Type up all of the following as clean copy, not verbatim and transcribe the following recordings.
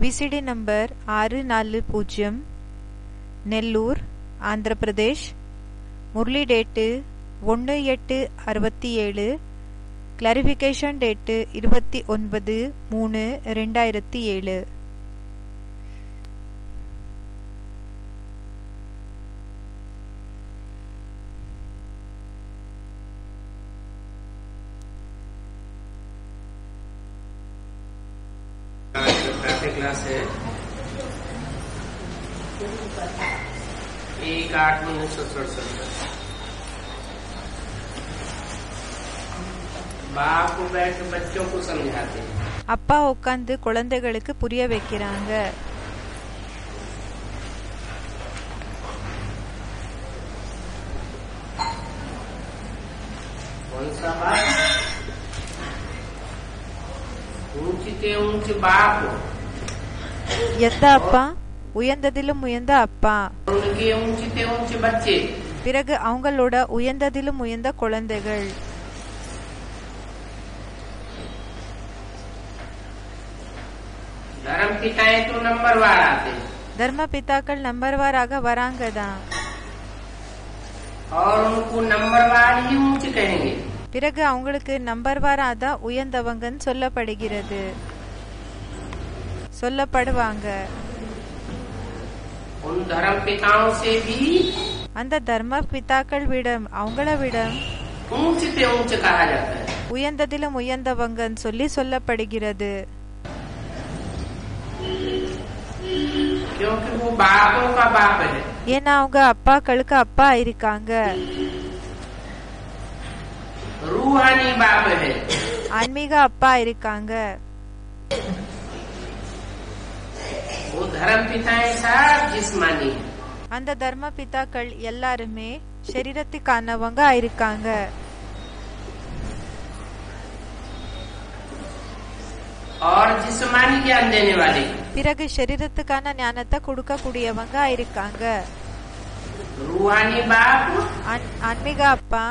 VCD number 640, Nellore, Andhra Pradesh. Murali date 1/8/67. Clarification date 29/3/2007. Class है 1/8/1967। बाप बैठ बच्चों को समझाते हैं। அப்பா உட்கார்ந்து குழந்தைகளுக்கு புரிய வைக்கிறாங்க. कौन सा बाप? ऊंचे ऊंचे बाप, எந்த அப்பா? உயர்ந்ததிலும் உயர்ந்த அப்பா. उनके ऊंचे ऊंचे बच्चे, பிறகு அவங்களோட உயர்ந்ததிலும் உயர்ந்த குழந்தைகள். धर्म पिताएं तो नंबरवार आते, தர்ம பிதாக்கள் நம்பர்வாராக வராங்க தான். और उनको नंबरवार ही ऊंचे कहेंगे। பிறகு அவங்களுக்கு நம்பர்வாராதான் உயர்ந்தவங்கன்னு சொல்லப்படுவாங்க. उन धर्म पिताओं से भी அந்த தர்ம பிதாக்கள் விட அவங்கள விட ऊंचे से ऊंचे कहा जाता है, உயர்ந்ததிலும் உயர்ந்தவங்கன்னு சொல்லப்படுகிறது. क्योंकि वो बापों का बाप है। ஏன்னா அவங்க அப்பாக்களுக்கு அப்பா இருக்காங்க. रूहानी बाप है, ஆன்மீக அப்பா இருக்காங்க. वो धर्म पिताएं सब जिस्मानी है। அந்த தர்ம பிதாக்கள் எல்லாருமே சரீரத்துக்கானவங்க இருக்காங்க. और जिस्मानी ज्ञान देने वाले, பிறகு சரீரத்துக்கான ஞானத்தை கொடுக்க கூடியவங்க இருக்காங்க. रूहानी बाप ஆன்மீக அப்பா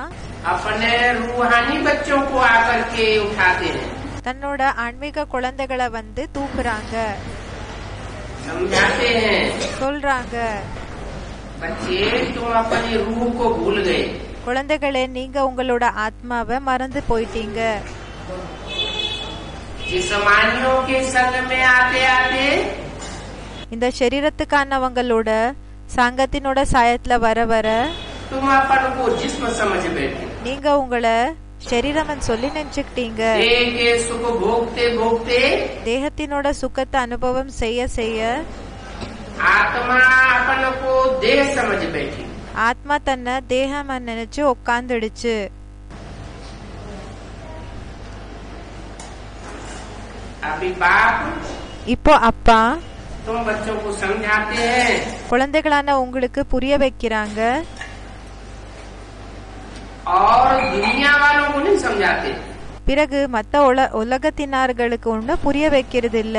अपने रूहानी बच्चों को आकर के उठाते हैं, தன்னோட ஆன்மீக குழந்தைகளை வந்து தூக்குறாங்க, समझाते हैं। சொல்றாங்க, बच्चे तुम अपनी रूह को भूल गए, குழந்தைகளே நீங்க உங்களோட ஆத்மாவை மறந்து போயிட்டீங்க. जिस्मानियों के संग में आते आते இந்த சரீரத்துக்கானவங்களோட சங்கத்தினோட சாயத்துல வர வர तुम अपन को जिस्म समझ बैठे, நீங்க உங்களை சரீரம் சொல்லி நினைச்சுக்கிட்டீங்க. देह के सुख भोगते भोगते தேகத்தினோட சுகத்தை அனுபவம் செய்ய செய்ய आत्मा अपन को देह समझ बैठी। ஆத்மா தன்னை தேகம் நினைச்சு உட்காந்துடுச்சு. अभी बाप இப்போ அப்பா तुम बच्चों को समझाते हैं, குழந்தைகளான உங்களுக்கு புரிய வைக்கிறாங்க. और दुनिया वालों को नहीं समझाते। பிறகு மத்த உலகத்தினார்களுக்கு ஒண்ணு புரிய வைக்கிறது இல்ல.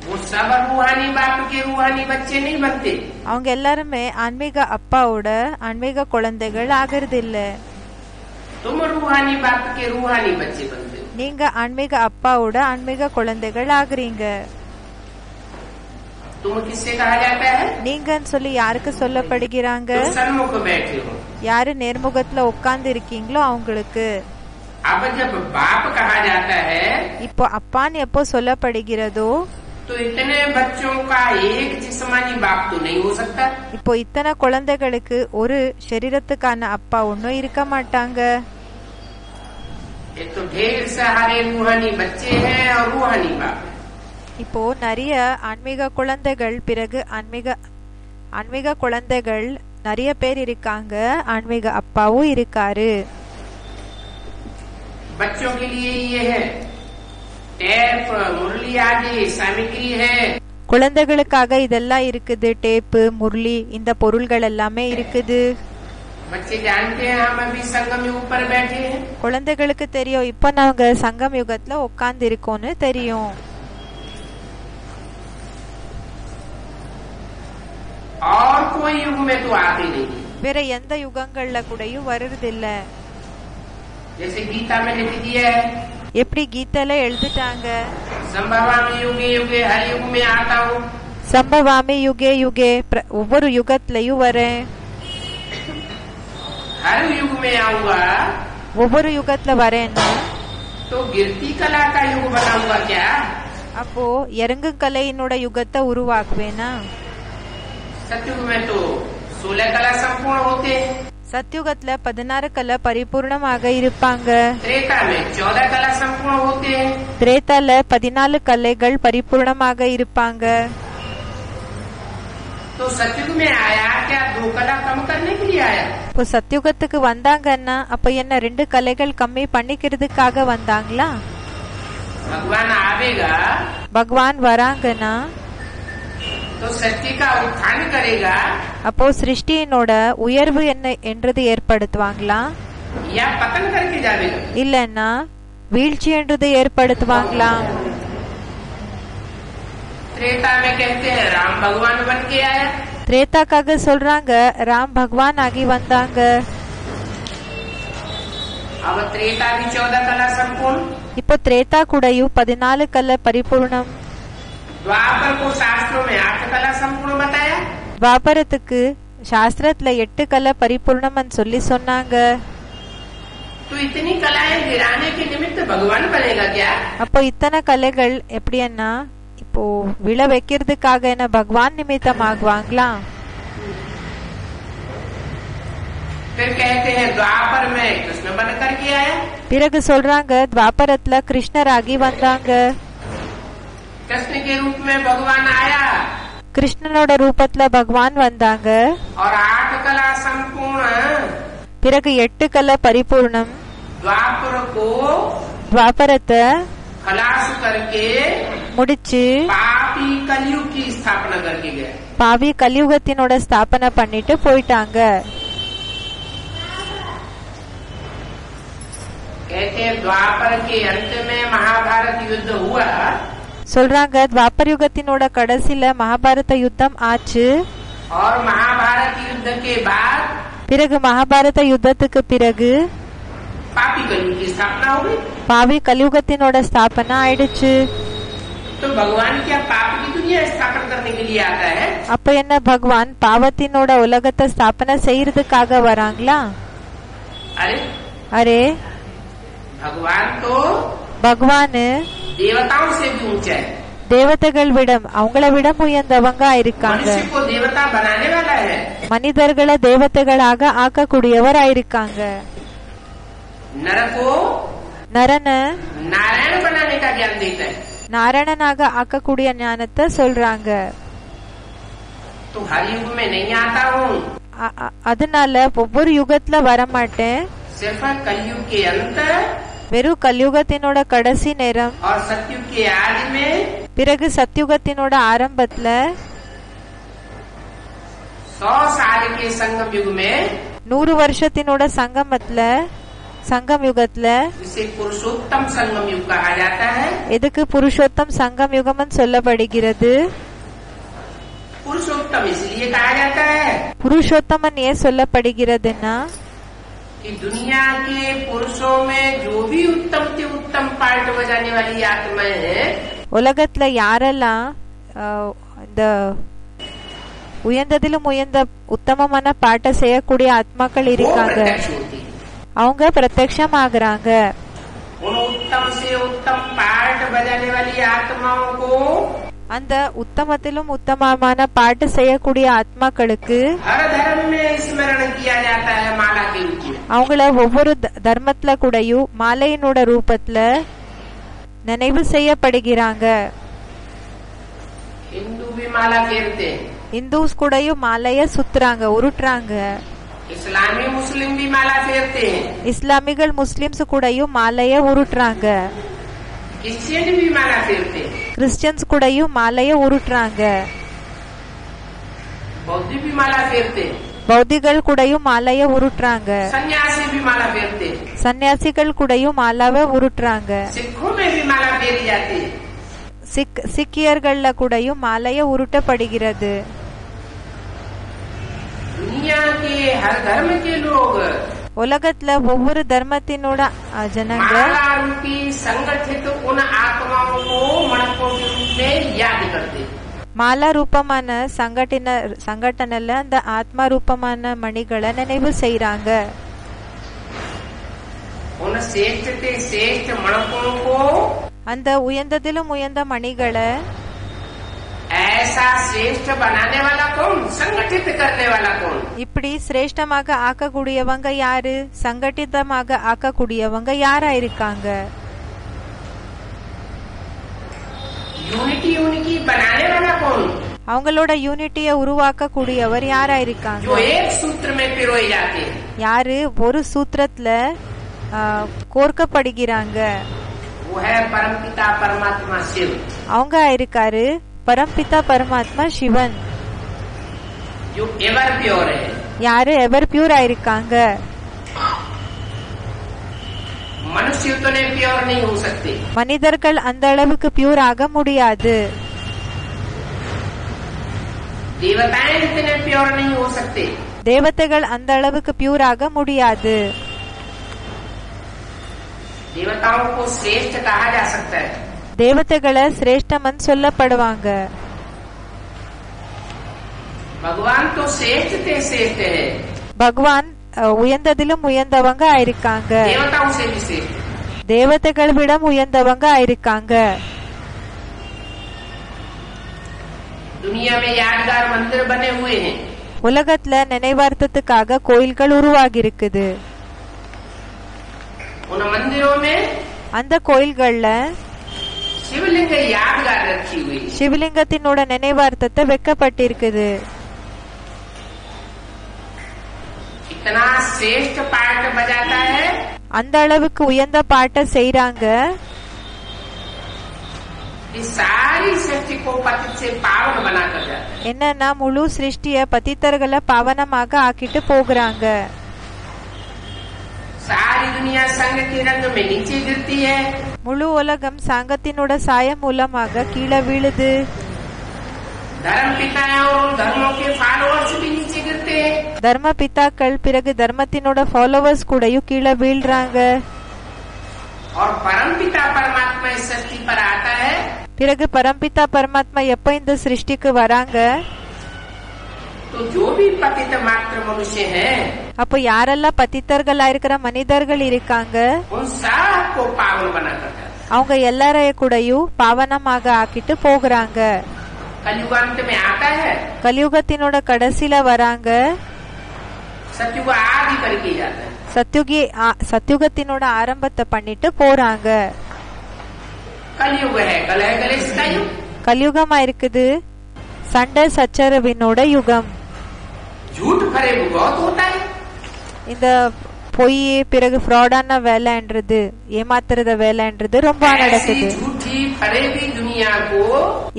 वो सब रूहानी बाप के रूहानी बच्चे नहीं बनते। அவங்க எல்லாருமே ஆன்மீக அப்பாவோட ஆன்மீக குழந்தைகள் ஆகிறது இல்ல. तुम रूहानी बाप के रूहानी बच्चे बनते हो। நீங்க ஆன்மீக அப்பாவோட ஆன்மீக குழந்தைகள் ஆகுறீங்க. तुम किससे कहा जाता है? நீங்கன்னு சொல்லி யாருக்கு சொல்லப்படுகிறாங்க? तुम सन्मुख बैठे हो। யாரு நேர்முகத்துல உட்கார்ந்து இருக்கீங்களோ அவங்களுக்கு. अब जब बाप कहा जाता है இப்போ அப்பான்னு எப்போ சொல்லப்படுகிறதோ तो इतने बच्चों का एक जिस्मानी बाप तो नहीं हो सकता। இப்போ இத்தனை குழந்தைகளுக்கு ஒரு சரீரத்துக்கான அப்பா ஒன்னும் இருக்க மாட்டாங்க. एक तो ढेर सारे रूहानी बच्चे हैं और रूहानी बाप। இப்போ நிறைய ஆன்மீக குழந்தைகள், பிறகு ஆன்மீக குழந்தைகள் நிறைய பேர் இருக்காங்க, ஆன்மீக அப்பாவும் இருக்காரு. बच्चों के लिए ये है टेप मुरली आदि सामग्री है। குழந்தைகளுக்காக இதெல்லாம் இருக்குது, டேப்பு, முரளி, இந்த பொருள்கள் எல்லாமே இருக்குது. बच्चे जानते हैं हम अभी संगम में ऊपर बैठे हैं। குழந்தைகளுக்கு தெரியும் இப்ப நாங்க சங்கம் யுகத்துல உட்கார்ந்து இருக்கோம்னு தெரியும். और कोई युग में तो आते नहीं। வேற எந்த யுகங்கள்ல கூடயும் வருது இல்ல. जैसे गीता में लिख दिया है எப்படி கீதையில எழுதிட்டாங்க, संभवामि युगे युगे हर युग में आता हूँ, சம்பவாமி யுகே யுகே ஒவ்வொரு யுகத்திலையும் வரேன், हर युग में आऊंगा, ஒவ்வொரு யுகத்துல வரேன்னா तो गिरती कला का युग बनाऊंगा क्या? அப்போ இறங்கு கலையினோட யுகத்தை உருவாக்குவேனா? सतयुग में तो 16 कला संपूर्ण होते हैं, சத்யுகத்துல 16 கலை பரிபூர்ணமாக இருப்பாங்க, त्रेता में 14 कला संपूर्ण होते हैं, திரேதால 14 கலைகள் பரிபூர்ணமாக இருப்பாங்க. तो सतयुग में आया क्या 2 कला कम करने के लिए आया? இப்போ சத்யுகத்துக்கு வந்தாங்கன்னா அப்ப என்ன 2 கலைகள் கம்மி பண்ணிக்கிறதுக்காக வந்தாங்களா? भगवान आवेगा பகவான் வராங்கன்னா तो सृष्टि का उत्थान करेगा அப்போ சிருஷ்டியினோட உயர்வு என்ன என்றது ஏற்படுத்துவாங்களா, या पतन करके जावेगा? இல்லன்னா வீழ்ச்சி என்றது ஏற்படுத்துவாங்களா? त्रेता में कहते हैं राम भगवान बन के आया, திரேதாக்காக சொல்றாங்க ராம் பகவான் ஆகி வந்தாங்க. अब त्रेता भी 14 कला संपूर्ण, இப்போ திரேதா கூடயும் 14 கலை பரிபூர்ணம். द्वापर को शास्त्रों में 8 कला संपूर्ण बताया, துவாபரத்துக்கு சாஸ்திரத்துல 8 கலை பரிபூர்ணம்னு சொல்லி சொன்னாங்க. तो इतनी कलाएं गिराने के निमित्त भगवान बनेगा क्या? அப்போ இத்தனை கலைகள் எப்படின்னா இப்போ விழ வைக்கிறதுக்காக என்ன பகவான் நிமித்தம் ஆகுவாங்களா? फिर कहते हैं द्वापर में कृष्ण बन करके आया, பிறகு சொல்றாங்க துவாபரத்துல கிருஷ்ணர் ஆகி வந்தாங்க. कृष्ण के रूप में भगवान आया கிருஷ்ணனோட ரூபத்துல பகவான் வந்தாங்க. और 8 कला संपूर्ण பிறகு 8 கலை பரிபூர்ணம் द्वापर को துவாபரத்தை खलास करके முடிச்சு पापी कलयुग की स्थापना करके गए। பாவி கலியுகத்தினோட ஸ்தாபனை பண்ணிட்டு போயிட்டாங்க. कहते हैं द्वापर के अंत में महाभारत युद्ध हुआ சொல்றாங்க துவாபர யுகத்தினோட கடைசில மகாபாரத யுத்தம் ஆச்சு. और महाभारत युद्ध के बाद பிறகு மகாபாரத யுத்தத்துக்கு பிறகு पापी कलयुग की स्थापना हो गई। பாவி கலியுகத்தினோட ஸ்தாபனை ஆயிடுச்சு. तो भगवान क्या पाप की दुनिया स्थापना करने के लिए आता है? அப்ப என்ன பகவான் பாவத்தினோட உலகத்தை ஸ்தாபனை செய்யறதுக்காக வராங்களா? अरे அரே भगवान तो பகவான் देवताओं से भी ऊंचा है, தேவதைகள் விடம் அவங்கள விட உயர்ந்தவங்க இருக்காங்க. मनुष्य को देवता बनाने वाला है, மனிதர்களை தேவதைகளாக ஆக்கக்கூடியவர் ஆயிருக்காங்க. नर को நரன नारायण बनाने का ज्ञान देता है। நாராயணனாக ஆக்கக்கூடிய ஞானத்தை சொல்றாங்க. तो हर युग में नहीं आता हूँ, அதனால ஒவ்வொரு யுகத்துல வரமாட்டேன். सिर्फ कलयुग के अंत வெறும் கலியுகத்தினோட கடைசி நேரம் और सतयुग के आदि में பிறகு சத்யுகத்தினோட ஆரம்பத்துல 100 साल के संगम युग में 100 வருஷத்தினோட சங்கம் யுகத்துல इसे पुरुषोत्तम संगम युग कहा जाता है। எதுக்கு புருஷோத்தம் சங்கம் யுகம்னு சொல்லப்படுகிறது? पुरुषोत्तम इसलिए कहा जाता है புருஷோத்தமன் ஏன் சொல்லப்படுகிறதுன்னா कि दुनिया के पुरुषों में जो भी उत्तम से उत्तम पार्ट बजाने वाली आत्माएं हैं, உலகத்துல யாரெல்லாம் இந்த உயர்ந்ததிலும் உயர்ந்த உத்தமமான பாட்டை செய்யக்கூடிய ஆத்மாக்கள் वो இருக்காங்க. प्रत्यक्ष होती है। அவங்க பிரத்யக்ஷம் ஆகுறாங்க. उन उत्तम से उत्तम पार्ट बजाने वाली आत्माओं को அந்த உத்தமத்திலும் உத்தமமான பாட்டு செய்யக்கூடிய ஆத்மாக்களுக்கு हर धर्म में स्मरण किया जाता है माला के रूप में। அவங்கள ஒவ்வொரு தர்மத்துல கூடயும் மாலையினோட ரூபத்துல நினைவு செய்யப்படுகிறாங்க. हिंदू भी माला फेरते हैं, இந்துஸ் கூடயும் மாலைய சுத்துறாங்க, உருட்டுறாங்க. इस्लामी मुस्लिम भी माला फेरते हैं, இஸ்லாமிகள் முஸ்லிம்ஸ் கூடயும் மாலைய உருட்டுறாங்க. क्रिश्चियन भी माला फेरते हैं, கிறிஸ்டியன்ஸ் கூடயும் மாலைய உருட்டுறாங்க. बौद्ध भी माला फेरते हैं, பௌத்திகள் கூடயும் மாலைய உருட்டுறாங்க. सन्यासी भी माला फेरते हैं, சன்னியாசிகள் கூடயும் மாலாவை உருட்டுறாங்க. सिखों में भी माला फेरी जाती है। சிக்கியர்கள்ல கூடயும் மாலைய உருட்டப்படுகிறது. दुनिया के हर धर्म के लोग உலகத்துல ஒவ்வொரு தர்மத்தினோட ஜனங்க माला रूपी संगठन याद करते। மாலா ரூபமான சங்கட்டனல்ல அந்த ஆத்மா ரூபமான மணிகளை நினைவு செய்றாங்க. उन श्रेष्ठ से श्रेष्ठ मणकों को அந்த உயர்ந்ததிலும் உயர்ந்த மணிகளை ऐसा श्रेष्ठ बनाने वाला कौन, संगठित करने वाला कौन? இப்படி சிரேஷ்டமாக ஆக்கக்கூடியவங்க யாரு, சங்கட்டிதமாக ஆக்கக்கூடியவங்க யாரா இருக்காங்க? यूनिटी उनकी बनाने वाला कौन? அவங்களோட யூனிட்டியை உருவாக்க கூடியவர் யாரா இருக்காங்க? जो एक सूत्र में पिरोए जाते हैं। யாரு ஒரு சூத்திரத்துல கோர்க்கப்படுகிறாங்க? वो है परमपिता परमात्मा शिव। அவங்க இருக்காரு பரம்பிதா பரமாத்மா சிவன். जो एवर प्योर है। யாரு எவர் பியூரா இருக்காங்க? मनुष्य उतने प्योर नहीं हो सकते। மனிதர்கள் அந்த அளவுக்கு பியூர் ஆக முடியாது. देवताएं इतने प्योर नहीं हो सकते। தேவதைகள் அந்த அளவுக்கு பியூர் ஆக முடியாது. देवताओं को श्रेष्ठ कहा जा सकता है। தேவதைகளை சிரேஷ்டமன் சொல்லப்படுவாங்க. भगवान तो श्रेष्ठ से श्रेष्ठ है। பகவான் உயர்ந்ததிலும் உயர்ந்தவங்க ஆயிருக்காங்க. देवताओं से भी श्रेष्ठ। தேவதைகள் விட உயர்ந்தவங்க ஆயிருக்காங்க. दुनिया में यादगार मंदिर बने हुए हैं। உலகத்துல நினைவார்த்தத்துக்காக கோயில்கள் உருவாகி இருக்குது. उन मंदिरों में அந்த கோயில்கள்ல शिवलिंग यादगार रखी हुई। சிவலிங்கத்தினோட நினைவார்த்தத்தை வைக்கப்பட்டிருக்குது. इतना श्रेष्ठ पाठ बजाता है। அந்த அளவுக்கு உயர்ந்த பாட்டை செய்றாங்க. इस सारी सृष्टि को पतित से पावन बना कर जाता है। என்னன்னா முழு சிருஷ்டிய பतितர்களை பாவனமாக ஆக்கிட்டு போகிறாங்க. सारी दुनिया संग के रंग में नीचे गिरती है। முழு உலகம் சாங்கத்தினோட சாயம் மூலமாக கீழே விழுது. धर्म पिताएं और धर्मों के फॉलोअर्स भी नीचे गिरते हैं। தர்ம பிதாக்கள் பிறகு தர்மத்தினோட ஃபாலோவர்ஸ் கூடயும் கீழே வீழ்றாங்க. और परम पिता परमात्मा इस सृष्टि पर आता है। பிறகு பரம்பிதா பரமாத்மா எப்ப இந்த சிருஷ்டிக்கு வராங்க? तो जो भी पतित मात्र मनुष्य हैं, அப்போ யாரெல்லாம் பतितர்களா இருக்கிற மனிதர்கள் இருக்காங்க उन सबको पावन बना कर जाता है। அவங்க எல்லாரைய கூடயும் பாவனமாக ஆக்கிட்டு போகிறாங்க. कलयुगांत में आता है। கலியுகத்தினோட கடைசியில வராங்க. सत्युग आदि करके जाता है। சத்யுகத்தினோட ஆரம்பத்தை பண்ணிட்டு போறாங்க. कलयुग है, गले गले का युग। கலியுகமா இருக்குது சண்டை சச்சரவினோட யுகம். झूठ फरेब बहुत होता है। இந்த பொய் பிறகு ஃப்ராடான வேலைன்றது ஏமாத்துறத வேலைன்றது ரொம்ப நடக்குது. झूठी फरेबी दुनिया को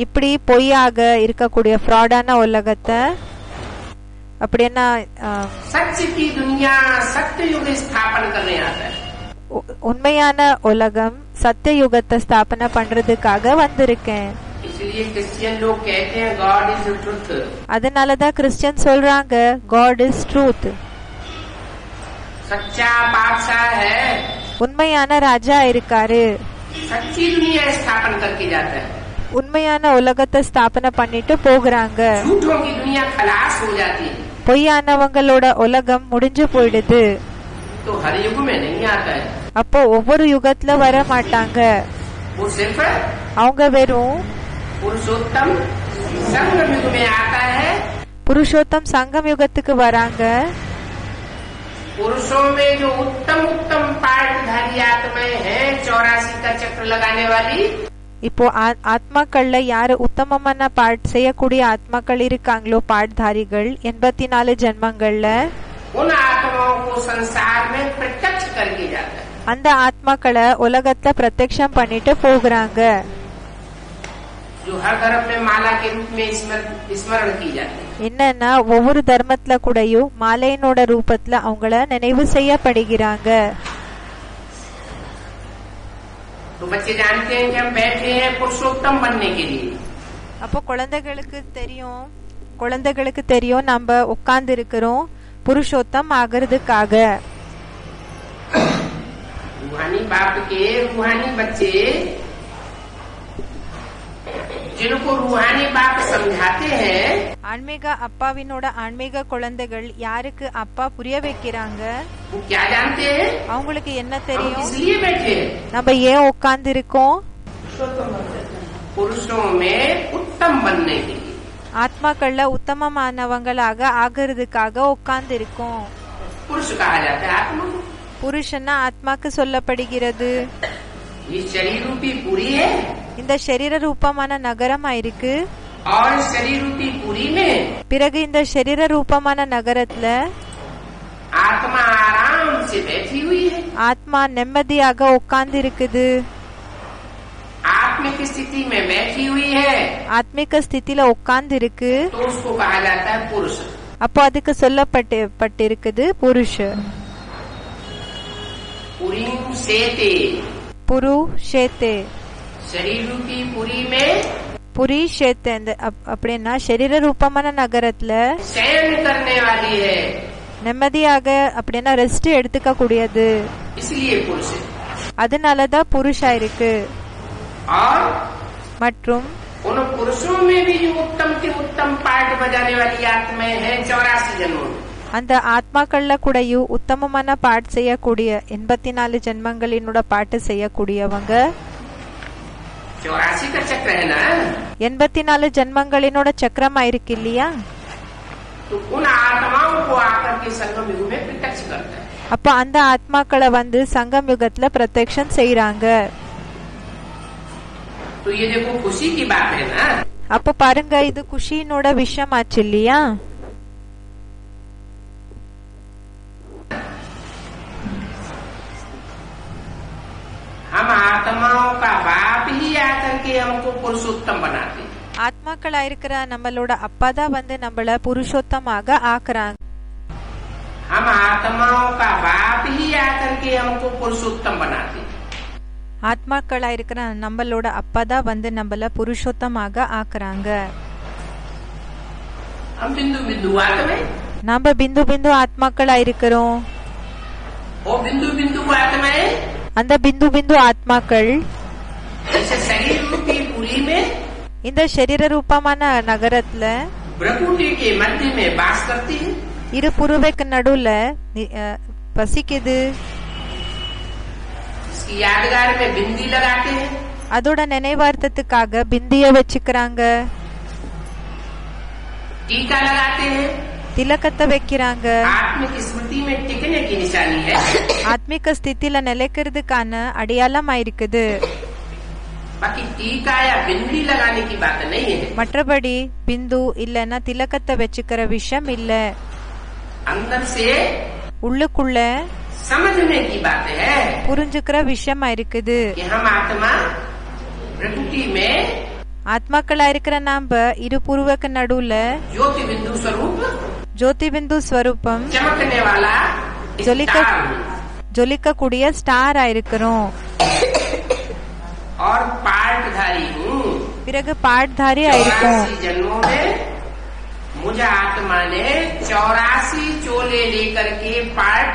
இப்படி பொய்யாக இருக்கக்கூடிய ஃப்ராடான உலகத்தை அப்படின்னா सच की दुनिया सत्य युग स्थापन करने आता है। உண்மையான உலகம் சத்திய யுகத்தை ஸ்தாபனை பண்றதுக்காக வந்திருக்கேன். इसलिए क्रिश्चियन लोग कहते हैं गॉड इज ट्रूथ। அதனாலதான் கிறிஸ்டியன் சொல்றாங்க காட் இஸ் ட்ரூத். सच्चा बादशाह है। உண்மையான ராஜா இருக்காரு. सच्ची दुनिया स्थापन करके जाता है। உண்மையான உலகத்தை ஸ்தாபனை பண்ணிட்டு போகிறாங்க. झूठों की दुनिया खलास हो जाती है। பொய்யானவங்களோட உலகம் முடிஞ்சு போயிடுது. तो हर युग में नहीं आता है। அப்போ ஒவ்வொரு யுகத்துல வர மாட்டாங்க. वो सिर्फ அவங்க வெறும் पुरुषोत्तम संगम युग में आता है। புருஷோத்தம் சங்கம் யுகத்துக்கு வராங்க. पुरुषों में जो उत्तम उत्तम पाठधारी आत्माएं हैं, 84 का चक्र लगाने वाली, இப்போ ஆத்மாக்கள்ல யாரு உத்தமமான பாட் செய்யக்கூடிய ஆத்மாக்கள் இருக்காங்களோ பாட்தாரிகள் 84 ஜென்மங்கள்ல उन आत्माओं को संसार में प्रत्यक्ष करके जाता है। அந்த ஆத்மாக்களை உலகத்துல பிரத்யக்ஷம் பண்ணிட்டு போகிறாங்க. जो हर धर्म में माला के रूप में स्मरण की जाती है। என்னன்னா ஒவ்வொரு தர்மத்துல கூடயும் மாலையினோட ரூபத்துல அவங்கள நினைவு செய்யப்படுகிறாங்க. तो बच्चे जानते हैं कि हम बैठे हैं पुरुषोत्तम बनने के लिए। அப்போ குழந்தைகளுக்கு தெரியும் நம்ம உட்கார்ந்து இருக்கிறோம் புருஷோத்தம் ஆகிறதுக்காக. रूहानी बाप के रूहानी बच्चे जिनको रूहानी बाप समझाते हैं, ஆன்மீக அப்பாவினோட ஆன்மீக குழந்தைகள் யாருக்கு அப்பா புரிய வைக்கிறாங்க, वो क्या जानते हैं? அவங்களுக்கு என்ன हम தெரியும்? किस लिए बैठे हैं? நம்ம ஏன் உட்கார்ந்து இருக்கோம்? पुरुषों में उत्तम बनने के लिए। ஆத்மாக்கள்ல உத்தமமானவங்களாக ஆகிறதுக்காக உட்கார்ந்து இருக்கோம். पुरुष कहा जाता है आत्मा को। புருஷன்னா ஆத்மாக்கு சொல்லப்படுகிறது. ये शरीर रूपी पूरी है, இந்த शरीர ரூபமான நகரமா இருக்கு. और इस शरीर रूपी पूरी में பிறகு இந்த शरीர ரூபமான நகரத்துல आत्मा आराम से बैठी हुई है। ஆத்மா நிம்மதியாக உட்கார்ந்து இருக்குது. आत्मिक स्थिति में बैठी हुई है, ஆத்மிக ஸ்திதியில உட்கார்ந்து இருக்கு. तो उसको कहा जाता है पुरुष। அப்போ அதுக்கு சொல்லப்பட்டிருக்குது புருஷ. पुरीं सेते, புரு ஷேத்தே, शरीर रूपी पुरी में புரி ஷேத்தே அப்படின்னா शरीர ரூபமான நகரத்துல शयन करने वाली है, நிம்மதியாக அப்படின்னா ரெஸ்ட் எடுத்துக்க கூடியது. इसलिए पुरुष है। அதனாலதான் புருஷா இருக்கு. और மற்றும் उन पुरुषों में भी जो उत्तम के उत्तम पार्ट बजाने वाली आत्माएं हैं 84 जन्मों में। அந்த ஆத்மாக்கள்ல கூடயும் உத்தமமான பாட்டு செய்யக்கூடிய 84 ஜென்மங்களினோட பாட்டு செய்யக்கூடியவங்க 84 का चक्र है ना, 84 ஜென்மங்களினோட சக்கரமா இருக்கு இல்லையா? तो उन आत्माओं को आकर के संगम युग में प्रत्यक्ष करता है। அப்ப அந்த ஆத்மாக்களை வந்து சங்கம் யுகத்துல பிரத்யக்ஷம் செய்யறாங்க. तो ये देखो खुशी की बात है ना। அப்ப பாருங்க, இது குஷியினோட விஷயம் ஆச்சு இல்லையா? हम आत्माओं का बाप ही आकर के हमको पुरुषोत्तम बनाते हैं। ஆத்மாக்களா இருக்கிற நம்மளோட அப்பா தான் வந்து நம்மள புருஷோத்தமாக ஆக்குறாங்க. हम आत्माओं का बाप ही आकर के हमको पुरुषोत्तम बनाते हैं। ஆத்மாக்களா இருக்கிற நம்மளோட அப்பா தான் வந்து நம்மள புருஷோத்தமாக ஆக்குறாங்க. हम बिंदु बिंदु आत्माएं, நம்ம பிந்து பிந்து ஆத்மாக்களா இருக்கிறோம். वो बिंदु बिंदु आत्माएं அந்த பிந்து பிந்து ஆத்மாக்கள் जैसे शरीर रूपी पूरी में இந்த शरीர ரூபமான நகரத்துல प्रकृति के मध्य में वास करती है। இரு புருவைக்கு நடுவுல வசிக்குது. इसकी यादगार में बिंदी लगाते हैं, அதோட நினைவார்த்தத்துக்காக பிந்திய வச்சுக்கிறாங்க, टीका लगाते हैं। திலக்கத்தை வைக்கிறாங்க. आत्मिक स्मृति में टिकने की निशानी है। ஆத்மிக ஸ்திதியில நிலைக்கிறதுக்கான அடையாளம் ஆயிருக்குது. बाकी टीका या बिंदी लगाने की बात नहीं है। மற்றபடி பிந்து இல்லன்னா திலக்கத்தை வச்சுக்கிற விஷயம் இல்ல. अंदर से உள்ளுக்குள்ள समझने की बात है புரிஞ்சுக்கிற விஷயமா இருக்குது. कि हम आत्मा प्रकृति में ஆத்மாக்களா இருக்கிற நாம இரு புருவக்கு நடுவுல ज्योति बिंदु स्वरूप ஜோதி பிந்து ஸ்வரூபம் चमकने वाला स्टार ஜொலிக்க கூடிய ஸ்டார் ஆயிருக்கிறோம். और पार्टधारी हूँ। பிறகு பாட்தாரி ஆயிருக்கும். 84 जन्मों में मुझे आत्मा ने 84 चोले लेकर के पार्ट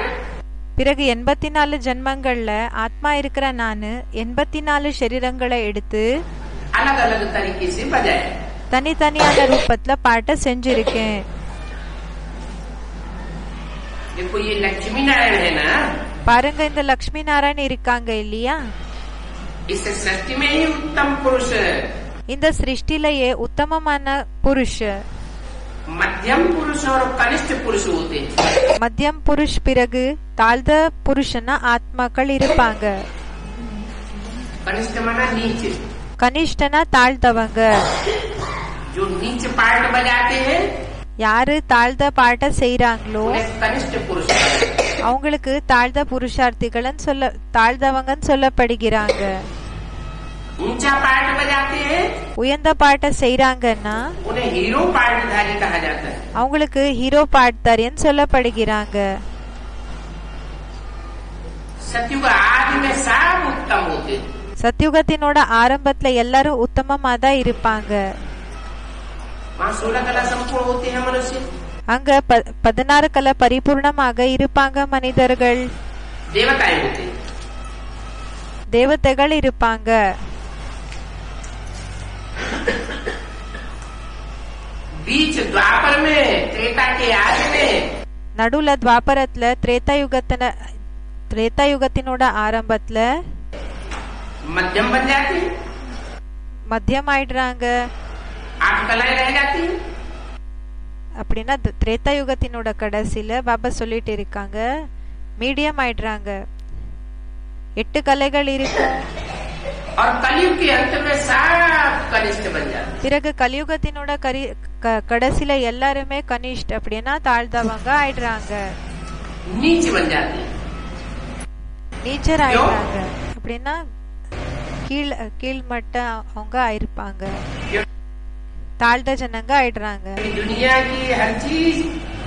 பிறகு 84 ஜென்மங்கள்ல ஆத்மா இருக்கிற நானு 84 சரீரங்களை எடுத்து अलग अलग तरीके से बजाए। தனித்தனியான ரூபத்துல பாட்ட செஞ்சிருக்கேன். देखो ये लक्ष्मी नारायण है ना, பாருங்க, இந்த லக்ஷ்மி நாராயண் இருக்காங்க இல்லையா? इस सृष्टि में ही उत्तम पुरुष இந்த சிருஷ்டிலேயே உத்தமமான புருஷ, मध्यम पुरुष और कनिष्ठ पुरुष होते हैं। மத்தியம் புருஷ் பிறகு தாழ்ந்த புருஷனா ஆத்மாக்கள் இருப்பாங்க. कनिष्ठ माना नीच, கனிஷ்டனா தாழ்ந்தவங்க. जो नीच पार्ट बजाते हैं யாரு தாழ்ந்த பாட்ட செய்யறாங்களோ उन्हें कनिष्ठ पुरुष அவங்களுக்கு தாழ்ந்த புருஷார்த்திகள்னு தாழ்ந்தவங்கன்னு சொல்லப்படுகிறாங்க. ऊंचा पार्ट बजाते हैं உயர்ந்த பாட்ட செய்யறாங்கன்னா उन्हें हीरो पार्टधारी कहा जाता है। அவங்களுக்கு ஹீரோ பாட்தாரியன்னு சொல்லப்படுகிறாங்க. सतयुग आदि में सब उत्तम होते हैं। சத்யுகத்தினோட ஆரம்பத்துல எல்லாரும் உத்தமமா தான் இருப்பாங்க. वहाँ 16 कला संपूर्ण होते हैं मनुष्य। அங்க 16 கலை பரிபூர்ணமாக இருப்பாங்க மனிதர்கள். देवताएं होते हैं। தேவதைகள் இருப்பாங்க. बीच द्वापर में त्रेता के आद में நடுவுல துவாபரத்துல திரேதாயுகத்தினோட ஆரம்பத்துல मध्यम बन जाती, மத்தியம் ஆயிடுறாங்க. 8 कलाएं रह जाती। அப்படின்னா திரேதாயுகத்தினோட கடைசியில பாபா சொல்லிட்டு இருக்காங்க மீடியம் ஆயிடுறாங்க, 8 கலைகள் இருக்கும். और कलयुग के अंत में सब कनिष्ठ बन जाते। பிறகு கலியுகத்தினோட கடைசியில எல்லாருமே கனிஷ்ட் அப்படின்னா தாழ்ந்தவங்க ஆயிடுறாங்க, नीच बन जाती, நீச்சர் ஆயிடுறாங்க. அப்படின்னா கீழ்மட்ட அவங்க ஆயிருப்பாங்க, தாழ்ந்த ஜனங்க ஆயிடுறாங்க. दुनिया की हर चीज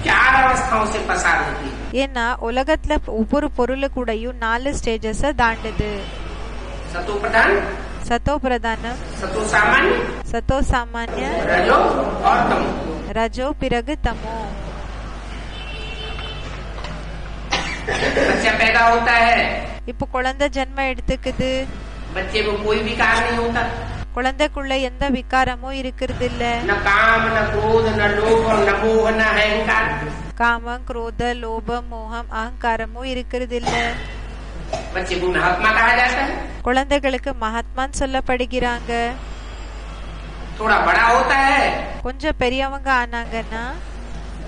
4 अवस्थाओं से पसार होती। ஏன்னா உலகத்துல ஒவ்வொரு பொருளு கூடயும் 4 ஸ்டேஜஸ் தாண்டுது. सतो प्रधान, சத்தோ பிரதானம், सतो सामान्य, சத்தோ சாமான்ய, रजो और तमो। ரஜோ பிறகு தமோ. बच्चा पैदा होता है, இப்போ குழந்தை ஜென்மம் எடுத்துக்குது, बच्चे को कोई विकार नहीं होता, குழந்தைக்குள்ள எந்த விகாரமும் இருக்கிறது இல்ல. न काम न क्रोध न लोभ न मोह न अहंकार। காமம், क्रोध, லோபம், மோகம், அகங்காரமும் இருக்கிறது இல்ல. बच्चे को महात्मा कहा जाता है। குழந்தைகளுக்கு மகாத்மான்னு சொல்லப்படுகிறாங்க. थोड़ा बड़ा होता है, கொஞ்சம் பெரியவங்க ஆனாங்கன்னா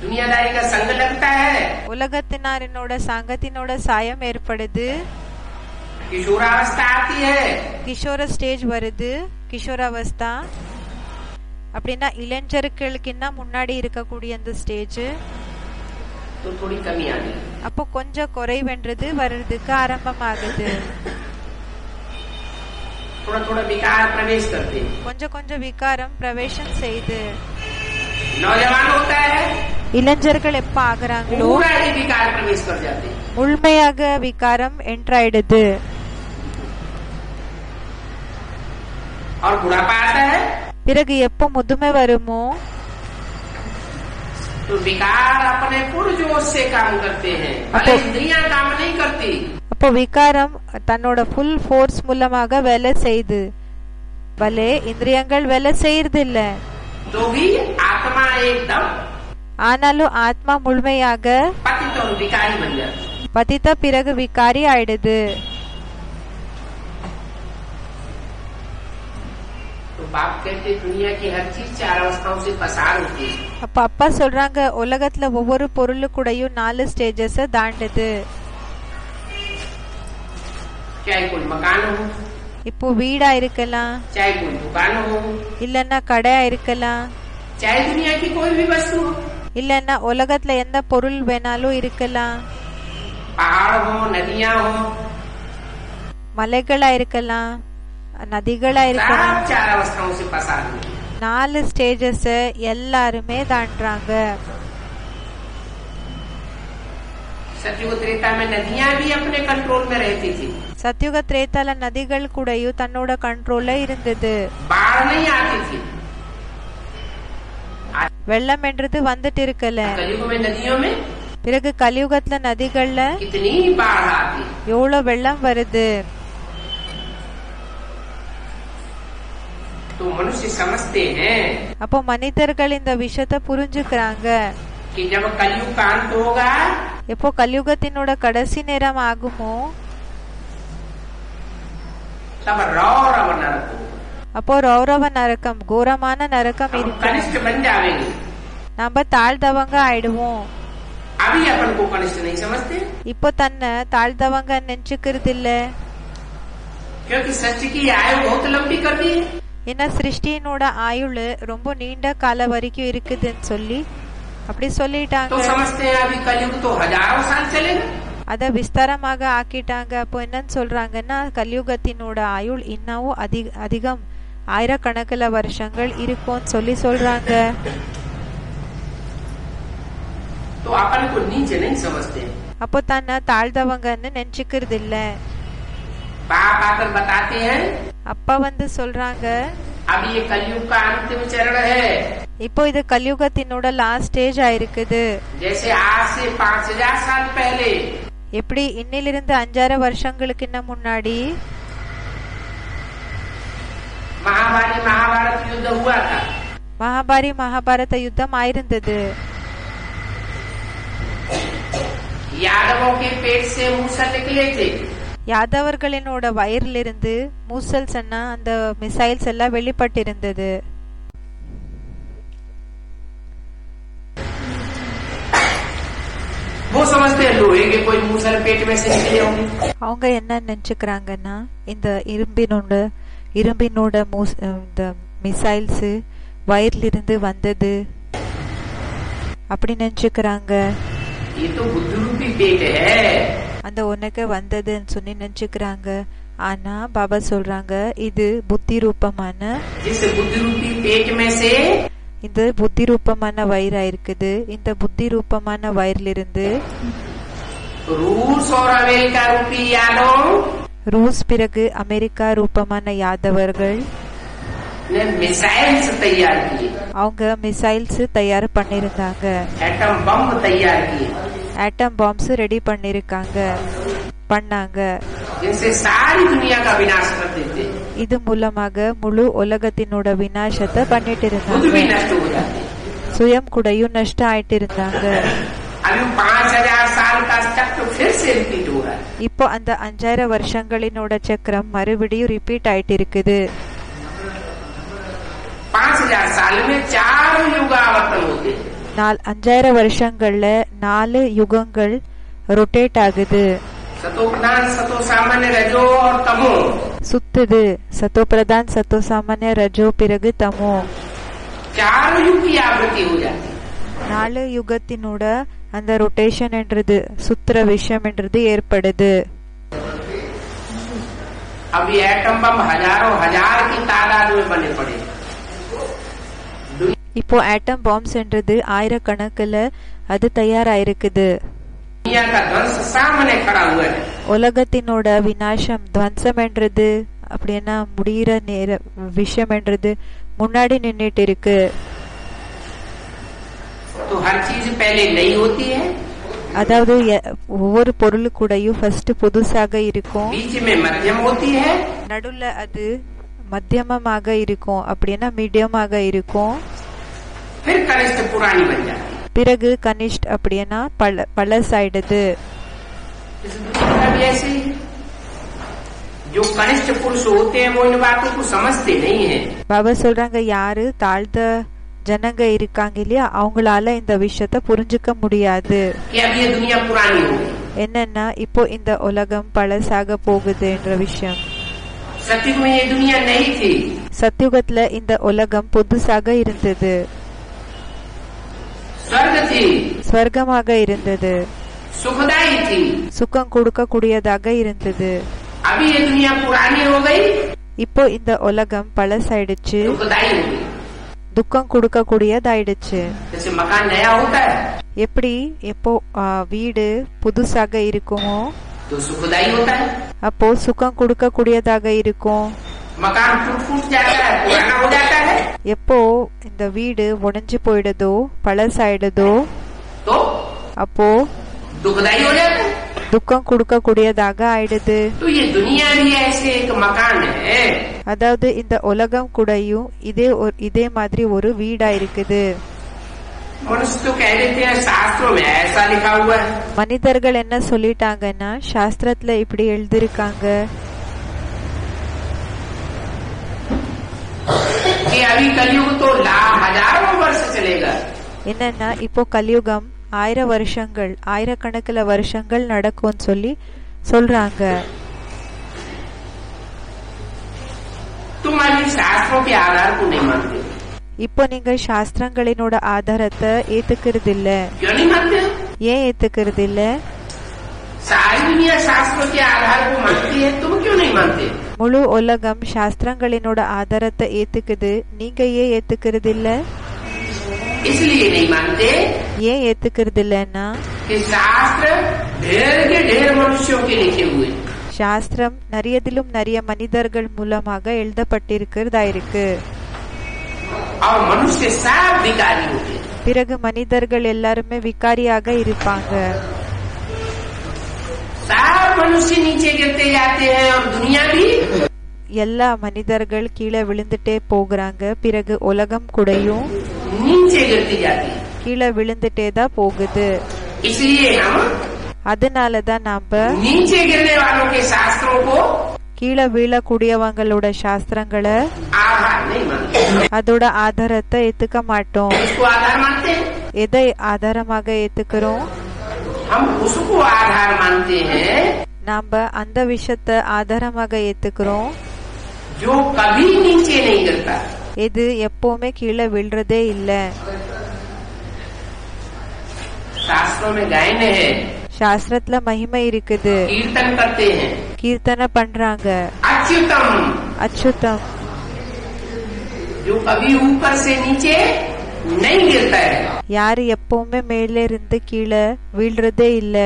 दुनियादारी का संग लगता है, உலகத்தினாரினோட சங்கத்தினோட சாயம் ஏற்படுது, किशोरावस्था आती है, கிஷோர ஸ்டேஜ் வருது. கிஷோராவஸ்தா அப்படின்னா இளைஞர்களுக்கு முன்னாடி இருக்கக்கூடிய அந்த ஸ்டேஜ். तो थोड़ी कमी आ गई। அப்போ கொஞ்சம் குறைவென்றது வர்றதுக்கு ஆரம்பமாகுது. थोड़ा थोड़ा विकार प्रवेश करते, கொஞ்சம் கொஞ்சம் விகாரம் பிரவேசம் செய்து. नौजवान होता है, இளைஞர்கள் எப்ப ஆகுறாங்களோ पूरा ही विकार प्रवेश कर जाते, முழுமையாக விகாரம் என்றாயிடுது. और बुढ़ापा आता है பிறகு எப்போ முதுமை வருமோ तो विकार अपने पुरजोश से काम करते हैं, भले इंद्रियां काम नहीं करती। அப்போ விகாரம் தன்னோட ஃபுல் ஃபோர்ஸ் மூலமாக வேலை செய்து, பலே இந்திரியங்கள் வேலை செய்யறது இல்ல. तो भी आत्मा एकदम ஆனாலும் ஆத்மா முழுமையாக पतित और विकारी बन जाती। பதித்த பிறகு விகாரி ஆயிடுது. तो बाप कहते दुनिया की हर चीज 4 अवस्थाओं से पसार होती है। அப்ப அப்பா சொல்றாங்க உலகத்துல ஒவ்வொரு பொருளு கூடயும் 4 ஸ்டேஜஸ் தாண்டுது. चाहे कोई मकान हो, இப்போ வீடா இருக்கலாம், चाहे कोई दुकान हो, இல்லன்னா கடையா இருக்கலாம், चाहे दुनिया की कोई भी वस्तु हो, இல்லன்னா உலகத்துல எந்த பொருள் வேணாலும் இருக்கலாம், पहाड़ हो, नदियां हो, மலைகளா இருக்கலாம், நதிகளா இருக்கலாம். सब 4 अवस्थाओं से पसार होती है। 4 ஸ்டேஜஸ் எல்லாருமே தாண்டுறாங்க. सतयुग त्रेता में नदियां भी अपने कंट्रोल में रहती थी, சத்யுக திரேதால நதிகள் கூடயும் தன்னோட கண்ட்ரோல்ல இருந்தது. बाढ़ नहीं आती थी। வெள்ளம் என்றது வந்துட்டு இருக்கல. कलयुग में नदियों में பிறகு கலியுகத்துல நதிகள்ல कितनी बाढ़ आती, எவ்வளவு வெள்ளம் வருது. तो मनुष्य समझते हैं அப்போ மனிதர்கள் இந்த விஷயத்தை புரிஞ்சுக்கிறாங்க. कि जब कलयुग का अंत होगा எப்போ கலியுகத்தினோட கடைசி நேரம் ஆகுமோ तब रौरव नरक होगा, அப்போ ரௌரவ நரகம், கோரமான நரகம் हम இருக்கு. कनिष्ठ बन जाएंगे। நம்ம தாழ்ந்தவங்க ஆயிடுவோம். अभी अपन को कनिष्ठ नहीं समझते, இப்போ தன்னை தாழ்ந்தவங்க நினைச்சுக்கிறது இல்ல. क्योंकि सृष्टि की आयु बहुत लंबी कर दी है। ஏன்னா சிருஷ்டியினோட ஆயுள் ரொம்ப நீண்ட கால வரைக்கும் இருக்குதுன்னு சொல்லி அப்படி சொல்லிட்டாங்க. तो समझते हैं अभी कलयुग तो हजारों साल चलेगा। அத விஸ்தாரமாக ஆக்கிட்டாங்க. அப்போ என்னன்னு சொல்றாங்கன்னா கலியுகத்தினோட ஆயுள் இன்னமும் அதிகம் ஆயிரக்கணக்கில் வருஷங்கள் இருக்கும்னு சொல்லி சொல்றாங்க. तो अपन को नीचे नहीं समझते, அப்போ தன்னை தாழ்ந்தவங்கன்னு நினைச்சுக்கிறது இல்ல. बाप आकर बताते हैं அப்பா வந்து சொல்றாங்க अब ये कलयुग का अंतिम चरण है। இப்போ இது கலியுகத்தினோட லாஸ்ட் ஸ்டேஜ் ஆயிருக்குது. जैसे आज से 5000 साल पहले எப்படி இன்னிலிருந்து 5000 வருஷங்களுக்கு முன்னாடி महाभारत युद्ध हुआ था, மகாபாரி மகாபாரத யுத்தம் ஆயிருந்தது. यादवों के पेट से मूसल निकले थे. யாதவர்களினோட வயிறிலிருந்து மூசல் சொன்ன அந்த மிசைல்ஸ் எல்லாம் வெளிப்பட்டிருந்தது. वो समझते हैं लोहे के कोई मूसल पेट में से निकले होंगे. அவங்க என்ன நினைச்சுக்கிறாங்கன்னா இந்த இரும்பினோட இந்த மிசைல்ஸ் வயிறிலிருந்து வந்தது அப்படி நினைச்சுக்கிறாங்க. ये तो बुद्धिरूपी पेट है. அந்த உனக்கு வந்ததுன்னு சொல்லி நினைச்சுக்கிறாங்க. ஆனா பாபா சொல்றாங்க இது புத்தி ரூபமான जिस बुद्धिरूपी पेट में से இந்த புத்தி ரூபமான வயிறா இருக்குது. இந்த புத்தி ரூபமான வயிறிலிருந்து रूस और अमेरिका रूपी यादव ரூஸ் பிறகு அமெரிக்கா ரூபமான யாதவர்கள் ने मिसाइल्स तैयार किए. அவங்க மிசைல்ஸ் தயார் பண்ணிருந்தாங்க. एटम बम तैयार किए. ஆட்டம் பாம்ஸ் ரெடி பண்ணிருக்காங்க பண்ணாங்க. जिनसे सारी दुनिया का विनाश कर देते. இது மூலமாக முழு உலகத்தினோட விநாசத்தை பண்ணிட்டு खुद இருந்தாங்க. भी नष्ट हो जाते. சுயம் கூடயும் நஷ்டம் ஆயிட்டு இருந்தாங்க. अभी 5000 साल का चक्र फिर से रिपीट हो रहा है. இப்போ அந்த 5000 வருஷங்களினோட சக்கரம் மறுபடியும் ரிப்பீட் ஆயிட்டு இருக்குது. 5000 साल में 4 युग आवर्तन होते. 5000 வருஷங்கள்ல 4 யுகங்கள் ரொட்டேட் ஆகுது. सतो प्रधान सतो सामान्य रजो और तमो சுத்துது. சத்தோ பிரதான் சத்தோ சாமானிய ரஜோ பிறகு தமோ 4 युग की आवृत्ति हो जाती. 4 யுகத்தினோட அந்த ரொட்டேஷன் என்றது சுத்திர விஷயம் என்றது ஏற்படுது. अब ये एटम बम हजारों हजार की तादाद में बने पड़े. இப்போ ஆட்டம் பாம்ஸ் என்றது ஆயிரக்கணக்கில் அது தயாராயிருக்குது. दुनिया का ध्वंस सामने खड़ा हुआ है. உலகத்தினோட விநாசம் துவம்சம் என்றது அப்படின்னா முடிகிற நேர விஷயம் என்றது முன்னாடி நின்னுட்டு இருக்கு. तो हर चीज पहले नई होती है. அதாவது ஒவ்வொரு பொருள் கூடயும் ஃபர்ஸ்ட் புதுசாக இருக்கும். बीच में मध्यम होती है. நடுவுல அது மத்தியமமாக இருக்கும் அப்படின்னா மீடியமாக இருக்கும். फिर कनिष्ठ पुरानी बन जाती है. பிறகு கனிஷ்ட் அப்படின்னா பழசாயிடுது. इस दुनिया का भी ऐसे ही जो कनिष्ठ पुरुष होते हैं वो इन बातों को समझते नहीं है. பாபா சொல்றாங்க யாரு தாழ்ந்த ஜனங்க இருக்காங்க இல்லையா அவங்களால இந்த விஷயத்த புரிஞ்சுக்க முடியாது. कि अब ये दुनिया पुरानी हो गई. என்னன்னா இப்போ இந்த உலகம் பழசாக போகுது என்ற விஷயம். सतयुग में ये दुनिया नई थी. சத்தியுகத்துல இந்த உலகம் புதுசாக இருந்தது. स्वर्ग थी. ஸ்வர்க்கமாக இருந்தது. सुखदायी थी. சுகம் கொடுக்க கூடியதாக இருந்தது. अभी ये दुनिया पुरानी हो गई. இப்போ இந்த உலகம் பழசாயிடுச்சு. दुखदायी हो गई. துக்கம் கொடுக்க கூடியதாயிடுச்சு. जैसे मकान नया होता है எப்படி எப்போ வீடு புதுசாக இருக்குமோ तो सुखदायी होता है. அப்போ சுகம் கொடுக்க கூடியதாக இருக்கும். मकान टूट फूट जाता है पुराना हो जाता है எப்போ இந்த வீடு உடைஞ்சு போயிடுதோ பழசாயிடுதோ तो அப்போ दुखदायी हो जाता है. துக்கம் கொடுக்க கூடியதாக ஆயிடுது. तो ये दुनिया भी ऐसे एक मकान है. அதாவது இந்த உலகம் கூடயும் இதே மாதிரி ஒரு வீடா இருக்குது. मनुष्य तो कह देते हैं शास्त्रों में ऐसा लिखा हुआ है. மனிதர்கள் என்ன சொல்லிட்டாங்கன்னா சாஸ்திரத்துல இப்படி எழுதிருக்காங்க कि अभी कलयुग तो हजारों वर्ष चलेगा. என்னன்னா இப்போ கலியுகம் 1000 வருஷங்கள் ஆயிரக்கணக்கில் வருஷங்கள் நடக்கும்னு சொல்லி சொல்றாங்க. तुम अभी शास्त्रों के आधार को नहीं मानते. இப்போ நீங்க சாஸ்திரங்களினோட ஆதாரத்தை ஏத்துக்கிறது இல்ல. क्यों नहीं मानते? ஏன் ஏத்துக்கிறது இல்ல? सारी दुनिया शास्त्रों के आधार को मानती है, तुम क्यों नहीं मानते? முழு உலகம் சாஸ்திரங்களினோட ஆதாரத்தை ஏத்துக்குது, நீங்க ஏன் ஏத்துக்கிறது இல்ல? इसलिए नहीं मानते ஏன் ஏத்துக்கிறது இல்லன்னா कि शास्त्र ढेर के ढेर मनुष्यों के लिखे हुए. சாஸ்திரம் நிறையதிலும் நிறைய மனிதர்கள் மூலமாக எழுதப்பட்டிருக்கிறதா இருக்கு. और मनुष्य सब विकारी होते हैं. பிறகு மனிதர்கள் எல்லாருமே விகாரியாக இருப்பாங்க. सब मनुष्य नीचे गिरते जाते हैं और दुनिया भी எல்லா மனிதர்கள் கீழே விழுந்துட்டே போகிறாங்க. பிறகு உலகம் கூடயும் नीचे गिरती जाती है। கீழே விழுந்துட்டே தான் போகுது. इसलिए हम அதனாலதான் நாம नीचे गिरने वालों के शास्त्रों को கீழே வீழக்கூடியவங்களோட சாஸ்திரங்களை आधार नहीं मानते। அதோட ஆதாரத்தை ஏத்துக்க மாட்டோம். इसको आधार मानते हैं, எதை ஆதாரமாக ஏத்துக்கிறோம்? हम उसको आधार मानते हैं நாம அந்த விஷயத்தை ஆதாரமாக ஏத்துக்கிறோம் जो कभी नीचे नहीं गिरता। எது எப்பவுமே கீழே விழுறதே இல்ல. शास्त्रों में गायन है, சாஸ்திரத்துல மகிமை இருக்குது, कीर्तन करते हैं, கீர்த்தனை பண்றாங்க, अच्युतम அச்சுத்தம், जो कभी ऊपर से नीचे नहीं गिरता है, யாரு எப்பவுமே மேல இருந்து கீழே வீழ்றதே இல்ல,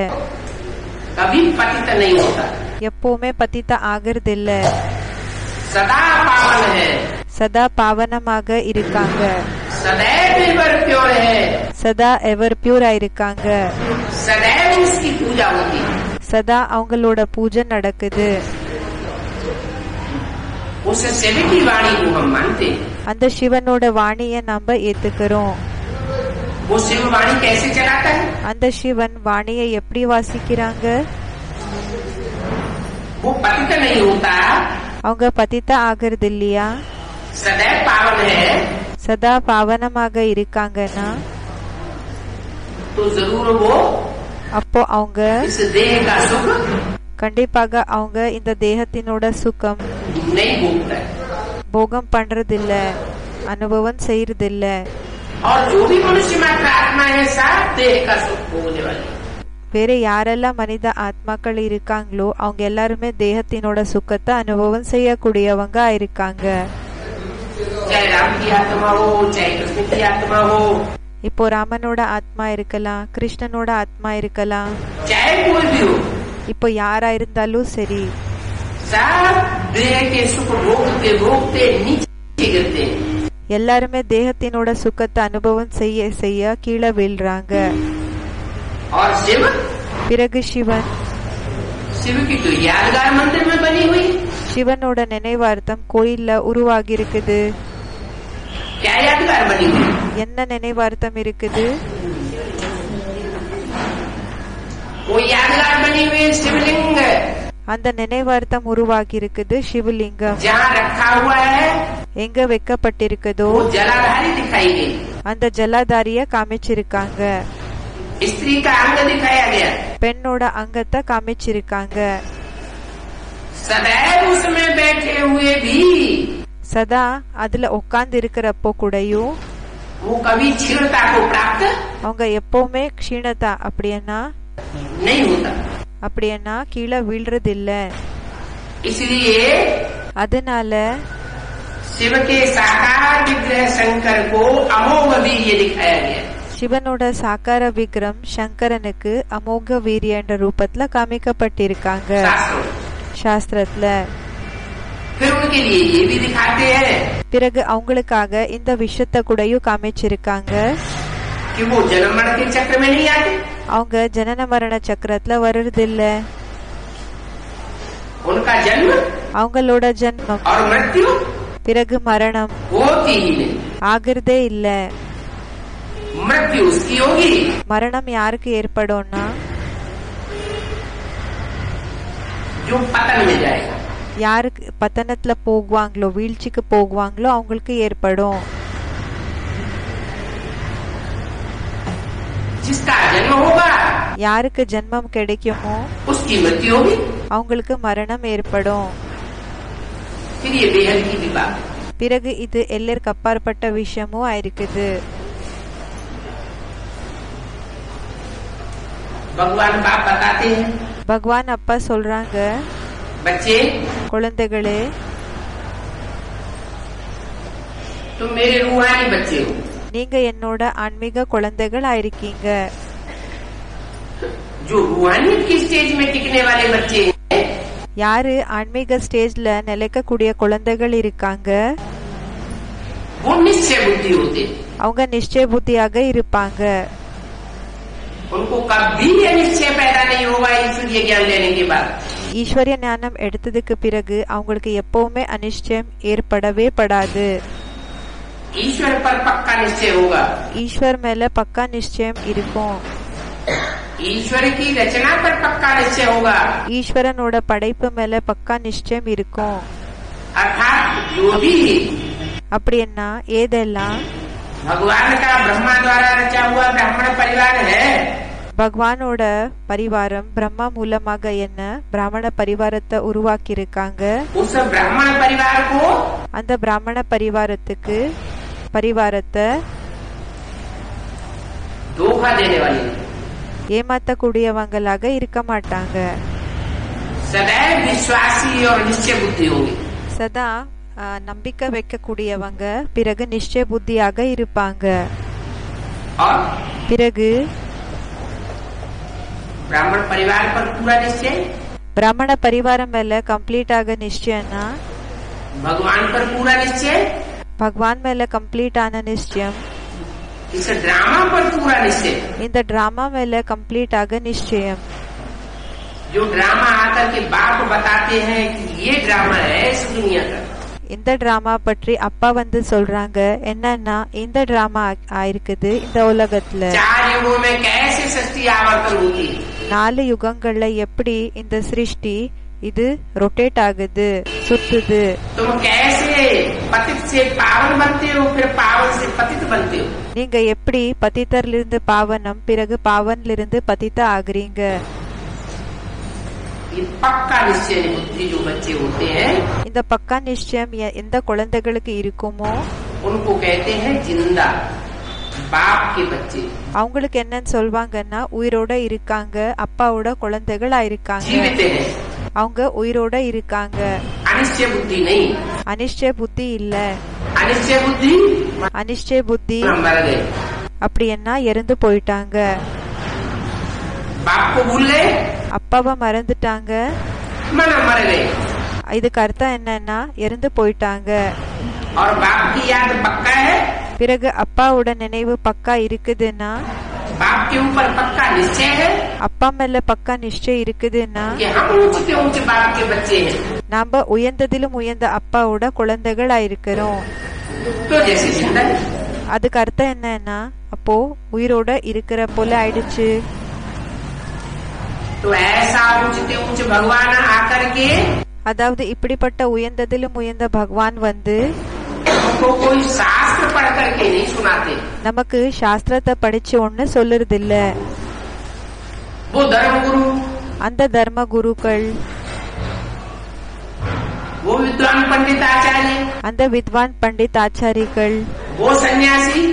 कभी पतित नहीं होता, எப்பவுமே பத்தித்த ஆகிறது இல்ல, सदा पावन है, சதா பாவனமாக இருக்காங்க, सदैव एवर प्योर है, சதா எவர் பியூரா இருக்காங்க, सदैव उसकी पूजा होती है। சதா அவங்களோட பூஜை நடக்குது. उस शिव की वाणी को हम मानते हैं। அந்த சிவனோட வாணிய நம்ம ஏத்துக்கிறோம். वो शिव वाणी कैसे चलाता है? அந்த சிவன் வாணியை எப்படி வாசிக்கிறாங்க? वो पतित नहीं होता, அவங்க பத்தித்த ஆகிறது இல்லையா? सदैव पावन है, சதா பாவனமாக இருக்காங்கன்னா तो जरूर वो அப்போ அவங்க इस देह का सुख கண்டிப்பாக அவங்க இந்த தேகத்தினோட சுகம் नहीं भोगता है। போகம் பண்றதில்ல, அனுபவம் செய்யறதில்ல. और जो भी मनुष्य मात्र आत्मा है सब देह का सुख भोगने वाले। வேற யாரெல்லாம் மனித ஆத்மாக்கள் இருக்காங்களோ அவங்க எல்லாருமே தேகத்தினோட சுகத்தை அனுபவம் செய்யக்கூடியவங்க இருக்காங்க. चाहे राम की आत्मा हो, चाहे कृष्ण की आत्मा हो, இப்போ ராமனோட ஆத்மா இருக்கலாம், கிருஷ்ணனோட ஆத்மா இருக்கலாம், चाहे कोई भी हो, இப்போ யாரா இருந்தாலும் சரி, सब देह के सुख भोगते भोगते नीचे गिरते हैं। எல்லாருமே தேகத்தினோட சுகத்தை அனுபவம் செய்ய செய்ய கீழே வீழ்றாங்க. और शिव பிறகு சிவன், शिव की तो यादगार मंदिर में बनी हुई। சிவனோட நினைவார்த்தம் கோயில்ல உருவாகி இருக்குது. क्या यादगार बनी हुई? என்ன நினைவார்த்தம் இருக்குது? वो यादगार बनी हुई शिवलिंग, அந்த நினைவார்த்தம் உருவாகி இருக்குது சிவலிங்கம். जहाँ रखा हुआ है எங்க வைக்கப்பட்டிருக்குதோ वो जलाधारी दिखाई गई, அந்த ஜலாதாரிய காமிச்சிருக்காங்க, स्त्री का अंग दिखाया गया, பெண்ணோட அங்கத்தை காமிச்சிருக்காங்க. सदैव उसमें बैठे हुए भी சதா அதுல உட்கார்ந்து இருக்கிறப்போ கூடயும் वो कभी क्षीणता को प्राप्त அவங்க எப்பவுமே க்ஷீணதா नहीं होता। அப்படின்னா கீழே வீழ்றது இல்ல. इसलिए அதனால शिव के साकार विग्रह शंकर को अमोघ वीर्य दिखाया गया। சிவனோட சாக்கார விக்ரம் சங்கரனுக்கு அமோக வீரிய என்ற ரூபத்துல காமிக்கப்பட்டிருக்காங்க சாஸ்திரத்துல. फिर उनके लिए ये भी दिखाते हैं பிறகு அவங்களுக்காக இந்த விஷயத்த கூடயும் காமிச்சிருக்காங்க, कि वो जन्म मरण के चक्र में नहीं आते। அவங்க ஜனன மரண சக்கரத்துல வர்றது இல்ல. उनका जन्म அவங்களோட ஜன்மம் और मृत्यु பிறகு மரணம் होती ही नहीं। ஆகிறதே இல்ல. मृत्यु उसकी होगी மரணம் யாருக்கு ஏற்படும்னா जो पतन में जाएगा, யாருக்கு பத்தனத்துல போகுவாங்களோ, வீழ்ச்சிக்கு போகுவாங்களோ அவங்களுக்கு ஏற்படும். जिसका जन्म होगा யாருக்கு ஜென்மம் கிடைக்குமோ उसकी मृत्यु होगी, அவங்களுக்கு மரணம் ஏற்படும். फिर ये बेहद की भी बात। பிறகு இது எல்லருக்கு அப்பாற்பட்ட விஷயமும் ஆயிருக்குது. भगवान बाप बताते हैं, பகவான் அப்பா சொல்றாங்க, बच्चे குழந்தைகளே तुम मेरे रूहानी बच्चे हो। நீங்க என்னோட ஆன்மீக குழந்தைகள் ஆயிருக்கீங்க. जो रूहानी की स्टेज में टिकने वाले बच्चे हैं, யாரு ஆன்மீக ஸ்டேஜ்ல நிலைக்கக்கூடிய குழந்தைகள் இருக்காங்க वो निश्चय बुद्धि होते, அவங்க நிச்சய புத்தியாக இருப்பாங்க. उनको कभी यह निश्चय पैदा नहीं होगा ईश्वरीय ज्ञान लेने के बाद ஈஸ்வரிய ஞானம் எடுத்ததுக்கு பிறகு அவங்களுக்கு எப்பவுமே அனிஷ்டயம் ஏற்படவே படாது. ईश्वर पर पक्का निश्चय होगा, ஈஸ்வர் மேல பக்கா நிச்சயம் இருக்கும். ईश्वर की रचना पर पक्का निश्चय होगा, ஈஸ்வரனோட படைப்பு மேல பக்கா நிச்சயம் இருக்கும். अर्थात जो भी அப்படின்னா ஏதெல்லாம் भगवान का ब्रह्मा द्वारा रचा हुआ ब्राह्मण परिवार है, பகவானோட பரிவாரம் பிரம்மா மூலமாக என்ன பிராமண பரிவாரத்தை உருவாக்கி இருக்காங்க. उस ब्राह्मण परिवार को அந்த பிராமண பரிவாரத்தை धोखा देने वाली ஏமாத்தக்கூடியவங்களாக இருக்க மாட்டாங்க. सदैव विश्वासी और निश्चय बुद्धि होगी. சதா நம்பிக்கை வைக்கக்கூடியவங்க, பிறகு நிச்சய புத்தியாக இருப்பாங்க. और பிறகு ब्राह्मण परिवार पर पूरा निश्चय, பிராமண பரிவாரம் மேல கம்ப்ளீட்டாக நிச்சயம்னா भगवान पर पूरा निश्चय, பகவான் மேல கம்ப்ளீட்டான நிச்சயம், इस ड्रामा पर पूरा निश्चय. இந்த டிராமா மேல கம்ப்ளீட்டாக நிச்சயம். जो ड्रामा आकर के बाप बताते हैं कि ये ड्रामा है इस दुनिया का, இந்த டிராமா பற்றி அப்பா வந்து சொல்றாங்க. என்னன்னா இந்த டிராமா ஆயிருக்குது இந்த உலகத்துல. 4 युगों में कैसे सृष्टि आवर्तन होती है, 4 யுகங்கள்ல எப்படி இந்த சிருஷ்டி இது ரொட்டேட் ஆகுது, சுத்துது. तुम कैसे पतित से पावन बनते हो, फिर पावन से पतित बनते हो. நீங்க எப்படி பதித்தரிலிருந்து பாவனம், பிறகு பாவனிலிருந்து பதித்த ஆகுறீங்க. ये पक्का निश्चय बुद्धि जो बच्चे होते हैं, இந்த பக்கா நிச்சயம் எந்த குழந்தைகளுக்கு இருக்குமோ उनको कहते हैं जिंदा बाप के बच्चे. அவங்களுக்கு என்னன்னு சொல்வாங்கன்னா உயிரோட இருக்காங்க, அப்பாவோட குழந்தைகளா இருக்காங்க, जीवित हैं, அவங்க உயிரோட இருக்காங்க. अनिश्चय बुद्धि नहीं, அனிஷ்டய புத்தி இல்ல. अनिश्चय बुद्धि அனிஷ்டய புத்தி मर गए, அப்படி என்ன இறந்து போயிட்டாங்க. बाप को भूल गए, அப்பாவை மறந்துட்டாங்க. मन मर गए. இதுக்கு அர்த்தம் என்னன்னா இறந்து போயிட்டாங்க. और बाप की याद पक्का है, பிறகு அப்பாவோட நினைவு பக்கா இருக்குதுன்னா, बाप के ऊपर पक्का निश्चय है அப்பா மேல பக்கா நிச்சயம் இருக்குதுன்னா कि हम ऊंचे ऊंचे बाप के बच्चे हैं, நாம உயர்ந்ததிலும் உயர்ந்த அப்பாவோட குழந்தைகளா இருக்கிறோம். तो जैसे जिंदा है. அதுக்கு அர்த்தம் என்னன்னா அப்போ உயிரோட இருக்கிற போல ஆயிடுச்சு. तो ऐसा ऊंचे ऊंचे भगवान आकर के அதாவது இப்படிப்பட்ட உயர்ந்ததிலும் உயர்ந்த பகவான் வந்து हमको कोई शास्त्र पढ़ करके नहीं सुनाते, நமக்கு சாஸ்திரத்தை படிச்சு ஒண்ணு சொல்லுறது இல்ல. वो धर्म गुरु, அந்த தர்ம குருக்கள், वो विद्वान पंडित आचार्य, அந்த வித்வான் பண்டித் ஆச்சாரிகள், वो सन्यासी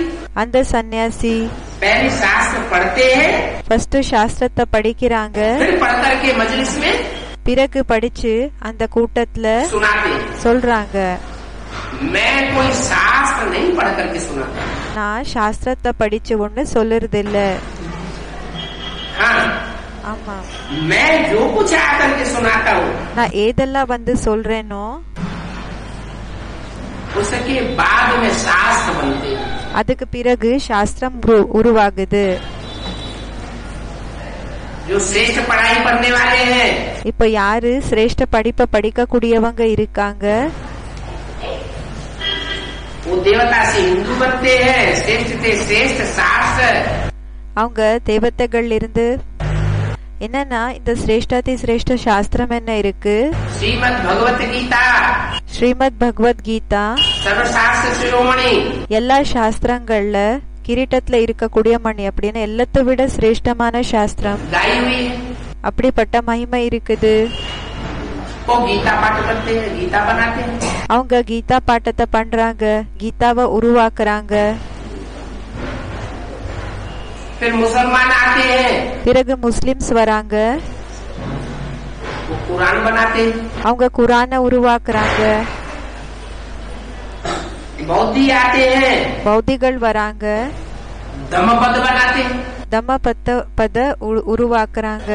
அந்த சன்னியாசி पहले शास्त्र पढ़ते हैं, ஃபர்ஸ்ட் சாஸ்திரத்தை படிக்கிறாங்க, फिर पढ़ करके मजलिस में பிறகு படிச்சு அந்த கூட்டத்துல सुनाते हैं. சொல்றாங்க. मैं कोई शास्त्र नहीं पढ़ करके सुनाता. நான் சாஸ்திரத்தை படிச்சு ஒண்ணு சொல்லுறது இல்ல. हाँ, ஆமா, मैं जो कुछ आकर के सुनाता हूँ நான் ஏதெல்லாம் வந்து சொல்றேனோ उसके बाद में शास्त्र बनते हैं. அதுக்கு பிறகு சாஸ்திரம் உருவாகுது. जो श्रेष्ठ पढ़ाई पढ़ने वाले हैं, இப்ப யாரு சிரேஷ்ட படிப்பை படிக்க கூடியவங்க இருக்காங்க, वो देवता से हिंदू बनते हैं. श्रेष्ठ से श्रेष्ठ शास्त्र, அவங்க தேவதைகள் இருந்து என்னன்னா இந்த சிரேஷ்டாதி சிரேஷ்ட சாஸ்திரம் என்ன இருக்கு, श्रीमद् भगवत गीता, ஸ்ரீமத் பகவத்கீதா, सर्वशास्त्र शिरोमणि, எல்லா சாஸ்திரங்கள்ல கிரீட்டத்துல இருக்கக்கூடிய மணி அப்படின்னு எல்லாத்தை விட சிரேஷ்டமான சாஸ்திரம். गाई हुई है. அப்படிப்பட்ட மகிமை இருக்குது. वो गीता पाठ करते हैं, गीता बनाते हैं. அவங்க கீதா பாட்டத்தை பண்றாங்க, கீதாவை உருவாக்குறாங்க. फिर मुसलमान आते हैं, பிறகு முஸ்லிம்ஸ் வராங்க, वो कुरान बनाते हैं. அவங்க குரானை உருவாக்குறாங்க. बौद्धि आते हैं, பௌத்திகள் வராங்க, धम्मपद बनाते हैं. தம்ம பத உருவாக்குறாங்க.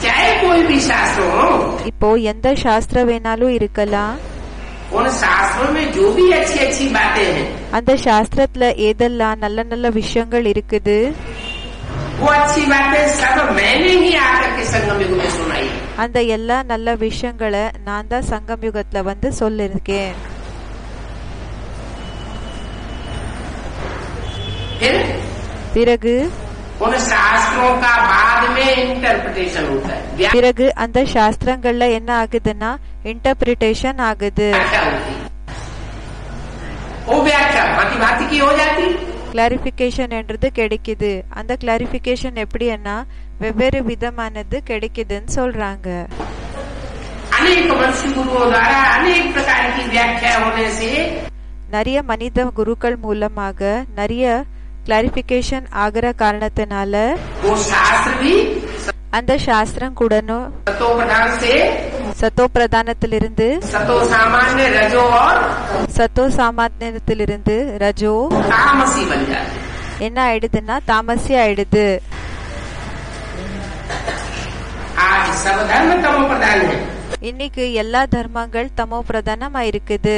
चाहे कोई भी शास्त्र हो, இப்போ எந்த சாஸ்திரம் வேணாலும் இருக்கலாம், उन शास्त्रों में जो भी अच्छी अच्छी बातें हैं, அந்த சாஸ்திரத்துல ஏதெல்லாம் நல்ல நல்ல விஷயங்கள் இருக்குது, वो अच्छी बातें सब मैंने ही आकर के संगम युग में सुनाई. அந்த எல்லா நல்ல விஷயங்களை நான் தான் சங்கம் யுகத்துல வந்து சொல்லிருக்கேன். பிறகு उन शास्त्रों का बाद में इंटरप्रिटेशन होता है, பிறகு அந்த சாஸ்திரங்கள்ல என்ன ஆகுதுன்னா இன்டர்பிரிட்டேஷன் ஆகுது. वो व्याख्या भांति भांति की हो जाती, கிளாரிபிகேஷன் என்றது கிடைக்குது. அந்த கிளாரிபிகேஷன் எப்படின்னா வெவ்வேறு விதமானது கிடைக்குதுன்னு சொல்றாங்க. अनेक मनुष्य गुरुओं द्वारा अनेक प्रकार की व्याख्या होने से நிறைய மனித குருக்கள் மூலமாக நிறைய கிளாரிபிகேஷன் ஆகிற காரணத்தினால वो शास्त्र भी அந்த சாஸ்திரம் கூடனும் सतो प्रधान से சத்தோ பிரதானத்திலிருந்து सतो सामान्य रजो और சத்தோ சாமான்யத்திலிருந்து ரஜோ तामसी बन जाते, என்ன ஆயிடுதுன்னா தாமசி ஆயிடுது. आज सब धर्म तमो प्रधान है இன்னைக்கு எல்லா தர்மங்கள் தமோ பிரதானமா இருக்குது.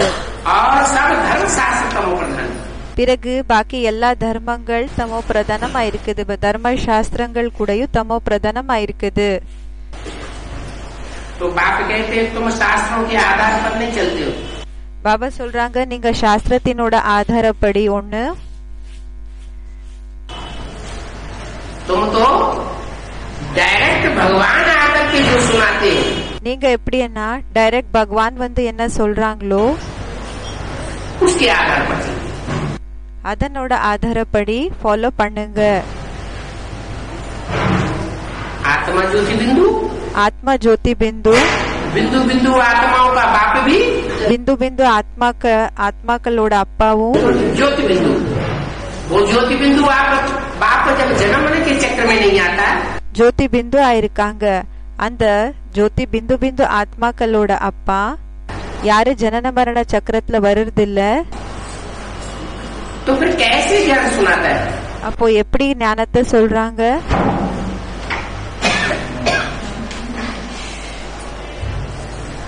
और सब धर्म शास्त्र तमो प्रधान है। பிறகு பாக்கி எல்லா தர்மங்கள் தமோ பிரதானமா இருக்குது. தர்ம சாஸ்திரங்கள் கூடயும் தமோ பிரதானமா இருக்குது. तो बाप कहते हैं तुम शास्त्रों के आधार पर नहीं चलते हो, பாபா சொல்றாங்க நீங்க சாஸ்திரத்தினோட ஆதாரப்படி ஒண்ணு, तुम तो डायरेक्ट भगवान आकर के जो सुनाते हैं நீங்க எப்படின்னா டைரக்ட் பகவான் வந்து என்ன சொல்றாங்களோ उसके आधार पर चलते, அதனோட ஆதாரப்படி ஃபாலோ பண்ணுங்க. आत्मा ज्योति बिंदु, ஆத்மா ஜோதி பிந்து, बिंदु बिंदु आत्माओं का बाप भी பிந்து பிந்து ஆத்மாக்களோட அப்பாவும் ज्योति बिंदु। वो ज्योति बिंदु बाप जब जन्म के चक्र में नहीं आता, ஜோதி பிந்து ஆயிருக்காங்க. அந்த ஜோதி பிந்து பிந்து ஆத்மாக்களோட அப்பா யாரு ஜனன மரண சக்கரத்துல வருறதில்ல, तो फिर कैसे ज्ञान सुनाता है? அப்போ எப்படி ஞானத்தை சொல்றாங்க?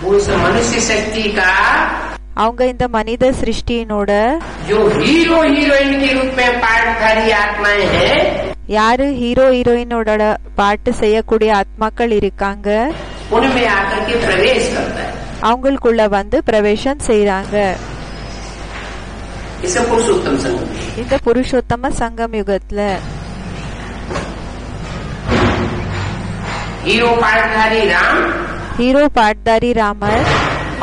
वो इस मनुष्य शक्ति का அவங்க இந்த மனித சிருஷ்டியினோட जो हीरो हीरोइन के रूप में पार्टधारी आत्माएं हैं, யாரு ஹீரோ ஹீரோயினோட பாட்டு செய்யக்கூடிய ஆத்மாக்கள் இருக்காங்க, उनमें आकर के प्रवेश करता है। அவங்களுக்குள்ள வந்து பிரவேசம் செய்யறாங்க. इसे पुरुषोत्तम संगम, இந்த புருஷோத்தம சங்கம் யுகத்துல हीरो पार्टधारी राम ஹீரோ பாட்தாரி ராமர்,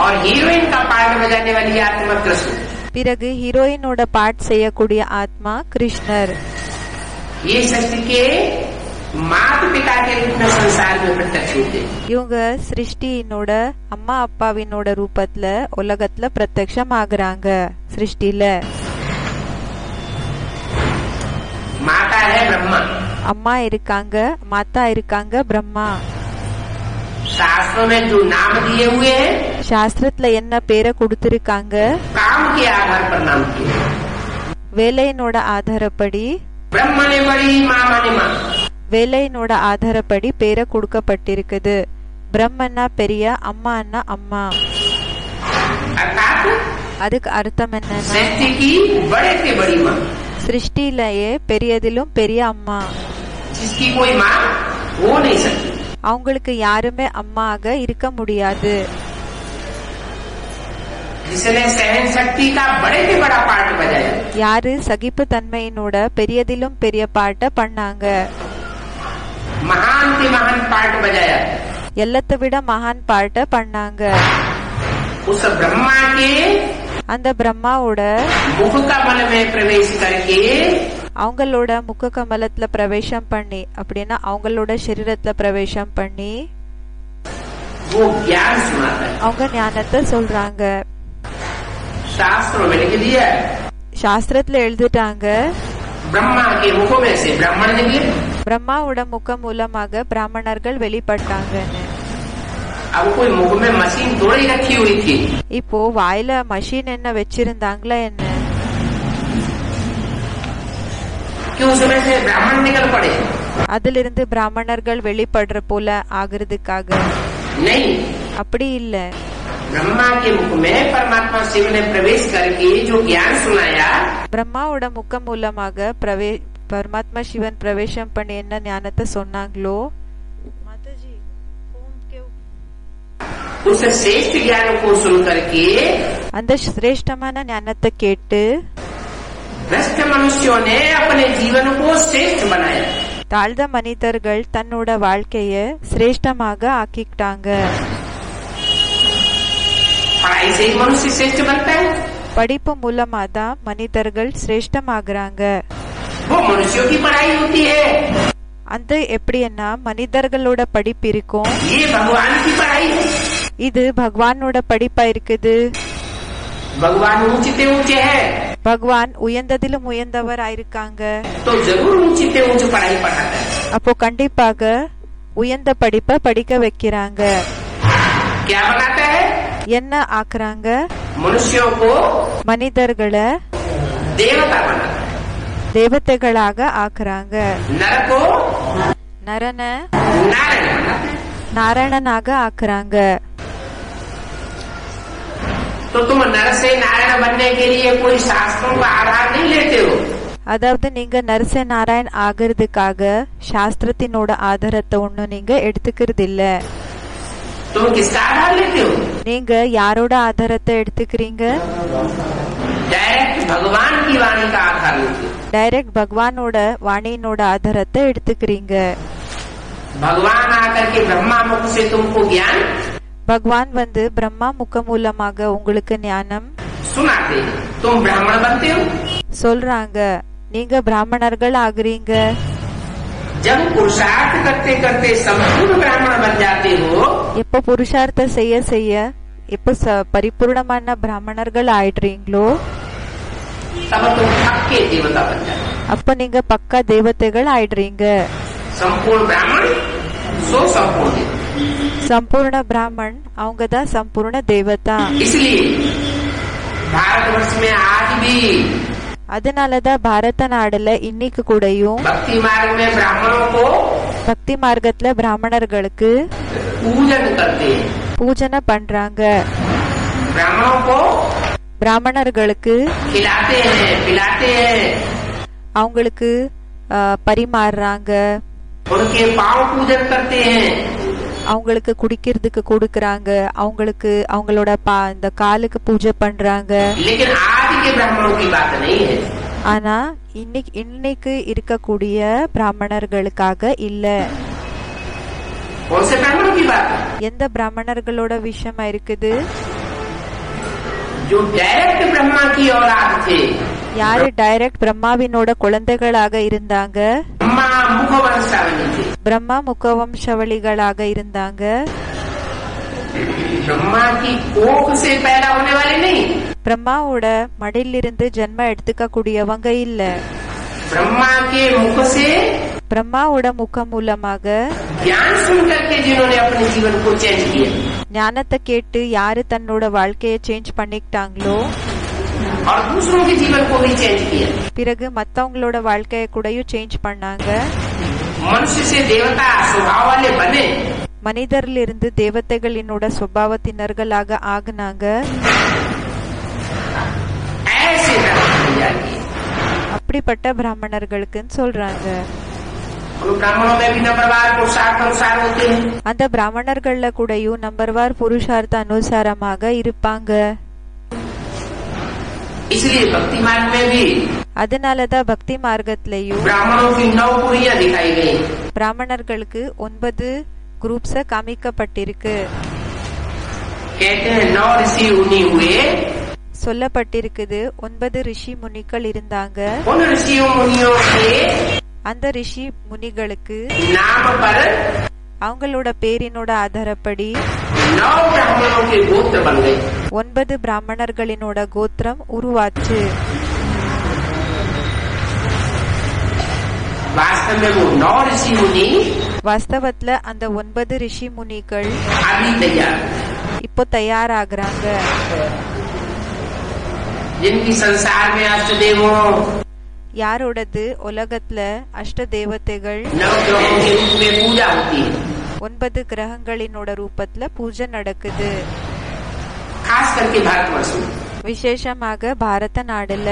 और हीरोइन का पार्ट बजाने वाली आत्मा कृष्ण, பிறகு ஹீரோயினோட பாட் செய்யக்கூடிய ஆத்மா கிருஷ்ணர். ये शक्ति के माता पिता के रूप में संसार में प्रत्यक्ष होते, இவங்க சிருஷ்டியினோட அம்மா அப்பாவினோட ரூபத்துல உலகத்துல பிரத்யக்ஷம் ஆகுறாங்க. சிருஷ்டில माता है ब्रह्मा, அம்மா இருக்காங்க, மாதா இருக்காங்க, பிரம்மா. शास्त्रों में जो नाम दिए हुए हैं சாஸ்திரத்துல என்ன பேரை கொடுத்திருக்காங்க, काम के आधार पर नाम दिए, வேலையினோட ஆதாரப்படி ब्रह्म ने बड़ी माँ माने माँ, வேலையினோட ஆதாரப்படி பேரை கொடுக்கப்பட்டிருக்குது. பிரம்மன்னா பெரிய, அம்மான்னா அம்மா. अर्थात அதுக்கு அர்த்தம் என்னன்னா सृष्टि की बड़े से बड़ी माँ, சிருஷ்டிலேயே பெரியதிலும் பெரிய அம்மா. जिसकी कोई माँ हो नहीं सकती, அவங்களுக்கு யாருமே அம்மாக இருக்க முடியாது. जिसने सहन शक्ति का बड़े से बड़ा पार्ट बजाया, யாரு சகிப்பு தன்மையினோட பெரியதிலும் பெரிய பாட்டை பண்ணாங்க, महान से महान पार्ट बजाया, எல்லாத்தை விட மகான் பாட்டை பண்ணாங்க. उस ब्रह्मा के அந்த பிரம்மாவோட मुख कमल में प्रवेश करके அவங்களோட முக கமலத்துல பிரவேசம் பண்ணி, அப்படின்னா அவங்களோட சரீரத்துல பிரவேசம் பண்ணி वो ज्ञान सुनाता है। அவங்க ஞானத்தை சொல்றாங்க. शास्त्रों में लिख दिया, சாஸ்திரத்துல எழுதிட்டாங்க ब्रह्मा के मुखों में से ब्राह्मण निकले। பிரம்மாவோட முகம் மூலமாக பிராமணர்கள் வெளிப்பட்டாங்கன்னு. अब कोई मुख में मशीन थोड़ी रखी हुई थी, இப்போ வாயில மஷின் என்ன வச்சிருந்தாங்களா என்ன, कि उसमें से ब्राह्मण निकल पड़े, அதிலிருந்து பிராமணர்கள் வெளிப்படுற போல ஆகுறதுக்காக नहीं। அப்படி இல்ல. ब्रह्मा के मुख में परमात्मा शिव ने प्रवेश करके जो ज्ञान सुनाया, பிரம்மாவோட முகம் மூலமாக பரமாத்மா சிவன் பிரவேசம் பண்ணி என்ன ஞானத்தை சொன்னாங்களோ, மாதாஜி, उस श्रेष्ठ ज्ञान को सुन करके அந்த சிரேஷ்டமான ஞானத்தை கேட்டு भ्रष्ट मनुष्यों ने अपने जीवन को श्रेष्ठ बनाया। தாழ்ந்த மனிதர்கள் தன்னோட வாழ்க்கைய சிரேஷ்டமாக ஆக்கிட்டாங்க. पढ़ाई से ही मनुष्य श्रेष्ठ बनता है। படிப்பு மூலமா தான் மனிதர்கள் சிரேஷ்டமாகறாங்க. वो मनुष्यों की पढ़ाई होती है। அந்த எப்படின்னா மனிதர்களோட படிப்பு இருக்கும். ये भगवान की पढ़ाई है। இது பகவானோட படிப்பா இருக்குது. भगवान ऊंचे ऊंचे है। பகவான் உயர்ந்ததிலும் உயர்ந்தவர் ஆயிருக்காங்க. तो जरूर ऊंचे ऊंचे पढ़ाई पढ़ाता है। அப்போ கண்டிப்பாக உயர்ந்த படிப்பை படிக்க வைக்கிறாங்க. क्या बनाता है? என்ன ஆக்குறாங்க? मनुष्यों को மனிதர்களை देवता बनाता है। தேவதைகளாக ஆக்குறாங்க. नर को நரன नारायण बनाता है। நாராயணனாக ஆக்குறாங்க. तो तुम नर से नारायण बनने के लिए कोई शास्त्रों का आधार नहीं लेते हो। அதாவது நீங்க நரச நாராயண் ஆகிறதுக்காக சாஸ்திரத்தினோட ஆதாரத்தை ஒண்ணும் நீங்க எடுத்துக்கிறது இல்ல. तुम किसका आधार लेते हो? நீங்க யாரோட ஆதாரத்தை எடுத்துக்கிறீங்க? डायरेक्ट भगवान की वाणी का आधार लेते हो। டைரக்ட் பகவானோட வாணியினோட ஆதாரத்தை எடுத்துக்கிறீங்க. भगवान आकर के ब्रह्मा मुख से तुमको ज्ञान பகவான் வந்து பிரம்மா முக மூலமாக உங்களுக்கு ஞானம் सुनाते, तुम ब्राह्मण बनते हो। சொல்றாங்க, நீங்க பிராமணர்கள் ஆகுறீங்க. जब पुरुषार्थ करते करते संपूर्ण ब्राह्मण बन जाते हो, எப்ப புருஷார்த்த செய்ய செய்ய எப்ப பரிபூர்ணமான பிராமணர்கள் ஆயிடுறீங்களோ तब तुम पक्के देवता बन जाते हो। அப்ப நீங்க பக்கா தேவதைகள் ஆயிடுறீங்க. संपूर्ण ब्राह्मण सो संपूर्ण देवता। சம்பூர்ண பிராமன் அவங்க தான் சம்பூர்ண தேவதா. इसलिए भारतवर्ष में आज भी அதனாலதான் பாரத நாடுல இன்னைக்கு கூடயும் भक्ति मार्ग में ब्राह्मणों को பக்தி மார்க்கத்துல பிராமணர்களுக்கு पूजन करते हैं। பூஜனை பண்றாங்க. ब्राह्मणों को பிராமணர்களுக்கு खिलाते हैं, पिलाते हैं, அவங்களுக்கு பரிமாறுறாங்க. उनके पांव पूजन करते हैं। அவங்களுக்கு குடிக்கிறதுக்கு கொடுக்கறாங்க. அவங்களுக்கு அவங்களோட இந்த காலுக்கு பூஜை பண்றாங்க. लेकिन आज के ब्राह्मणों की बात नहीं है। ஆனா இன்னைக்கு இருக்கக்கூடிய பிராமணர்களுக்காக இல்ல. कौन से ब्राह्मणों की बात? எந்த பிராமணர்களோட விஷயமா இருக்குது? जो डायरेक्ट ब्रह्मा की औलाद थे। யாரு டைரக்ட் பிரம்மாவினோட குழந்தைகளாக இருந்தாங்க? ब्रह्मा मुख वंशावली थे। பிரம்மா முகவம்சவளிகளாக இருந்தாங்க. ब्रह्मा की कोख से पैदा होने वाले नहीं। பிரம்மாவோட மடியிலிருந்து ஜென்ம எடுத்துக்க கூடியவங்க இல்ல. ब्रह्मा के मुख से பிரம்மாவோட முகம் மூலமாக ज्ञान सुन करके जिन्होंने अपने जीवन को चेंज किया ஞானத்தை கேட்டு யாரு தன்னோட வாழ்க்கைய சேஞ்ச் பண்ணிக்கிட்டாங்களோ और दूसरों के जीवन को भी चेंज किया। பிறகு மத்தவங்களோட வாழ்க்கைய கூடயும் சேஞ்ச் பண்ணாங்க. मनुष्य से देवता स्वभाव वाले बने। மனிதர்ல இருந்து தேவதைகளினோட சுபாவத்தினர்களாக ஆகுனாங்க. ऐसे ब्राह्मण அப்படிப்பட்ட பிராமணர்களுக்குன்னு சொல்றாங்க. ब्राह्मणों में भी नंबरवार पुरुषार्थ अनुसार होते हैं। அந்த பிராமணர்கள்ல கூடயும் நம்பர்வார் புருஷார்த்த அனுசாரமாக இருப்பாங்க. इसलिए भक्ति मार्ग में भी அதனாலதான் பக்தி மார்க்கத்திலயும் ब्राह्मणों की 9 कुड़ियां दिखाई गई। பிராமணர்களுக்கு 9 குரூப்ஸ் காமிக்கப்பட்டிருக்கு. कहते हैं 9 ऋषि मुनि हुए। சொல்லப்பட்டிருக்குது 9 ரிஷி முனிகள் இருந்தாங்க. उन ऋषियों मुनियों के அந்த ரிஷி முனிகளுக்கு नाम पर அவங்களோட பேரினோட ஆதாரப்படி 9 ब्राह्मणों के गोत्र बन गए। 9 பிராமணர்களினோட கோத்திரம் உருவாச்சு. वास्तव में वो 9 ऋषि मुनि வாஸ்தவத்துல அந்த 9 ரிஷி முனிகள் अभी तैयार, இப்போ தயாராகிறாங்க. जिनकी संसार में अष्टदेवों யாரோடது உலகத்துல அஷ்ட தேவதைகள் 9 ग्रहों के रूप में पूजा होती है। 9 கிரகங்களினோட ரூபத்துல பூஜை நடக்குது. खास करके भारतवर्ष में விசேஷமாக பாரத நாடுல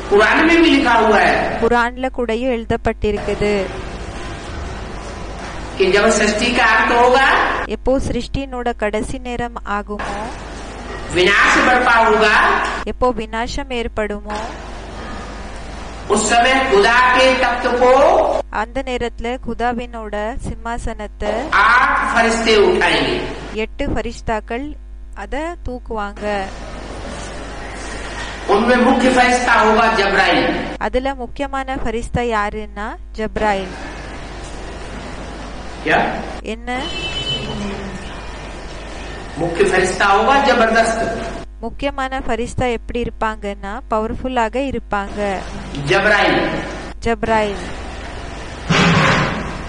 पुराण में भी लिखा हुआ है குரான்ல கூடயும் எழுதப்பட்டிருக்குது. कि जब सृष्टि का अंत होगा எப்போ சிருஷ்டியினோட கடைசி நேரம் ஆகுமோ, विनाश बरपा होगा, எப்போ விநாசம் ஏற்படுமோ, उस समय खुदा के तख्त को அந்த நேரத்துல குதாவினோட சிம்மாசனத்தை 8 फरिश्ते उठाएंगे। 8 ஃபரிஷ்தாக்கள் அத தூக்குவாங்க. उनमें मुख्य फरिश्ता होगा जब्राइल। அதுல முக்கியமான ஃபரிஸ்தா யாருன்னா ஜப்ராயில். क्या என்ன? मुख्य फरिश्ता होगा जबरदस्त। முக்கியமான ஃபரிஸ்தா எப்படி இருப்பாங்கன்னா பவர்ஃபுல்லாக இருப்பாங்க. जब्राइल। ஜப்ராயில்.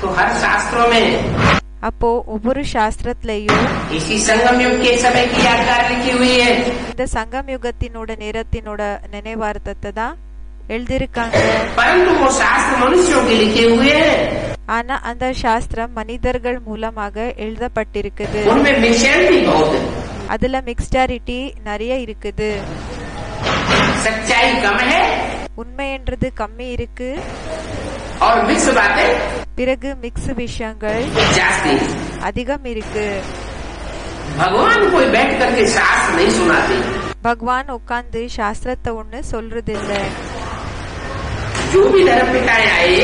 तो हर शास्त्रों में அப்போ ஒவ்வொரு சாஸ்திரத்திலையும் इसी संगम युग के समय की यादगार लिखी हुई है। இந்த சங்கம் யுகத்தினோட நேரத்தினோட நினைவார்த்தத்தை தான் எழுதியிருக்காங்க. परंतु वो शास्त्र मनुष्यों के लिखे हुए हैं। ஆனா அந்த சாஸ்திரம் மனிதர்கள் மூலமாக எழுதப்பட்டிருக்குது. उनमें मिक्सचरिटी बहुत है, அதுல மிக்ஸ்டாரிட்டி நிறைய இருக்குது. सच्चाई कम है உண்மைன்றது கம்மி இருக்கு, और मिक्स बातें பிறகு மிக்ஸ் விஷயங்கள் जास्ती है। அதிகம் இருக்கு. भगवान कोई बैठ करके शास्त्र नहीं सुनाते। பகவான் உட்கார்ந்து சாஸ்திரத்தை ஒண்ணு சொல்றது இல்ல. जो भी धर्म पिताएं आए,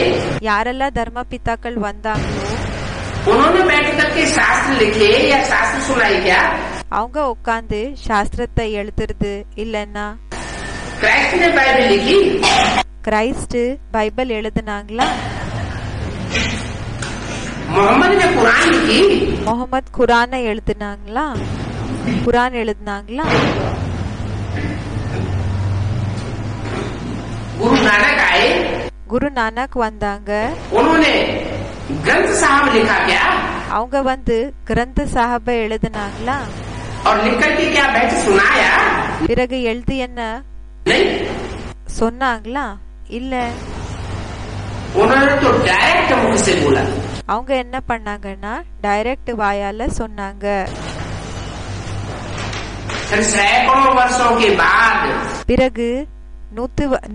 யாரெல்லாம் தர்ம பிதாக்கள் வந்தாங்களோ उन्होंने बैठ करके शास्त्र लिखे या शास्त्र सुनाए क्या? அவங்க உட்கார்ந்து சாஸ்திரத்தை எழுதுறது இல்லன்னா क्राइस्ट ने बाइबल लिखी, கிரைஸ்ட் பைபிள் எழுதுனாங்களா? मोहम्मद ने कुरान लिखी, முகமது குரானை எழுதுனாங்களா? குரான் எழுதுனாங்களா? गुरु नानक आए, குரு நானக் வந்தாங்க, उन्होंने ग्रंथ साहब लिखा क्या? அவங்க வந்து கிரந்த சாஹப எழுதுனாங்களா? और लिख करके क्या बैठ सुनाया? பிறகு எழுதி என்ன नहीं, சொன்னாங்களா? இல்ல. उन्होंने तो डायरेक्ट मुख से बोला। அவங்க என்ன பண்ணாங்கன்னா டைரக்ட் வாயால சொன்னாங்க. फिर सैकड़ों वर्षों के बाद, பிறகு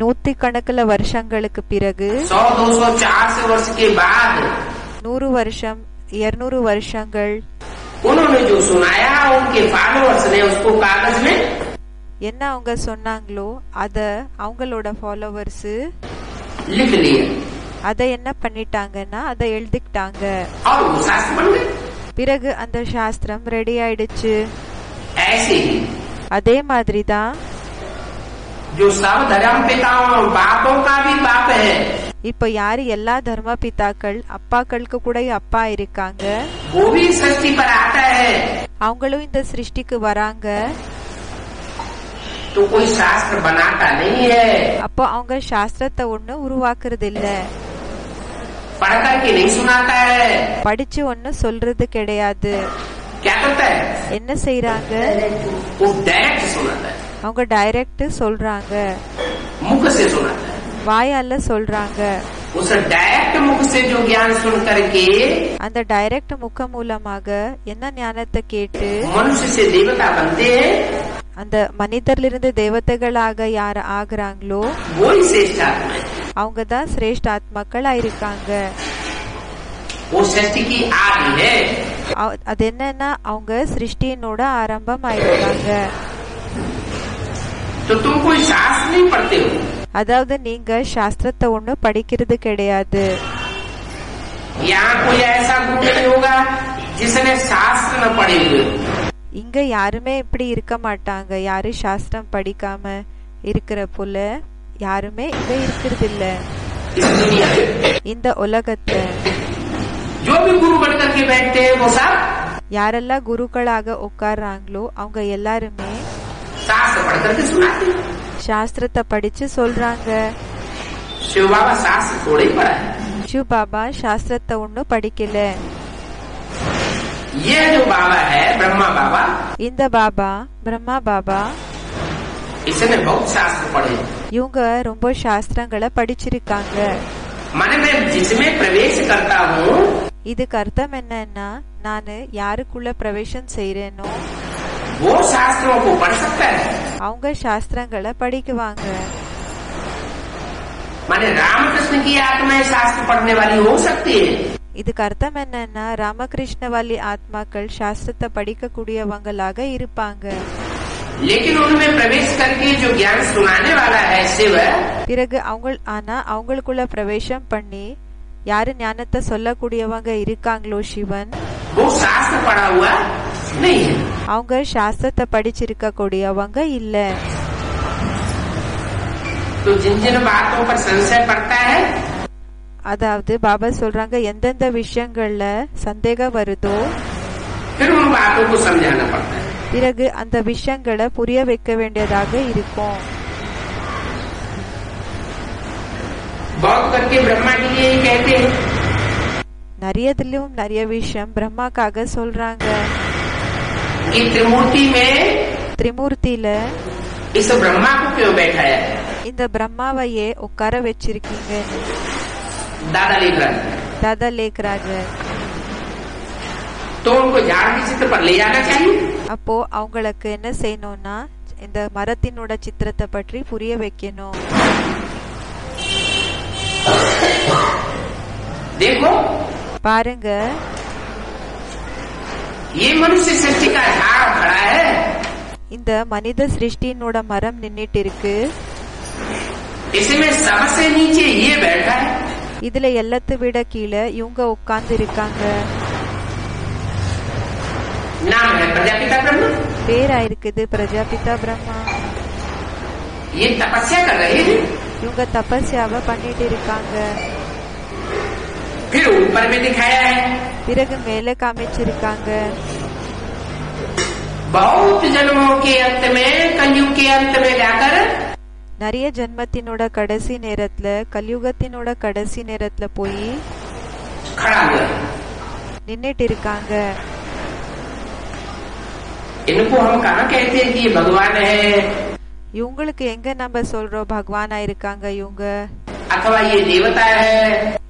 நூத்தி கணக்குல வருஷங்களுக்கு பிறகு 100, 200, 400 वर्ष के बाद 100 வருஷம் 200 வருஷங்கள் उन्होंने जो सुनाया, उनके फॉलोअर्स ने उसको कागज में என்ன அவங்க சொன்னாங்களோ அத அவங்களோட ஃபாலோவர்ஸ் लिख लिया அத என்ன பண்ணிட்டாங்கன்னா அத எழுதிக்கிட்டாங்க. और वो शास्त्र बन गए। பிறகு அந்த சாஸ்திரம் ரெடி ஆயிடுச்சு. ऐसे ही அதே மாதிரி தான் जो सब धर्म पिताओं बापों का भी बाप है, இப்ப யாரு எல்லா தர்ம பிதாக்கள் அப்பாக்களுக்கு கூட அப்பா இருக்காங்க, वो भी सृष्टि पर आता है। அவங்களும் இந்த சிருஷ்டிக்கு வராங்க. तो कोई शास्त्र बनाता नहीं है, அப்போ அவங்க சாஸ்திரத்தை ஒண்ணு உருவாக்குறது இல்ல, पढ़ करके नहीं सुनाता है। படிச்சு ஒண்ணு சொல்றது கிடையாது. क्या करता है? என்ன செய்யறாங்க? वो डायरेक्ट सुनाता है, அவங்க டைரக்ட் சொல்றாங்க, मुख से सुनाता है। வாயால சொல்றாங்க. उस डायरेक्ट मुख से जो ज्ञान सुन करके அந்த டைரக்ட் முக மூலமாக என்ன ஞானத்தை கேட்டு मनुष्य से देवता बनते हैं, அந்த மனிதர்லிருந்து தேவதைகளாக யார் ஆகுறாங்களோ वो ही श्रेष्ठ आत्मा है। அவங்க தான் சிரேஷ்ட ஆத்மாக்கள் ஆயிருக்காங்க. वो सृष्टि की आदि है। அது என்னன்னா அவங்க சிருஷ்டியினோட ஆரம்பம் ஆயிருக்காங்க. तो तुम कोई शास्त्र नहीं पढ़ते हो, அதாவது நீங்க சாஸ்திரத்தை ஒண்ணு படிக்கிறது கிடையாது. यहाँ कोई ऐसा गुरु नहीं होगा जिसने शास्त्र न पढ़े हुए। இங்க யாருமே இப்படி இருக்க மாட்டாங்க, யாரு சாஸ்திரம் படிக்காம இருக்கிற போல யாருமே இங்க இருக்கிறது இல்ல. इस दुनिया में இந்த உலகத்தை जो भी गुरु बन करके बैठते हैं वो सब யாரெல்லாம் குருக்களாக உட்கார்றாங்களோ அவங்க எல்லாருமே शास्त्र पढ़ करके सुनाते हैं। சாஸ்திரத்தை படிச்சு சொல்றாங்க. शिव बाबा शास्त्र थोड़े ही पढ़ा है। சிவ் பாபா சாஸ்திரத்தை ஒன்னும் படிக்கல. ये जो बाबा है ब्रह्मा बाबा, இந்த பாபா பிரம்மா பாபா इसने बहुत शास्त्र पढ़े। இவங்க ரொம்ப சாஸ்திரங்களை படிச்சிருக்காங்க. माने मैं जिसमें प्रवेश करता हूँ இதுக்கு அர்த்தம் என்னன்னா நானு யாருக்குள்ள பிரவேசம் செய்யறேனோ वो शास्त्रों को पढ़ सकता है। அவங்க சாஸ்திரங்களை படிக்குவாங்க. माने रामकृष्ण की आत्माएं शास्त्र पढ़ने वाली हो सकती है। இதுக்கு அர்த்தம் என்னன்னா ராமகிருஷ்ணவாலி ஆத்மாக்கள் சாஸ்திரத்தை படிக்கக்கூடியவங்களாக இருப்பாங்க. लेकिन उनमें प्रवेश करके जो ज्ञान सुनाने वाला है शिव, பிறகு அவங்களுக்குள்ள பிரவேசம் பண்ணி யாரு ஞானத்தை சொல்லக்கூடியவங்க இருக்காங்களோ சிவன், वो शास्त्र पढ़ा हुआ नहीं है. அவங்க சாஸ்திரத்தை படிச்சிருக்க கூடியவங்க இல்ல. तो जिन जिन बातों पर संशय पड़ता है, அதாவது பாபா சொல்றாங்க எந்தெந்த விஷயங்கள்ல சந்தேகம் வருதோ फिर उन बातों को समझाना पड़ता है. பிறகு அந்த விஷயங்களை புரிய வைக்க வேண்டியதாக இருக்கும். बहुत करके ब्रह्मा के लिए ही कहते हैं, நிறையதிலும் நிறைய விஷயம் பிரம்மாக்காக சொல்றாங்க. कि त्रिमूर्ति में திரிமூர்த்தியில इस ब्रह्मा को क्यों बैठाया है. இந்த பிரம்மாவையே உட்கார வச்சிருக்கீங்க, दादा लिख रहा है. தாதா லேக்ராஜ. तो उनको झाड़ के चित्र पर ले जाना चाहिए. அப்போ அவங்களுக்கு என்ன செய்யணும்னா இந்த மரத்தினோட சித்திரத்தை பற்றி புரிய வைக்கணும். देखो பாருங்க, ये मनुष्य सृष्टि का झाड़ खड़ा है. இந்த மனித சிருஷ்டினோட மரம் நின்னுட்டு இருக்கு. इसमें सबसे नीचे ये बैठा है. இதுல எல்லாத்தை விட கீழே இவங்க உட்கார்ந்து இருக்காங்க. नाम है प्रजापिता ब्रह्मा. பேரா இருக்குது பிரஜாபிதா பிரம்மா. ये तपस्या कर रहे हैं. இவங்க தபஸ்யாவை பண்ணிட்டு இருக்காங்க. फिर ऊपर में दिखाया है. பிறகு மேல காமிச்சிருக்காங்க. बहुत जन्मों के अंत में, कलयुग के अंत में जाकर நிறைய ஜென்மத்தினோட கடைசி நேரத்துல, கலியுகத்தினோட கடைசி நேரத்துல போய் खड़ा हुआ है. நின்னுட்டு இருக்காங்க. इनको हम कहाँ कहते हैं कि ये भगवान है, இவங்களுக்கு எங்க நம்ம சொல்றோம் பகவானா இருக்காங்க இவங்க, अथवा ये देवता है.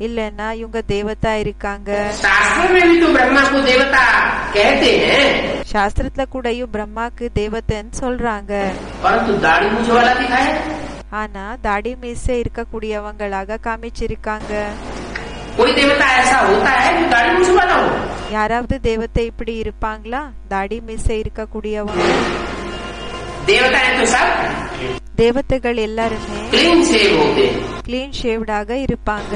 இல்லன்னா இவங்க தேவதா இருக்காங்க. शास्त्रों में भी तो ब्रह्मा को देवता कहते हैं, சாஸ்திரத்துல கூடயும் பிரம்மாக்கு தேவதைன்னு சொல்றாங்க. परंतु दाढ़ी मूछ वाला दिखाया. ஆனா தாடி மீசை இருக்கக்கூடியவங்களாக காமிச்சிருக்காங்க. कोई देवता ऐसा होता है जो दाढ़ी मूछ वाला हो? யாராவது தேவதை இப்படி இருப்பாங்களா? தாடி மீசை இருக்கக்கூடியவங்க. देवता है तो सब தேவதைகள் எல்லாருமே क्लीन शेव होते हैं. கிளீன் ஷேவ்டாக இருப்பாங்க.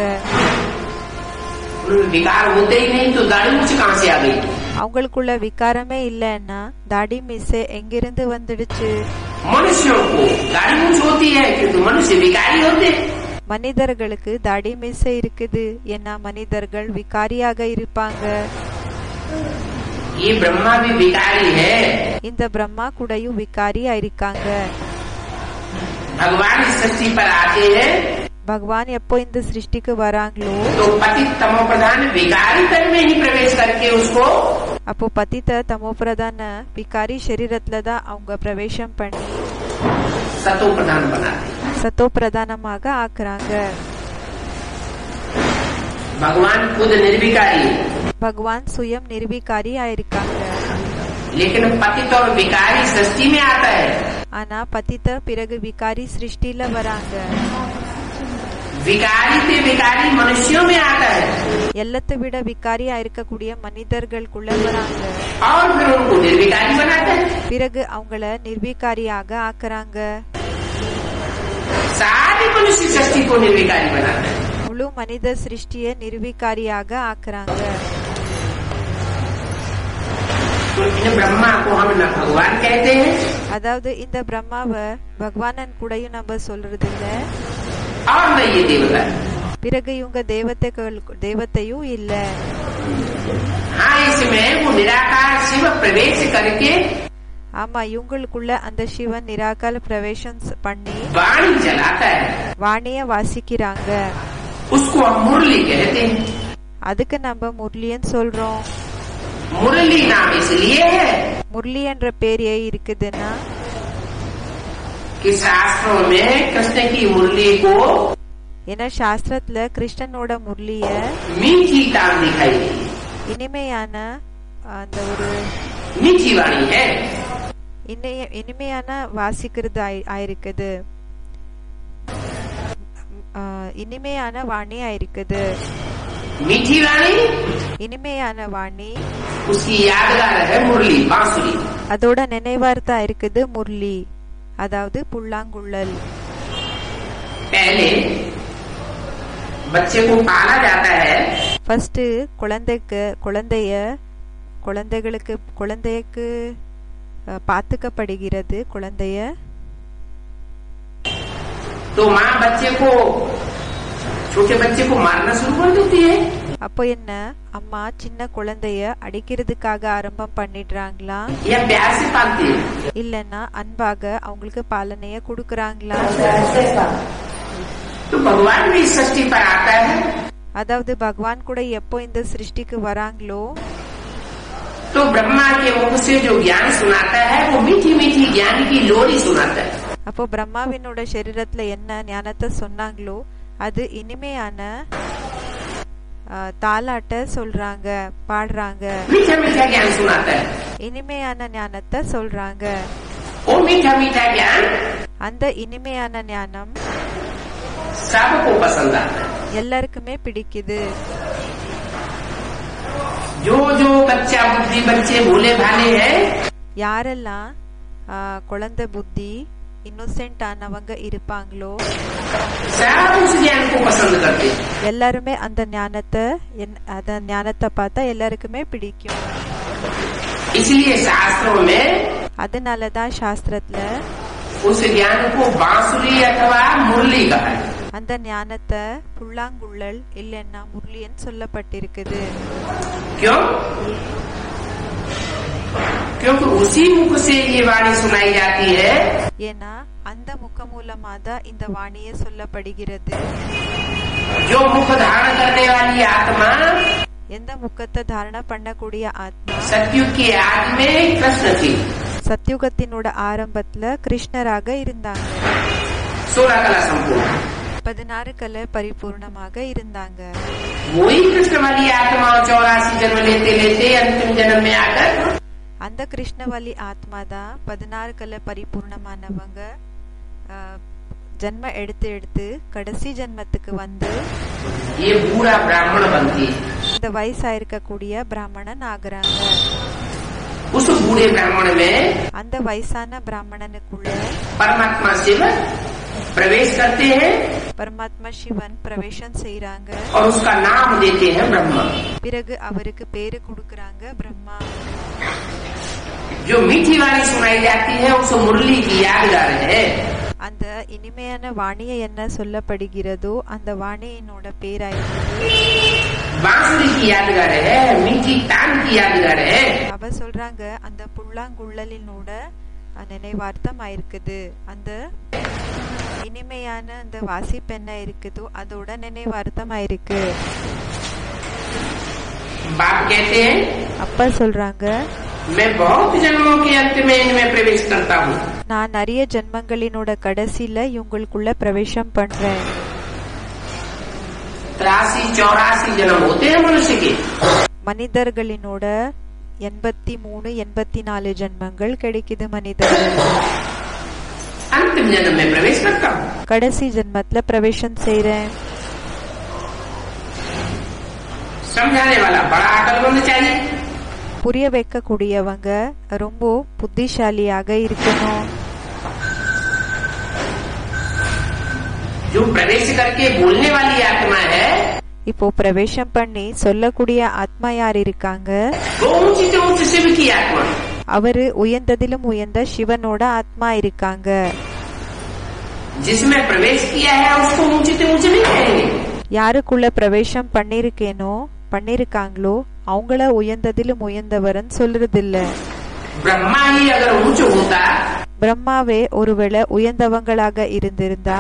उनमें विकार होते ही नहीं, तो दाढ़ी मूछ कहाँ से आ गई? அவங்களுக்குள்ள விகாரமே இல்லன்னா தாடி மீசை எங்கிருந்து வந்துடுச்சு? मनुष्यों को दाढ़ी मूछ होती है क्योंकि मनुष्य विकारी होते हैं. மனிதர்களுக்கு தாடி மீசை இருக்குது, ஏன்னா மனிதர்கள் விகாரியாக இருப்பாங்க. ये ब्रह्मा भी विकारी है. இந்த பிரம்மா கூடயும் விகாரியா இருக்காங்க. भगवान इस सृष्टि पर आते हैं பகவான் எப்போ இந்த சிருஷ்டிக்கு வராங்களோ तो पतित तमो प्रधान विकारी तन में ही प्रवेश करके उसको அப்போ பதித்த தமோ பிரதான விகாரி சரீரத்துல தான் அவங்க பிரவேசம் பண்ணி सतो प्रधान बनाते हैं. சத்தோ பிரதானமாக ஆக்குறாங்க. भगवान खुद निर्विकारी, பகவான் சுயம் நிர்விகாரி ஆயிருக்காங்க. लेकिन पतित और विकारी सृष्टि में आता है. ஆனா பதித்த பிறகு விகாரி சிருஷ்டில வராங்க. विकारी से विकारी मनुष्यों में आता है எல்லாத்தை விட விகாரியா இருக்கக்கூடிய மனிதர்களுக்குள்ள வராங்க. और फिर उनको निर्विकारी बनाता है. பிறகு அவங்கள நிர்விகாரியாக ஆக்குறாங்க. सारी मनुष्य सृष्टि को निर्विकारी बनाता है. முழு மனித சிருஷ்டிய நிர்விகாரியாக ஆக்குறாங்க. तो इन ब्रह्मा को हम न भगवान कहते हैं அதாவது இந்த பிரம்மாவை பகவானன் கூடயும் நம்ம சொல்றது இல்ல. और न ये देवता. பிறகு இவங்க தேவத்தையும் இல்ல. हाँ, इसमें वो निराकार शिव प्रवेश करके ஆமா, இவங்களுக்குள்ள அந்த சிவன் நிராகால பிரவேசம் பண்ணி वाणी चलाता है. வாணிய வாசிக்கிறாங்க. उसको हम मुरली कहते हैं. அதுக்கு நம்ம முரளின்னு சொல்றோம். मुरली नाम इसलिए है முரளி என்ற பேர் ஏன் இருக்குதுன்னா कि शास्त्रों में कृष्ण की मुरली को ஏன்னா சாஸ்திரத்துல கிருஷ்ணனோட முரளிய मीठी तान दिखाई दी. இனிமையான அந்த ஒரு मीठी वाणी है. இனிமையான வாசிக்கிறது ஆயிருக்குது. இனிமையான வாணி ஆயிருக்குது. मीठी वाणी, இனிமையான வாணி, उसकी यादगार है मुरली बांसुरी। அதோட நினைவார்த்தா இருக்குது முரளி, அதாவது புல்லாங்குழல். पहले बच्चे को पाला जाता है, ஃபர்ஸ்ட் குழந்தைக்கு பாத்துக்கப்படுகிறது. குழந்தைய तो माँ बच्चे को, छोटे बच्चे को मारना शुरू कर देती है। அப்போ என்ன, அம்மா சின்ன குழந்தைய அடிக்கிறதுக்காக ஆரம்பம் பண்ணிடுறாங்களா, या प्यार से पालती है। இல்லன்னா अன்பாக அவங்களுக்கு பாலனைய கொடுக்கறாங்களா? तो भगवान भी इस सृष्टि पर आता है, அதாவது பகவான் கூட எப்போ இந்த சிருஷ்டிக்கு வராங்களோ, तो ब्रह्मा के मुख से जो ज्ञान सुनाता है वो मीठी मीठी ज्ञान की लोरी सुनाता है। அப்போ பிரம்மாவினோட சரீரத்துல என்ன ஞானத்தை சொன்னாங்களோ அது இனிமையான தாலாட்ட சொல்றாங்க, பாடுறாங்க. मीठा मीठा ज्ञान सुनाता है, இனிமையான ஞானத்தை சொல்றாங்க. वो मीठा मीठा ज्ञान அந்த இனிமையான ஞானம் सबको पसंद आता है। எல்லாருக்குமே பிடிக்குது. जो जो कच्चा बुद्धि बच्चे भोले भाले हैं, யாரெல்லாம் குழந்தை புத்தி இன்னோசென்ட் ஆனவங்க இருப்பாங்களோ सब उस ज्ञान को पसंद करते हैं। எல்லாருமே அந்த ஞானத்தை பார்த்தா எல்லாருக்குமே பிடிக்கும். इसलिए शास्त्रों में அதனாலதான் சாஸ்திரத்துல उस ज्ञान को बांसुरी अथवा मुरली कहा है। அந்த ஞானத்தை புல்லாங்குழல் இல்லைன்னா முரளின்னு சொல்லப்பட்டிருக்குது. क्यों? क्योंकि उसी मुख से ये वाणी सुनाई जाती है, ஏன்னா அந்த முக மூலமா தான் இந்த வாணிய சொல்லப்படுகிறது. जो मुख धारण करने वाली आत्मा எந்த முகத்தை தாரண பண்ணக்கூடிய ஆத்மா सतयुग की आदि में कृष्ण थी, சத்யுகத்தினோட ஆரம்பத்துல கிருஷ்ணராக இருந்தாங்க. 16 कला संपूर्ण, 16 கலை பரிபூர்ணமாக இருந்தாங்க. वही कृष्ण वाली आत्मा 84 जन्म लेते लेते अंतिम जन्म में आकर அந்த கிருஷ்ணவல்லி ஆத்மா தான் 16 கலை பரிபூர்ணமானவங்க ஜன்ம எடுத்து கடைசி ஜன்மத்துக்கு வந்து ये पूरा ब्राह्मण बनती है। இந்த வயசா இருக்கக்கூடிய பிராமணன் ஆகுறாங்க. उस बूढ़े ब्राह्मण में அந்த வயசான பிராமணனுக்குள்ள परमात्मा शिव प्रवेश करते हैं பரமாத்மா சிவன் பிரவேசம் செய்யறாங்க. और उसका नाम देते हैं ब्रह्मा। பிறகு அவருக்கு பேரு கொடுக்கறாங்க பிரம்மா. जो मीठी वाणी सुनाई जाती है उस मुरली की यादगार है। அந்த இனிமையான வாணியை என்ன சொல்லப்படுகிறதோ அந்த வாணியினோட பேராயிருக்குது बांसुरी की यादगार है, मीठी तान की यादगार है। அவ சொல்றாங்க அந்த புல்லாங்குழலினோட நினைவார்த்தம் ஆயிருக்குது. அந்த இனிமையான அந்த வாசிப்பு என்ன இருக்குதோ அதோட நினைவார்த்தம் ஆயிருக்கு. बाप कहते हैं அப்பா சொல்றாங்க मैं बहुत जन्मों के अंत में इनमें प्रवेश करता हूँ, நான் நிறைய ஜென்மங்களினோட கடைசியில இவங்களுக்குள்ள பிரவேசம் பண்றேன். 83-84 जन्म होते हैं मनुष्य के, மனிதர்களினோட 83-84 ஜென்மங்கள் கிடைக்குது மனிதர்கள். अंतिम जन्म में प्रवेश करता हूँ। கடைசி ஜென்மத்துல பிரவேசம் செய்றேன். समझाने वाला बड़ा अकलमंद चाहिए, புரிய வைக்க கூடியவங்க ரொம்ப புத்திசாலியாக இருக்கணும். जो प्रवेश करके बोलने वाली आत्मा है இப்போ பிரவேசம் பண்ணி சொல்லக்கூடிய ஆத்மா யார் இருக்காங்க, वो ऊंची से ऊंची शिव की आत्मा है। அவரு உயர்ந்ததிலும் உயர்ந்த சிவனோட ஆத்மா இருக்காங்க. जिसमें प्रवेश किया है उसको ऊंची से ऊंचे नहीं कहेंगे, யாருக்குள்ள பிரவேசம் பண்ணிருக்காங்களோ அவங்கள உயர்ந்ததிலும் உயர்ந்தவர்னு சொல்றதில்ல. ब्रह्मा ही अगर ऊंचा होता, பிரம்மாவே ஒருவேளை உயர்ந்தவங்களாக இருந்திருந்தா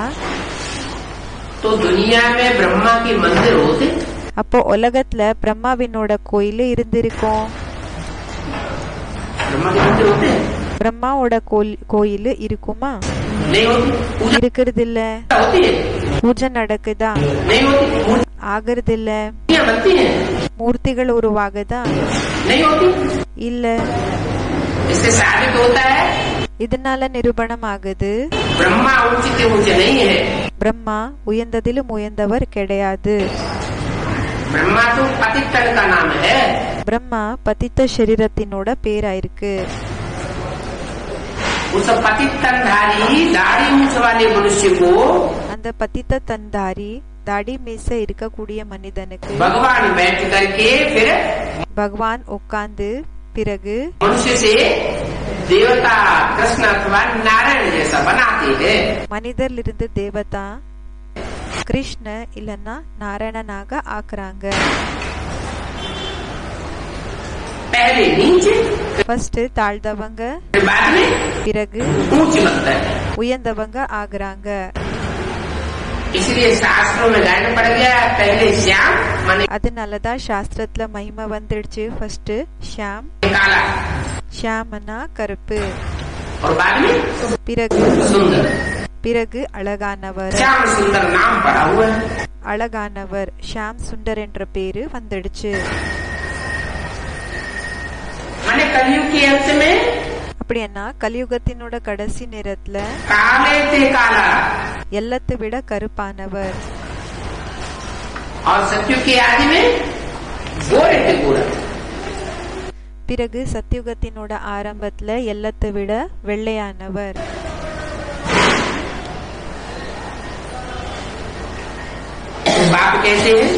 तो दुनिया में ब्रह्मा के मंदिर होते, அப்போ உலகத்துல பிரம்மாவினோட கோயில் இருந்திருக்கும். ब्रह्मा के मंदिर होते हैं? பிரம்மாவோட கோயில் இருக்குமா? नहीं होती। पूजा இருக்கிறது இல்ல. होती है? பூஜை நடக்குதா? नहीं होती। ஆகிறது இல்ல. मूर्तियां बनती हैं? மூர்த்திகள் உருவாகுதா? नहीं होती। இல்ல. इससे साबित होता है இதனால நிரூபணம் ஆகுது ब्रह्मा ऊंचे से ऊंचे नहीं है, பிரம்மா உயர்ந்ததிலும் உயர்ந்தவர் கிடையாது. ब्रह्मा तो पतितन का नाम है। பிரம்மா பதித்த சரீரத்தினோட பேராயிருக்கு. उस पतितनधारी दाढ़ी मूछ वाले मनुष्य को அந்த பதித்த தன்தாரி தாடி மீச இருக்கக்கூடிய மனிதனுக்கு भगवान बैठ करके फिर பகவான் உட்கார்ந்து பிறகு मनुष्य से देवता कृष्ण अथवा नारायण जैसा बनाते हैं। மனிதரிலிருந்து தேவதா கிருஷ்ண இல்லன்னா நாராயணனாக ஆக்குறாங்க. पहले नीचे ஃபர்ஸ்ட் தாழ்ந்தவங்க फिर बाद में பிறகு ऊंच बनता है। உயர்ந்தவங்க ஆகுறாங்க. इसलिए शास्त्रों में गायन पड़ गया पहले श्याम माने அதனாலதான் சாஸ்திரத்துல மகிமை வந்துடுச்சு. ஃபர்ஸ்ட் ஷாம், काला ஷாமனா கருப்பு, और बाद में பிறகு सुंदर। பிறகு அழகானவர். श्याम सुंदर नाम पड़ा हुआ है। அழகானவர் ஷாம் சுந்தர் என்ற பேரு வந்துடுச்சு. माने कलयुग के अंत में அப்படின்னா கலியுகத்தினோட கடைசி நேரத்துல काले थे काला எல்லாத்தை விட கருப்பானவர். और सत्युग के आदि में गोरे थे गोरा। பிறகு சத்தியுகத்தினோட ஆரம்பத்துல எல்லாத்தை விட வெள்ளையானவர். बाप कहते हैं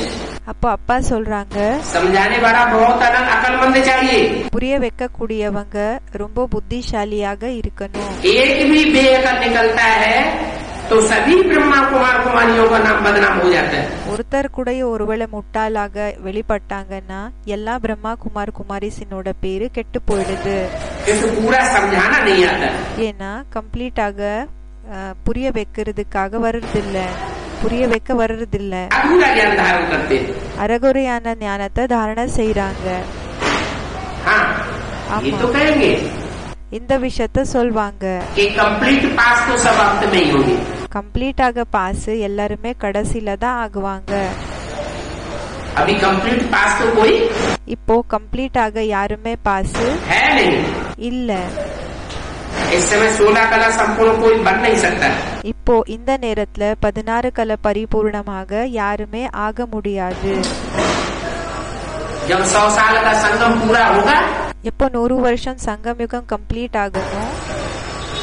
அப்போ அப்பா சொல்றாங்க समझाने वाला बहुत अलग अकलमंद चाहिए। புரிய வைக்க கூடியவங்க ரொம்ப புத்திசாலியாக இருக்கணும். एक भी बेअकल निकलता है तो सभी ब्रह्मा कुमार कुमारियों का नाम बदनाम हो जाता है। ஒருத்தர் கூட ஒருவேளை முட்டாளாக வெளிப்பட்டாங்கன்னா எல்லா பிரம்மா குமார் குமாரிசினோட பேரு கெட்டு போயிடுது. क्योंकि पूरा समझाना नहीं आता। ஏன்னா கம்ப்ளீட்டாக புரிய வைக்கிறதுக்காக வர்றதில்ல, புரிய வைக்க வர்றதில்ல. अधूरा ज्ञान धारण करते हैं। அறகுறையான ஞானத்தை தாரணை செய்யறாங்க. हाँ ये तो कहेंगे இந்த விஷயத்த சொல்வாங்க. कि कंप्लीट पास तो सब अंत में ही होगी। கம்ப்ளீட்டாக பாஸ் எல்லாருமே கடைசியில தான் ஆகுவாங்க. अभी कंप्लीट पास तो कोई இப்போ கம்ப்ளீட்டாக யாருமே பாஸ் है नहीं। இல்ல. इस समय 16 कला संपूर्ण कोई बन नहीं सकता। இப்போ இந்த நேரத்துல 16 கலை பரிபூர்ணமாக யாருமே ஆக முடியாது. जब 100 साल का संगम पूरा होगा எப்போ 100 வருஷம் சங்கம் யுகம் கம்ப்ளீட் ஆகணும்,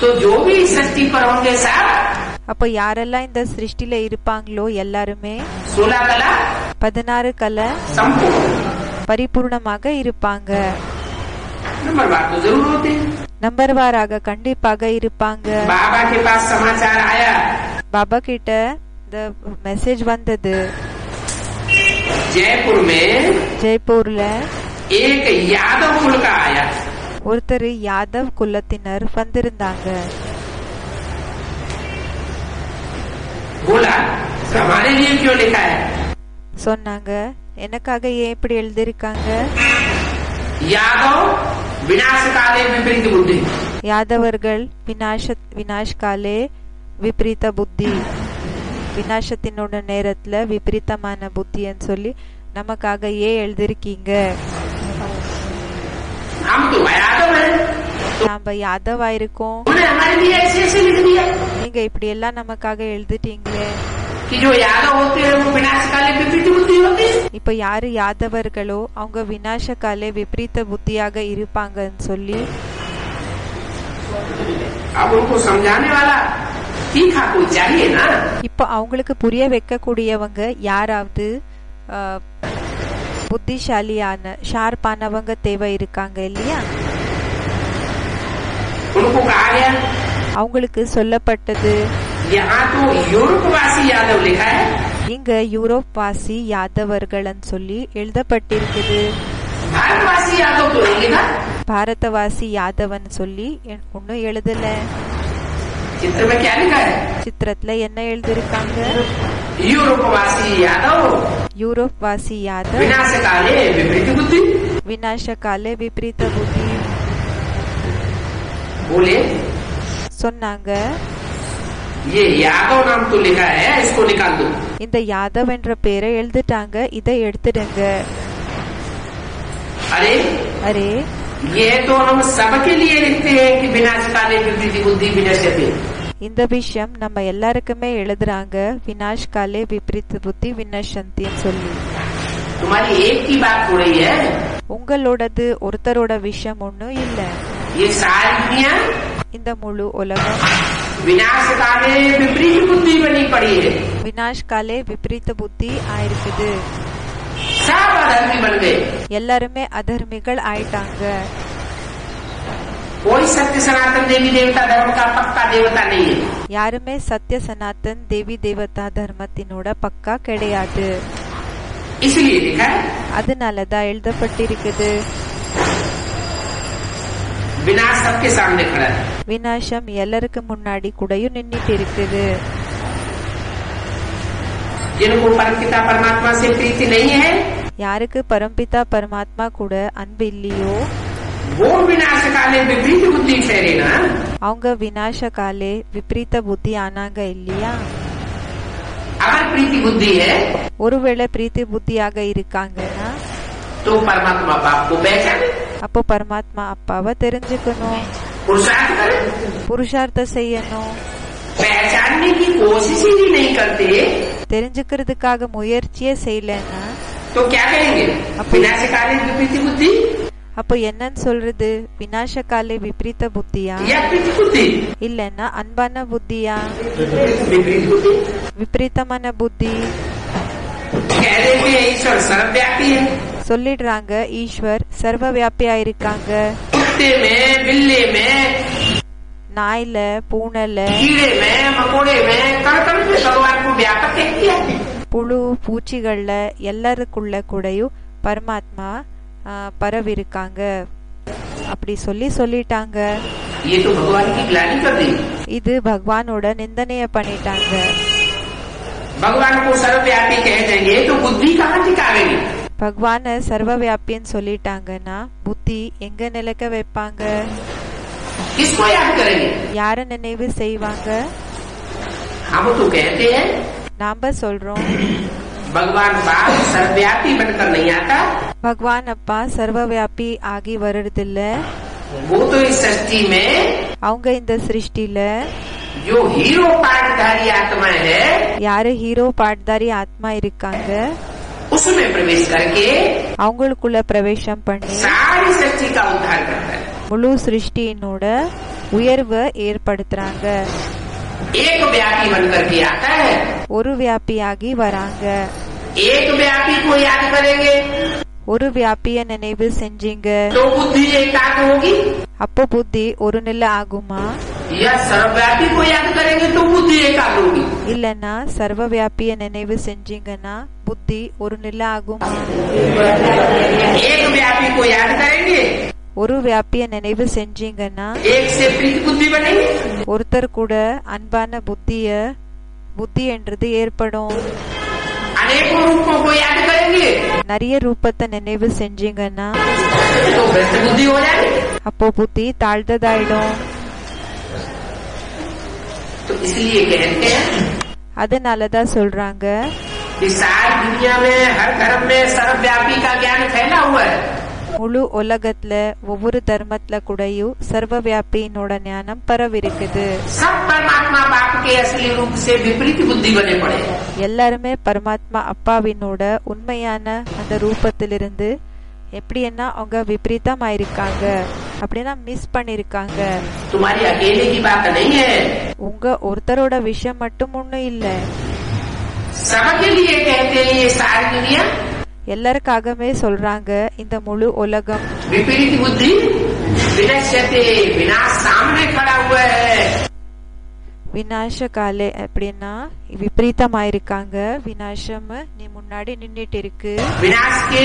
तो जो भी सृष्टि पर होंगे सब அப்போ யாரெல்லாம் இந்த சிருஷ்டில இருப்பாங்களோ எல்லாருமே 16 कला 16 கலை संपूर्ण। பரிபூர்ணமாக இருப்பாங்க. नंबर बात तो जरूर होती है। நம்பர்வாராக கண்டிப்பாக இருப்பாங்க. बाबा के पास समाचार आया பாபா கிட்ட இந்த மெசேஜ் வந்தது. जयपुर में ஜெய்ப்பூர்ல एक यादव कुल का आया। ஒருத்தர் யாதவ் குலத்தினர் வந்திருந்தாங்க. बोला हमारे लिए क्यों लिखा है? சொன்னாங்க எனக்காக ஏன் இப்படி எழுதிருக்காங்க? यादव विनाश काले विपरीत बुद्धि। யாதவர்கள் வினாஷ்காலே விபரீத புத்தி, வினாசத்தினோட நேரத்துல விபரீதமான புத்தின்னு சொல்லி நமக்காக ஏன் எழுதிருக்கீங்க? हम तो यादव हैं, நாம யாதவா இருக்கோம், उन्होंने हमारे लिए ऐसे ऐसे लिख दिया நீங்க இப்படி எல்லாம் நமக்காக எழுதிட்டீங்களே. कि जो यादव होते हैं वो विनाश काले विपरीत बुद्धि होती है। இப்ப யாரு யாதவர்களோ அவங்க வினாசகாலே விபரீத புத்தியாக இருப்பாங்கன்னு சொல்லி अब उनको समझाने वाला तीखा कोई चाहिए ना। இப்போ அவங்களுக்கு புரிய வைக்க கூடியவங்க யாராவது புத்திசாலியான ஷார்ப்பானவங்க தேவை இருக்காங்க இல்லையா? उनको कहा गया அவங்களுக்கு சொல்லப்பட்டது यहाँ तो यूरोपवासी यादव लिखा है, இங்க யூரோப் வாசி யாதவர்கள்னு சொல்லி எழுதப்பட்டிருக்குது. भारतवासी यादव तो नहीं लिखा। பாரதவாசி யாதவன் சொல்லி ஒன்னும் எழுதல. चित्र में क्या लिखा है? சித்திரத்துல என்ன எழுதிருக்காங்க? यूरोपवासी यादव யூரோப் வாசி யாதவ் विनाश काले विपरीत बुद्धि। வினாசகாலே விபரீத புத்தி बोले சொன்னாங்க. ये यादव नाम तो लिखा है, इसको निकाल दो। இந்த யாதவ் என்ற பேரை எழுதிட்டாங்க, இதை எடுத்துடுங்க. अरे அரே ये तो हम सबके लिए लिखते हैं कि विनाश काले विपरीत बुद्धि विनश्यति। இந்த விஷயம் நம்ம எல்லாருக்குமே எழுதுறாங்க, வினாஷ் காலே விபரீத புத்தி வினஷந்தின்னு சொல்லி. तुम्हारी एक की बात हो रही है। உங்களோடது ஒருத்தரோட விஷயம் ஒன்னும் இல்ல. ये सारी दुनिया இந்த முழு உலகம் विनाश काले विपरीत बुद्धि बनी पड़ी है। விநாஷ் காலே விபரீத புத்தி ஆயிருக்குது. सब अधर्मी बन गए। எல்லாருமே அதர்மிகள் ஆயிட்டாங்க. कोई सत्य सनातन देवी देवता धर्म का पक्का देवता नहीं है। யாருமே சத்திய சனாதன் தேவி தேவதா தர்மத்தினோட பக்கா கிடையாது. इसलिए लिखा है அதனாலதான் எழுதப்பட்டிருக்குது. विनाश सबके सामने खड़ा है। விநாசம் எல்லாருக்கு முன்னாடி கூடயும் நின்னுட்டு இருக்குது. जिनको परमपिता परमात्मा से प्रीति नहीं है, யாருக்கு பரம்பிதா பரமாத்மா கூட அன்பு இல்லையோ वो विनाश काले विपरीत बुद्धि ठहरे ना। அவங்க விநாச காலே விபரீத புத்தி ஆனாங்க இல்லையா? अगर प्रीति बुद्धि है ஒருவேளை பிரீத்தி புத்தியாக இருக்காங்கன்னா तो परमात्मा बाप को पहचाने, அப்போ பரமாத்மா அப்பாவை தெரிஞ்சுக்கணும், पुरुषार्थ करे। புருஷார்த்தம் செய்யணும். पहचानने की कोशिश ही नहीं करते தெரிஞ்சுக்கிறதுக்காக முயற்சியே செய்யலன்னா तो क्या कहेंगे? विनाश काले विपरीत बुद्धि அப்போ என்னன்னு சொல்றது? விநாச காலே விபரீத புத்தியா या प्रीति बुद्धि? இல்லன்னா அன்பான புத்தியா? विपरीत बुद्धि। விபரீதமான புத்தி. कह देते हैं ईश्वर सर्वव्यापी है। சொல்லிடுறாங்க ஈஸ்வர் சர்வ வியாபியா இருக்காங்க. कुत्ते में, बिल्ले में, நாயில, பூனைல, कीड़े में, मकोड़े में, कण में भगवान को व्यापक कह दिया। புழு பூச்சிகள்ல எல்லாருக்குள்ள கூடயும் பரமாத்மா பரவிருக்காங்க அப்படி சொல்லிட்டாங்க. ये तो भगवान की ग्लानि कर दी। இது பகவானோட நிந்தனைய பண்ணிட்டாங்க. भगवान को सर्वव्यापी कह देंगे तो बुद्धि कहाँ टिकावेगी? பகவான சர்வ வியாபின்னு சொல்லிட்டாங்கன்னா புத்தி எங்க நிலைக்க வைப்பாங்க? किसको याद करेंगे? யார நினைவு செய்வாங்க? हम तो कहते हैं நாம சொல்றோம் भगवान बाप सर्वव्यापी बनकर नहीं आता। பகவான் அப்பா சர்வ வியாபி ஆகி வர்றதில்ல. वो तो इस सृष्टि में அவங்க இந்த சிருஷ்டில जो हीरो पाठधारी आत्मा है யாரு ஹீரோ பாட்தாரி ஆத்மா இருக்காங்க उसमें प्रवेश करके அவங்களுக்குள்ள பிரவேசம் பண்ணி सारी सृष्टि का उद्धार करता है। முழு சிருஷ்டியினோட உயர்வை ஏற்படுத்துறாங்க. एक व्यापी बनकर के आता है। ஒரு வியாபியாகி வராங்க. एक व्यापी को याद करेंगे ஒரு வியாபிய நினைவு செஞ்சீங்க तो बुद्धि एकाग्र होगी। அப்போ புத்தி ஒரு நிலை ஆகுமா? या सर्वव्यापी को याद करेंगे तो बुद्धि एकाग्र होगी। இல்லன்னா சர்வ வியாபிய நினைவு செஞ்சீங்கன்னா புத்தி ஒரு நிலை ஆகுமா? एक व्यापी को याद करेंगे ஒரு வியாபிய நினைவு செஞ்சீங்கன்னா एक से प्रीति बुद्धि बनेगी। ஒருத்தர் கூட அன்பான புத்தி என்றது ஏற்படும். अनेकों रूपों को याद करेंगे நிறைய ரூபத்தை நினைவு செஞ்சீங்கன்னா तो भ्रष्ट बुद्धि हो जाएगी। அப்போ புத்தி தாழ்ந்ததாயிடும். तो इसलिए कहते हैं அதனாலதான் சொல்றாங்க कि सारी दुनिया में हर धर्म में सर्वव्यापी का ज्ञान फैला हुआ है। முழு உலகத்துல ஒவ்வொரு தர்மத்துல கூடயும் சர்வ வியாபியினோட ஞானம் பரவிருக்குது. सब परमात्मा बाप के असली रूप से विपरीत बुद्धि बने पड़े। எல்லாருமே பரமாத்மா அப்பாவினோட உண்மையான அந்த ரூபத்திலிருந்து எப்படின்னா அவங்க விபரீதம் ஆயிருக்காங்க, அப்படின்னா மிஸ் பண்ணிருக்காங்க. तुम्हारी अकेले की बात नहीं है, உங்க ஒருத்தரோட விஷயம் மட்டும் ஒண்ணும் இல்ல, सबके लिए कहते हैं ये सारी दुनिया எல்லாருக்காகவே சொல்றாங்க இந்த முழு உலகம் विपरीत बुद्धि विनश्यते, विनाश सामने खड़ा हुआ है। விநாச காலே அப்படின்னா விபரீதமாயிருக்காங்க, விநாசம் நீ முன்னாடி நின்னுட்டு இருக்கு. विनाश के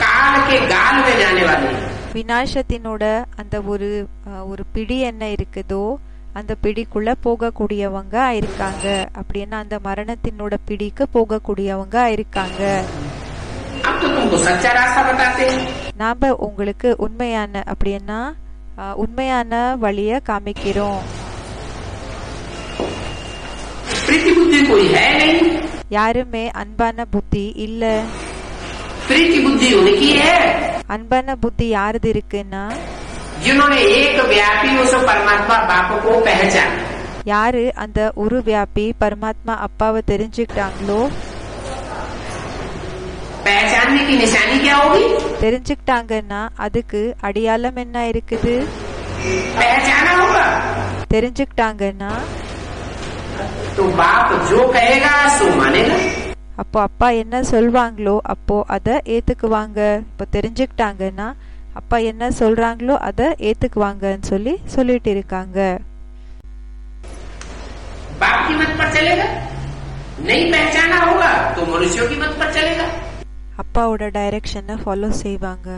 काल के गाल में जाने वाले, விநாசத்தினோட அந்த ஒரு பிடி என்ன இருக்குதோ அந்த பிடிக்குள்ள போகக்கூடியவங்க ஆயிருக்காங்க, அப்படின்னா அந்த மரணத்தினோட பிடிக்கு போகக்கூடியவங்க ஆயிருக்காங்க. अब तो तुमको सच्चा रास्ता बताते हैं। நாம உங்களுக்கு உண்மையான அப்படின்னா உண்மையான வழிய காமிக்கிறோம். प्रीति बुद्धि कोई है नहीं, யாருமே அன்பான புத்தி இல்ல. प्रीति बुद्धि उनकी है அன்பான புத்தி யாருது இருக்குன்னா जिन्होंने एक व्यापी उस परमात्मा बाप को पहचाना। யாரு அந்த ஒரு வியாபி பரமாத்மா அப்பாவை தெரிஞ்சுக்கிட்டாங்களோ पहचान जानने की निशानी क्या होगी? தெரிஞ்சுக்கிட்டாங்கன்னா அதுக்கு அடையாளம் என்ன இருக்குது? पहचाना होगा। தெரிஞ்சுக்கிட்டாங்கன்னா तो बाप जो कहेगा सो मानेगा। அப்போ அப்பா என்ன சொல்வாங்களோ அப்போ அதை ஏத்துக்குவாங்க. இப்போ தெரிஞ்சுக்கிட்டாங்கன்னா அப்பா என்ன சொல்றாங்களோ அதை ஏத்துக்குவாங்கன்னு சொல்லிட்டு இருக்காங்க. बाप की मत पर चलेगा, नहीं पहचाना होगा तो मनुष्यों की मत पर चलेगा। அப்பாவோட டைரக்ஷனை ஃபாலோ செய்வாங்க.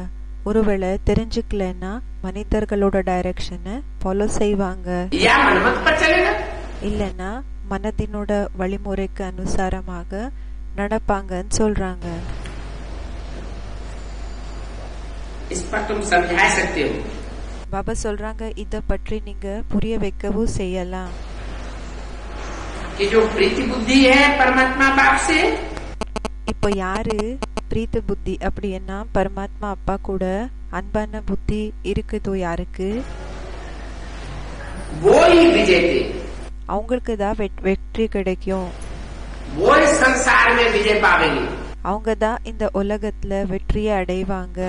ஒருவேளை தெரிஞ்சுக்கலன்னா மனிதர்களோட டைரக்ஷனை ஃபாலோ செய்வாங்க. या मनमत पर चलेगा, இல்லன்னா மனதினோட வழிமுறைக்கு அனுசாரமாக நடப்பாங்கன்னு சொல்றாங்க. इस पर तुम समझा सकते हो। பாபா சொல்றாங்க இத பற்றி நீங்க புரிய வைக்கவும் செய்யலாம். कि जो प्रीति बुद्धि है परमात्मा बाप से, இப்போ யாரு பிரீத்தி புத்தி அப்படின்னா பரமாத்மா அப்பா கூட அன்பான புத்தி இருக்குதோ யாருக்கு वो ही विजय थे, அவங்களுக்கு தான் வெற்றி கிடைக்கும். वो इस संसार में विजय पावेंगे। அவங்க தான் இந்த உலகத்துல வெற்றியை அடைவாங்க.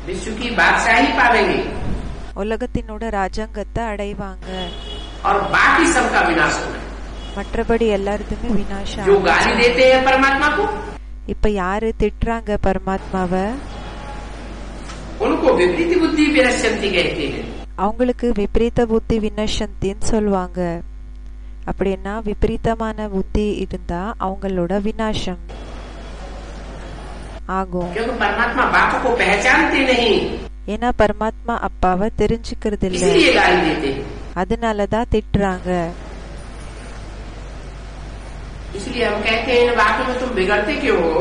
विश्व की बादशाही पावेंगे உலகத்தினோட ராஜாங்கத்தை அடைவாங்க. और बाकी सबका विनाश होगा। மற்றபடி எல்லாருக்குமே விநாசம். जो गाली देते हैं परमात्मा को, இப்ப யாரு திட்டுறாங்க பரமாத்மாவை उनको विपरीत बुद्धि विनश्यन्ति कहते हैं। அவங்களுக்கு விபரீத புத்தி வினசந்தின்னு சொல்லுவாங்க. அப்படின்னா விபரீதமான புத்தி இருந்தா அவங்களோட விநாசம் ஆகும். क्योंकि परमात्मा बाप को पहचानते नहीं, ஏன்னா பரமாத்மா அப்பாவை தெரிஞ்சுக்கிறது இல்ல, इसलिए गाली देते हैं। அதனாலதான் திட்டுறாங்க. इसलिए हम कहते हैं इन बातों में तुम बिगड़ते क्यों हो?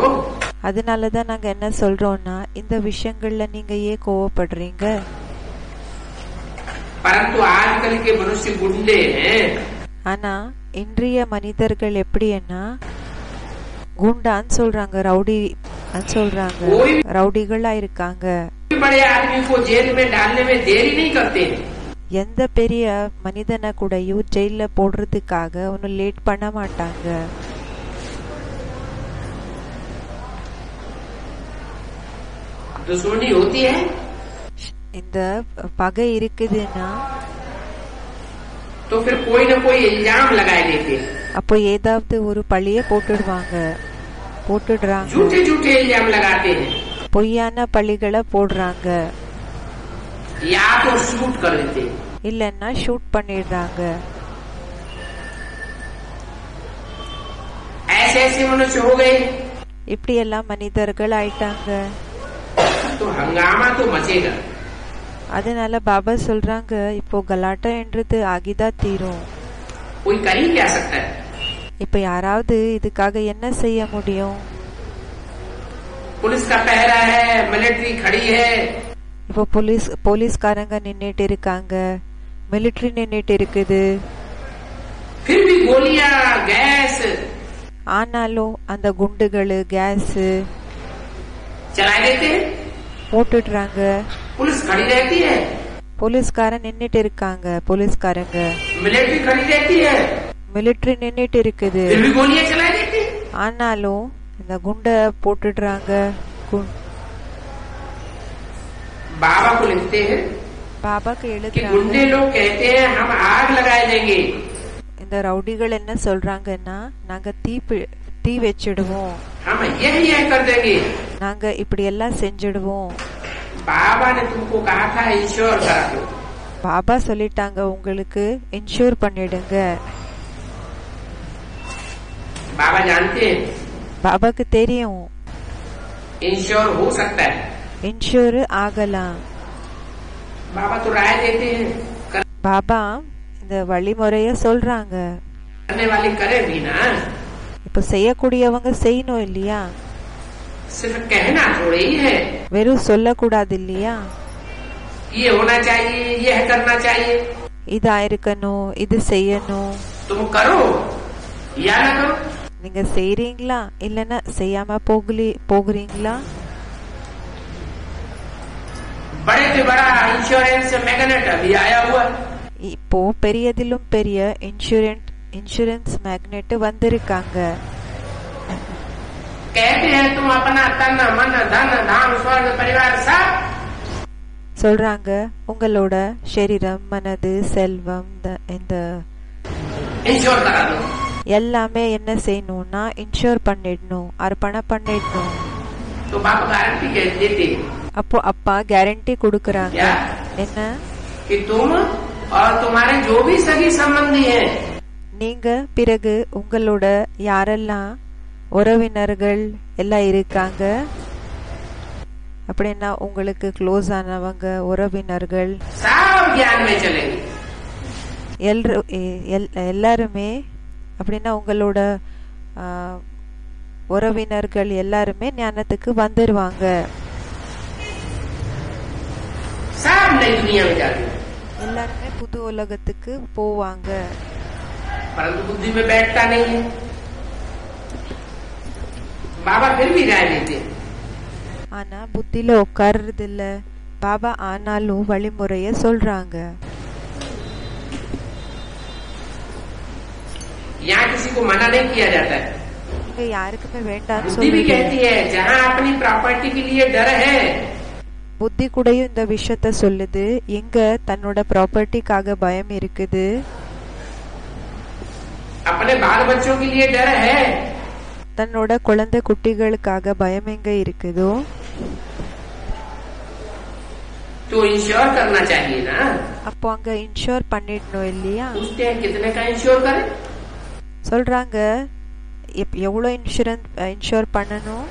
அதனாலதான் நாங்க என்ன சொல்றோம்னா இந்த விஷயங்கள்ல நீங்க ஏன் கோவப்படுறீங்க? परंतु आजकल के मनुष्य गुंडे हैं। ஆனா இன்றைய மனிதர்கள் எப்படின்னா குண்டான்னு சொல்றாங்க, ரவுடி சொல்றாங்க, ரவுடிகளா இருக்காங்க. बड़े आदमी को जेल में डालने में देरी नहीं करते हैं। எந்த பெரிய மனிதனை கூடயும் ஜெயில போடுறதுக்காக ஒன்னும் லேட் பண்ண மாட்டாங்க. दुश्मनी होती है, இந்த பகை இருக்குதுன்னா तो फिर कोई न कोई इल्जाम लगाए देते हैं। அப்போ ஏதாவது ஒரு பழிய போட்டுடுறாங்க. झूठे झूठे इल्जाम लगाते हैं, பொய்யான பழிகளை போடுறாங்க. या तो शूट कर देते हैं, இல்லன்னா ஷூட் பண்ணிடுறாங்க. ऐसे ऐसे मनुष्य हो गए இப்படி எல்லாம் மனிதர்கள் ஆயிட்டாங்க. तो हंगामा तो मचेगा। அதனால பாபா சொல்றாங்க இப்போ கலாட்டம் என்றது ஆகிதான் தீரும். कोई कर ही क्या सकता है? இப்ப யாராவது இதுக்காக என்ன செய்ய முடியும்? पुलिस का पहरा है, मिलिट्री खड़ी है, இப்போ போலீஸ்காரங்க நின்னுட்டு இருக்காங்க, மிலிட்டரி நின்னுட்டு இருக்குது. फिर भी गोलियां गैस ஆனாலும் அந்த குண்டுகள் கேஸ் चला देते हैं। போட்டுடுறாங்க. पुलिस खड़ी रहती है, போலீஸ்காரன் நின்னுட்டு இருக்காங்க, போலீஸ்காரங்க, मिलिट्री खड़ी रहती है, மிலிட்டரி நின்னுட்டு இருக்குது. फिर भी गोलियां चला देती है। ஆனாலும் இந்த குண்டை போட்டுடுறாங்க. बाबा को लिखते हैं பாபாக்கு कि எழுதுறாங்க. गुंडे लोग कहते हैं हम आग लगाए देंगे, இந்த ரவுடிகள் என்ன சொல்றாங்கன்னா நாங்க தீ வச்சிடுவோம், हम यह कर देंगे। நாங்க இப்படி எல்லாம் செஞ்சிடுவோம். बाबा ने तुमको कहा था इंश्योर करा दो। பாபா சொல்லிட்டாங்க உங்களுக்கு இன்சூர் பண்ணிடுங்க. बाबा जानते हैं பாபாக்கு தெரியும் इंश्योर हो सकता है। இன்சூர் ஆகலாம். बाबा तो राय देते हैं, பாபா இந்த வழிமுறைய சொல்றாங்க. करने वाले करे भी ना, இப்ப செய்யக்கூடியவங்க செய்யணும் இல்லையா? सिर्फ कहना थोड़ी ही है। வெறும் சொல்லக்கூடாது இல்லையா? ये होना चाहिए, यह करना चाहिए, இதா இருக்கணும், இது செய்யணும். तुम करो या ना करो। நீங்க செய்றீங்களா இல்லன்னா செய்யாம போகிறீங்களா? बड़े से बड़ा इंश्योरेंस मैग्नेट अभी आया हुआ। இப்போ பெரியதிலும் பெரிய இன்சூரன்ஸ் மேக்னெட் வந்திருக்காங்க. कहते हैं तुम अपना तन मन धन धाम स्वर्ग परिवार सब சொல்றாங்க உங்களோட சரீரம் மனது செல்வம் இந்த इंश्योर करा दो எல்லாமே என்ன செய்யணும்னா இன்ஷூர் பண்ணிடணும் அர்ப்பணம் பண்ணிடணும் तो बाप गारंटी देते அப்போ அப்பா கேரண்டி கொடுக்கறாங்க क्या என்ன कि तुम और तुम्हारे जो भी सगी संबंधी हैं நீங்க பிறகு உங்களோட யாரெல்லாம் உறவினர்கள் எல்லாம் இருக்காங்க அப்படின்னா உங்களுக்கு க்ளோஸ் ஆனவங்க உறவினர்கள் सब ज्ञान में चलेंगे எல்லாருமே அப்படின்னா உங்களோட உறவினர்கள் எல்லாருமே ஞானத்துக்கு வந்துருவாங்க सब नई दुनिया में जाते எல்லாருமே புது உலகத்துக்கு போவாங்க परंतु बुद्धि में बैठता नहीं है बाबा फिर भी राय देते हैं ஆனா புத்தியில உட்கார்றது இல்ல பாபா ஆனாலும் வழிமுறைய சொல்றாங்க यहाँ किसी को मना नहीं किया जाता है இங்க யாருக்குமே வேண்டாம்னு बुद्धि भी சொல்லுங்க कहती है जहाँ अपनी प्रॉपर्टी के लिए डर है புத்தி கூடயும் இந்த விஷயத்த சொல்லுது எங்க தன்னோட ப்ராப்பர்ட்டிக்காக பயம் இருக்குது अपने बाल बच्चों के लिए डर है தன்னோட குழந்தை குட்டிகளுக்காக பயம் எங்க இருக்குதோ तो इंश्योर करना चाहिए ना அப்போ அங்க இன்ஷூர் பண்ணிடணும் இல்லையா पूछते हैं कितने का इंश्योर करें சொல்றாங்க எவ்வளவு இன்ஷூர் பண்ணணும்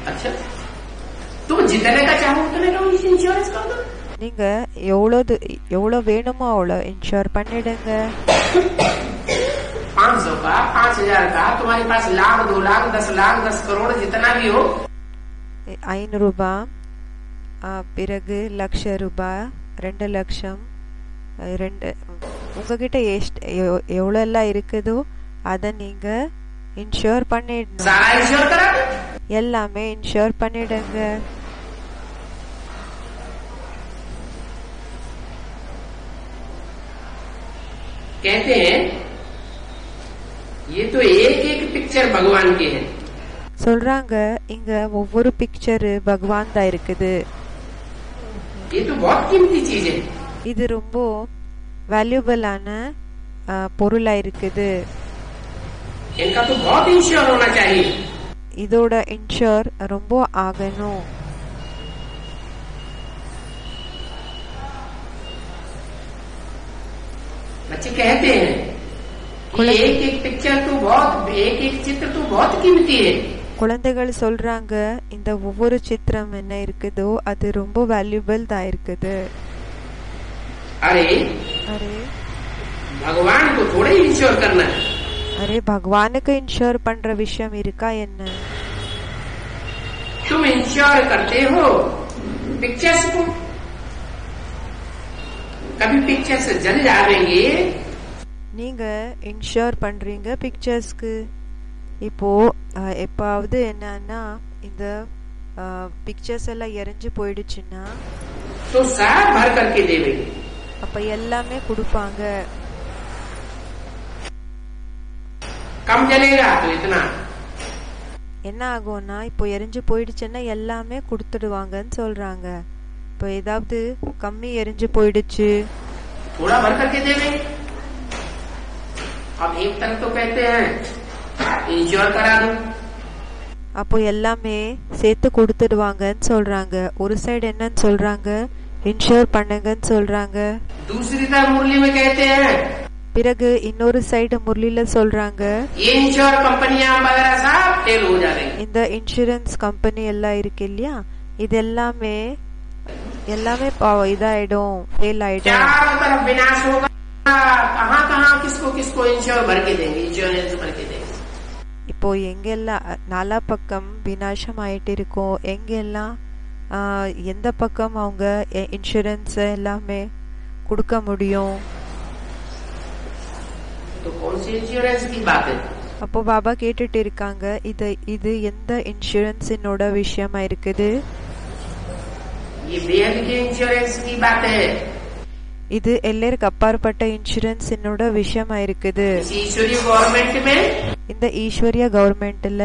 अच्छा तुम जितने का चाहो उतने का इंश्योरेंस कर दो நீங்க எவ்வளவு வேணுமோ அவ்வளவு இன்ஷூர் பண்ணிடுங்க 500 का 5000 का तुम्हारे पास लाख 2 लाख 10 लाख 10 करोड़ जितना भी हो 500 ரூபாய் பிறகு லட்ச ரூபாய் 2 லட்சம் உங்ககிட்ட எவ்வளவு எல்லாம் இருக்குதோ அத நீங்க இன்ஷூர் பண்ணிடணும் सारा इंश्योर करा दो எல்லாமே இன்ஷூர் பண்ணிடுங்க कहते हैं ये तो एक एक पिक्चर भगवान के हैं சொல்றாங்க இங்க ஒவ்வொரு பிக்சர் பகவான் தான் இருக்குது ये तो बहुत कीमती चीज है இது ரொம்ப வேல்யூபிளான பொருளா இருக்குது इनका तो बहुत इंश्योर होना चाहिए இதோட இன்ஷூர் ரொம்ப ஆகணும் बच्चे कहते हैं कि एक एक पिक्चर तो बहुत एक एक चित्र तो बहुत कीमती है குழந்தைகள் சொல்றாங்க இந்த ஒவ்வொரு சித்திரம் என்ன இருக்குதோ அது ரொம்ப வேல்யூபிள் தான் இருக்குது अरे அரே भगवान को थोड़ा ही इंश्योर करना है அரே பகவானுக்கு இன்ஷூர் பண்ற விஷயம் இருக்கா என்ன तुम इंश्योर करते हो पिक्चर्स को कभी पिक्चर्स जल जाएंगे நீங்க இன்ஷூர் பண்றீங்க பிக்சர்ஸ்க்கு இப்போ எப்பாவது என்னன்னா இந்த பிக்சர்ஸ் எல்லாம் எரிஞ்சு போயிடுச்சுன்னா तो सब भर करके देंगे அப்ப எல்லாமே கொடுப்பாங்க कम जलेगा तो इतना என்ன ஆகும்னா இப்போ எரிஞ்சு போயிடுச்சுன்னா எல்லாமே கொடுத்துடுவாங்கன்னு சொல்றாங்க இப்போ ஏதாவது கம்மி எரிஞ்சு போயிடுச்சு थोड़ा भर करके देंगे अब एक तरफ तो कहते हैं इंश्योर करा दो அப்போ எல்லாமே சேர்த்து கொடுத்துடுவாங்கன்னு சொல்றாங்க ஒரு சைடு என்னன்னு சொல்றாங்க இன்ஷூர் பண்ணுங்கன்னு சொல்றாங்க दूसरी तरफ मुरली में कहते हैं பிறகு இன்னொரு சைடு முரளில சொல்றாங்க ये इंश्योर कंपनियां वगैरह सब फेल हो जा रही இந்த இன்சூரன்ஸ் கம்பெனி எல்லாம் இருக்கு இல்லையா இது எல்லாமே இதாயிடும் ஃபெயில் ஆயிடும் चारों तरफ विनाश होगा कहाँ कहाँ किसको किसको इंश्योर भर के देंगे इंश्योरेंस भर के देंगे இப்போ எங்கெல்லாம் நாலா பக்கம் விநாசம் ஆயிட்டு இருக்கும் எங்கெல்லாம் எந்த பக்கம் அவங்க இன்சூரன்ஸ் எல்லாமே கொடுக்க முடியும் तो कौन सी इंश्योरेंस की बात है அப்போ பாபா கேட்டுட்டு இருக்காங்க இது எந்த இன்சூரன்ஸினோட விஷயமா இருக்குது ये बेहद की इंश्योरेंस की बात है இது எல்லோருக்கு அப்பாற்பட்ட இன்சூரன்ஸினோட விஷயமா இருக்குது. इस ईश्वरीय गवर्नमेंट में இந்த ஈஸ்வரிய கவர்மெண்ட்ல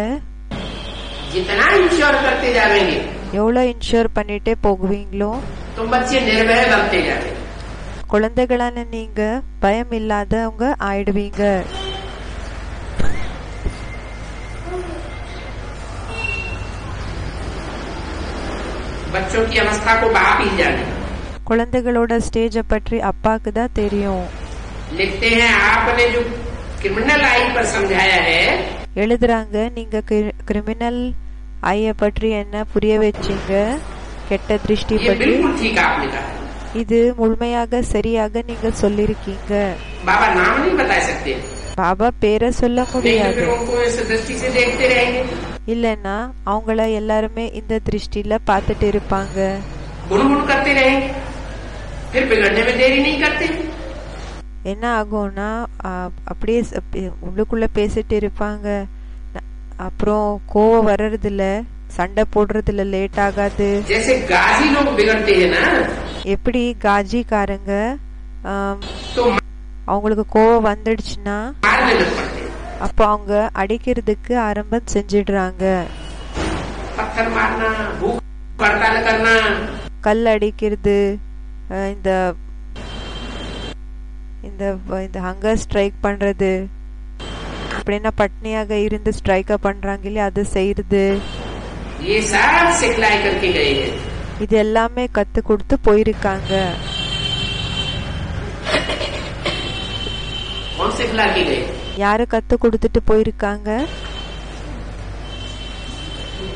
जितना इंश्योर करते जाएंगे எவ்வளவு இன்சூர் பண்ணிட்டே போகுவீங்களோ तो बच्चे निर्भय बनते जाएंगे. குழந்தைகளான நீங்க பயம் இல்லாதவங்க ஆயிடுவீங்க. बच्चों की अवस्था को बाप ही जाने. குழந்தைகளோட ஸ்டேஜ பற்றி அப்பாக்கு தான் தெரியும். लिखते हैं आपने जो क्रिमिनल आई पर समझाया है, எழுதுறாங்க நீங்க கிரிமினல் ஐய பற்றி என்ன புரிய வச்சீங்க, கெட்ட திருஷ்டி ये பற்றி. बिल्कुल ठीक आपने कहा. இது முழுமையாக சரியாக நீங்க சொல்லிருக்கீங்க. बाबा नाम नहीं बता सकते, பாபா பேரை சொல்ல लेकिन முடியாது. फिर उनको इस दृष्टि से देखते रहेंगे. இல்லன்னா அவங்கள எல்லாருமே இந்த திருஷ்டில பாத்துட்டு இருப்பாங்க. गुनगुन करते रहेंगे, फिर बिगड़ने में देरी नहीं करते. என்ன ஆகும்னா அப்படியே உள்ளுக்குள்ள பேசிட்டு இருப்பாங்க. அப்புறம் கோவம் வர்றதுல சண்டை போடுறதுல லேட் ஆகாது. जैसे गाजी लोग बिगड़ते हैं ना, எப்படி காஜிக்காரங்க तो அவங்களுக்கு கோவம் வந்துடுச்சுன்னா मारने लग पड़ते हैं. அப்போ அவங்க அடிக்கிறதுக்கு ஆரம்பம் செஞ்சிடுறாங்க. पत्थर मारना, भूख हड़ताल करना, கல் அடிக்கிறது, இந்த இந்த இந்த ஹங்கர் ஸ்ட்ரைக் பண்றது, அப்படின்னா பட்னியாக இருந்து ஸ்ட்ரைக்க பண்றாங்க இல்லையா, அது செய்யறது, ये सब सिखलाई करके गए हैं. இது எல்லாமே கத்து கொடுத்து போயிருக்காங்க. कौन सिखला के गए? யாரு கத்து கொடுத்துட்டு போயிருக்காங்க?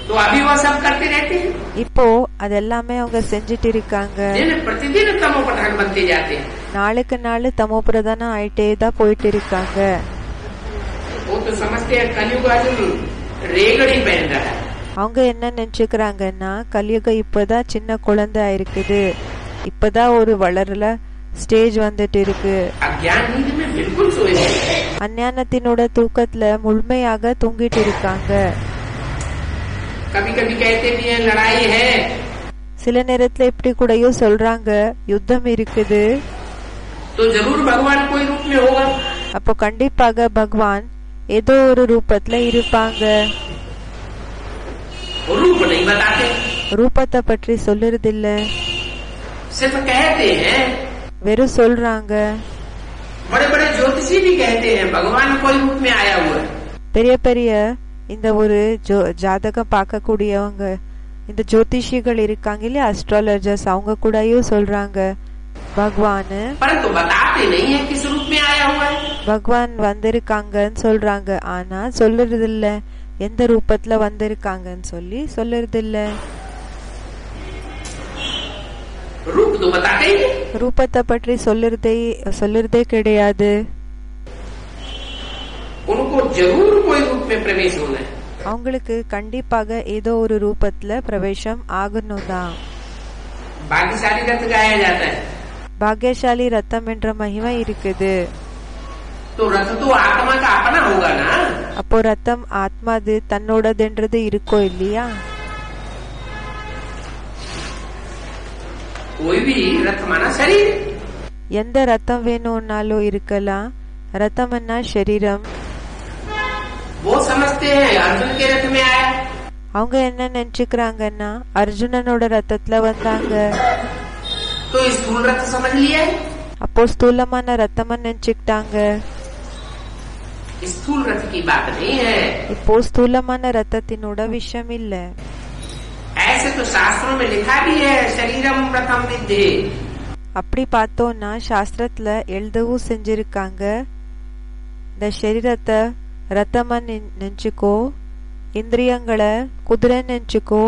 तो अभी वो सब करते रहते हैं. இப்போ அதெல்லாமே அவங்க செஞ்சுட்டு இருக்காங்க. दिन प्रतिदिन तमो प्रधान बनते जाते हैं. நாளுக்கு நாள் தமோ பிரதானம் ஆயிட்டே தான் போயிட்டு இருக்காங்க. वो तो समझते हैं कलयुग अर्जुन रेगड़ी पहन रहा है. அவங்க என்ன நினைச்சுக்கிறாங்கன்னா கலியுகம் இப்பதான் சின்ன குழந்தை இருக்குது, இப்பதான் ஒரு வளரல ஸ்டேஜ் வந்துட்டு இருக்கு. अज्ञान नींद में बिल्कुल सोए हैं. அஞ்ஞானத்தினோட தூக்கத்துல முழுமையாக தூங்கிட்டு இருக்காங்க. कभी कभी कहते भी हैं लड़ाई है, சில நேரத்துல இப்படி கூடயும் சொல்றாங்க யுத்தம் இருக்குது. तो जरूर भगवान कोई रूप में होगा. அப்போ கண்டிப்பாக பகவான் ஏதோ ஒரு ரூபத்துல இருப்பாங்க. रूप नहीं बताते, ரூபத்தை பற்றி சொல்லுறது இல்ல, सिर्फ कहते हैं. வெறும் சொல்றாங்க. बड़े बड़े ज्योतिषी भी कहते हैं भगवान कोई रूप में आया हुआ है. பெரிய பெரிய இந்த ஒரு ஜாதகம் பார்க்கக்கூடியவங்க, இந்த ஜோதிஷிகள் இருக்காங்க இல்லையா, அஸ்ட்ராலஜர்ஸ், அவங்க கூடயும் சொல்றாங்க பகவான் परंतु बताते नहीं है किस रूप में आया हुआ है. பகவான் வந்திருக்காங்கன்னு சொல்றாங்க, ஆனா சொல்லுறது இல்ல எந்த ரூபத்துல வந்திருக்காங்கன்னு சொல்லி சொல்லுறது இல்ல. रूप तो बताते ही नहीं. ரூபத்தை பற்றி சொல்லுறதே கிடையாது. उनको जरूर कोई रूप में प्रवेश होना है. அவங்களுக்கு கண்டிப்பாக ஏதோ ஒரு ரூபத்துல பிரவேசம் ஆகணும் தான். भाग्यशाली रथ गाया जाता है, பாக்யசாலி ரத்தம் என்ற மகிமை இருக்குது. तो रथ तो आत्मा का अपना होगा ना. அப்போ ரத்தம் ஆத்மாது தன்னோடதுன்றது இருக்கோ இல்லையா? कोई भी रथ माना शरीर. எந்த ரத்தம் வேணும்னாலும் இருக்கலாம். ரத்தம்னா शरीரம். वो समझते हैं अर्जुन के रथ में आया. அவங்க என்ன நினைச்சுக்கிறாங்கன்னா அர்ஜுனனோட ரத்தத்துல வந்தாங்க. तो स्थूल रथ समझ लिया है. அப்போ ஸ்தூலமான ரத்தமா நினைச்சுக்கிட்டாங்க. स्थूल रथ की बात नहीं है. இப்போ ஸ்தூலமான ரத்தத்தினோட விஷயம் இல்ல. ऐसे तो शास्त्रों में लिखा भी है शरीरम प्रथम विद्धि. அப்படி பார்த்தோம்னா சாஸ்திரத்துல எழுதவும் செஞ்சிருக்காங்க, இந்த சரீரத்தை ரத்தமா நினைச்சுக்கோ, இந்திரியங்களை குதிரை நினைச்சுக்கோ.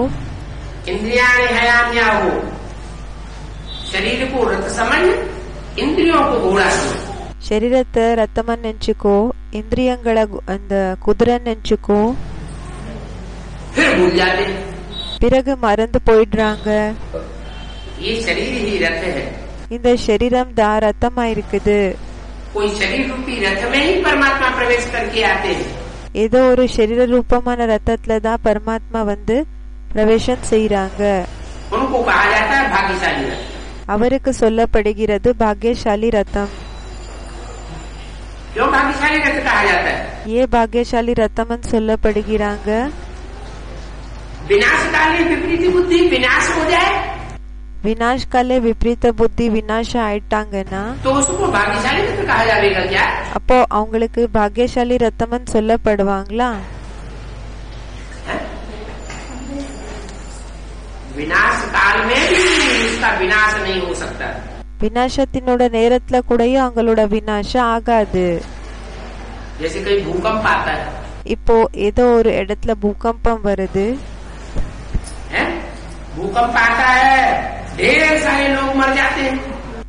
इंद्रिया हयान्या हो, शरीर को रथ समझ, इंद्रियों को घोड़ा समझ. சரீரத்தை ரத்தமா நினைச்சுக்கோ, இந்திரியங்களை அந்த குதிரை நினைச்சுக்கோ. फिर भूल जाते हैं. பிறகு மறந்து போயிடுறாங்க. ये शरीर ही रथ है. இந்த சரீரம் தான் ரத்தமா இருக்குது. कोई शरीर रूपी रथ में ही परमात्मा प्रवेश करके आते हैं. ஏதோ ஒரு சரீர ரூபமான ரத்தத்துல தான் பரமாத்மா வந்து பிரவேசம் செய்யறாங்க. उनको कहा जाता है भाग्यशाली रथ. அவருக்கு சொல்லப்படுகிறது பாக்கியசாலி ரத்தம். क्यों भाग्यशाली रथ कहा जाता है? ஏ பாக்கியசாலி ரத்தம்னு சொல்லப்படுகிறாங்க? विनाश काले विपरीत बुद्धि विनाश हो जाए வினாஷ் காலே விபரீத புத்தி வினாசம் ஆயிட்டாங்கன்னா तो उसको भाग्यशाली रथ कहा जाएगा क्या? அப்போ அவங்களுக்கு பாக்கியசாலி ரத்தம்னு சொல்லப்படுவாங்களா? विनाश काल में भी उसका विनाश नहीं हो सकता. வினாசத்தினோட நேரத்துல கூடயும் அவங்களோட வினாசம் ஆகாது. जैसे कहीं भूकंप आता है, இப்போ ஏதோ ஒரு இடத்துல பூகம்பம் வருது. भूकंप आता है, ढेर सारे लोग मर जाते हैं.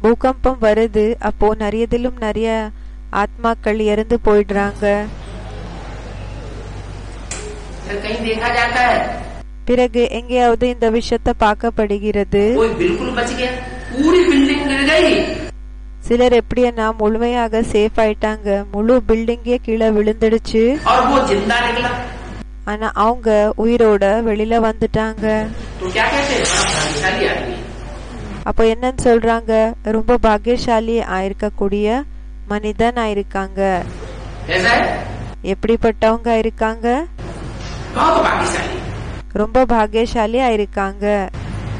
பூகம்பம் வருது, அப்போ நிறையதிலும் நிறைய ஆத்மாக்கள் இறந்து போயிடுறாங்க. फिर कहीं देखा जाता है பிறகு எங்கேயாவது இந்த விஷயத்த பார்க்கப்படுகிறது. कोई बिल्कुल बच गया, पूरी बिल्डिंग गिर गई. சிலர் எப்படின்னா முழுமையாக சேஃப் ஆயிட்டாங்க, முழு பில்டிங்கே கீழே விழுந்துடுச்சு. और वो जिंदा निकला. ஆனா அவங்க உயிரோட வெளியில வந்துட்டாங்க. तो क्या कहते हैं? बड़ा भाग्यशाली आदमी. அப்போ என்னன்னு சொல்றாங்க? ரொம்ப பாக்கியசாலி ஆயிருக்கக்கூடிய மனிதன் ஆயிருக்காங்க. कैसा है? எப்படிப்பட்டவங்க இருக்காங்க? बहुत भाग्यशाली. ரொம்ப பாக்கியசாலி ஆயிருக்காங்க.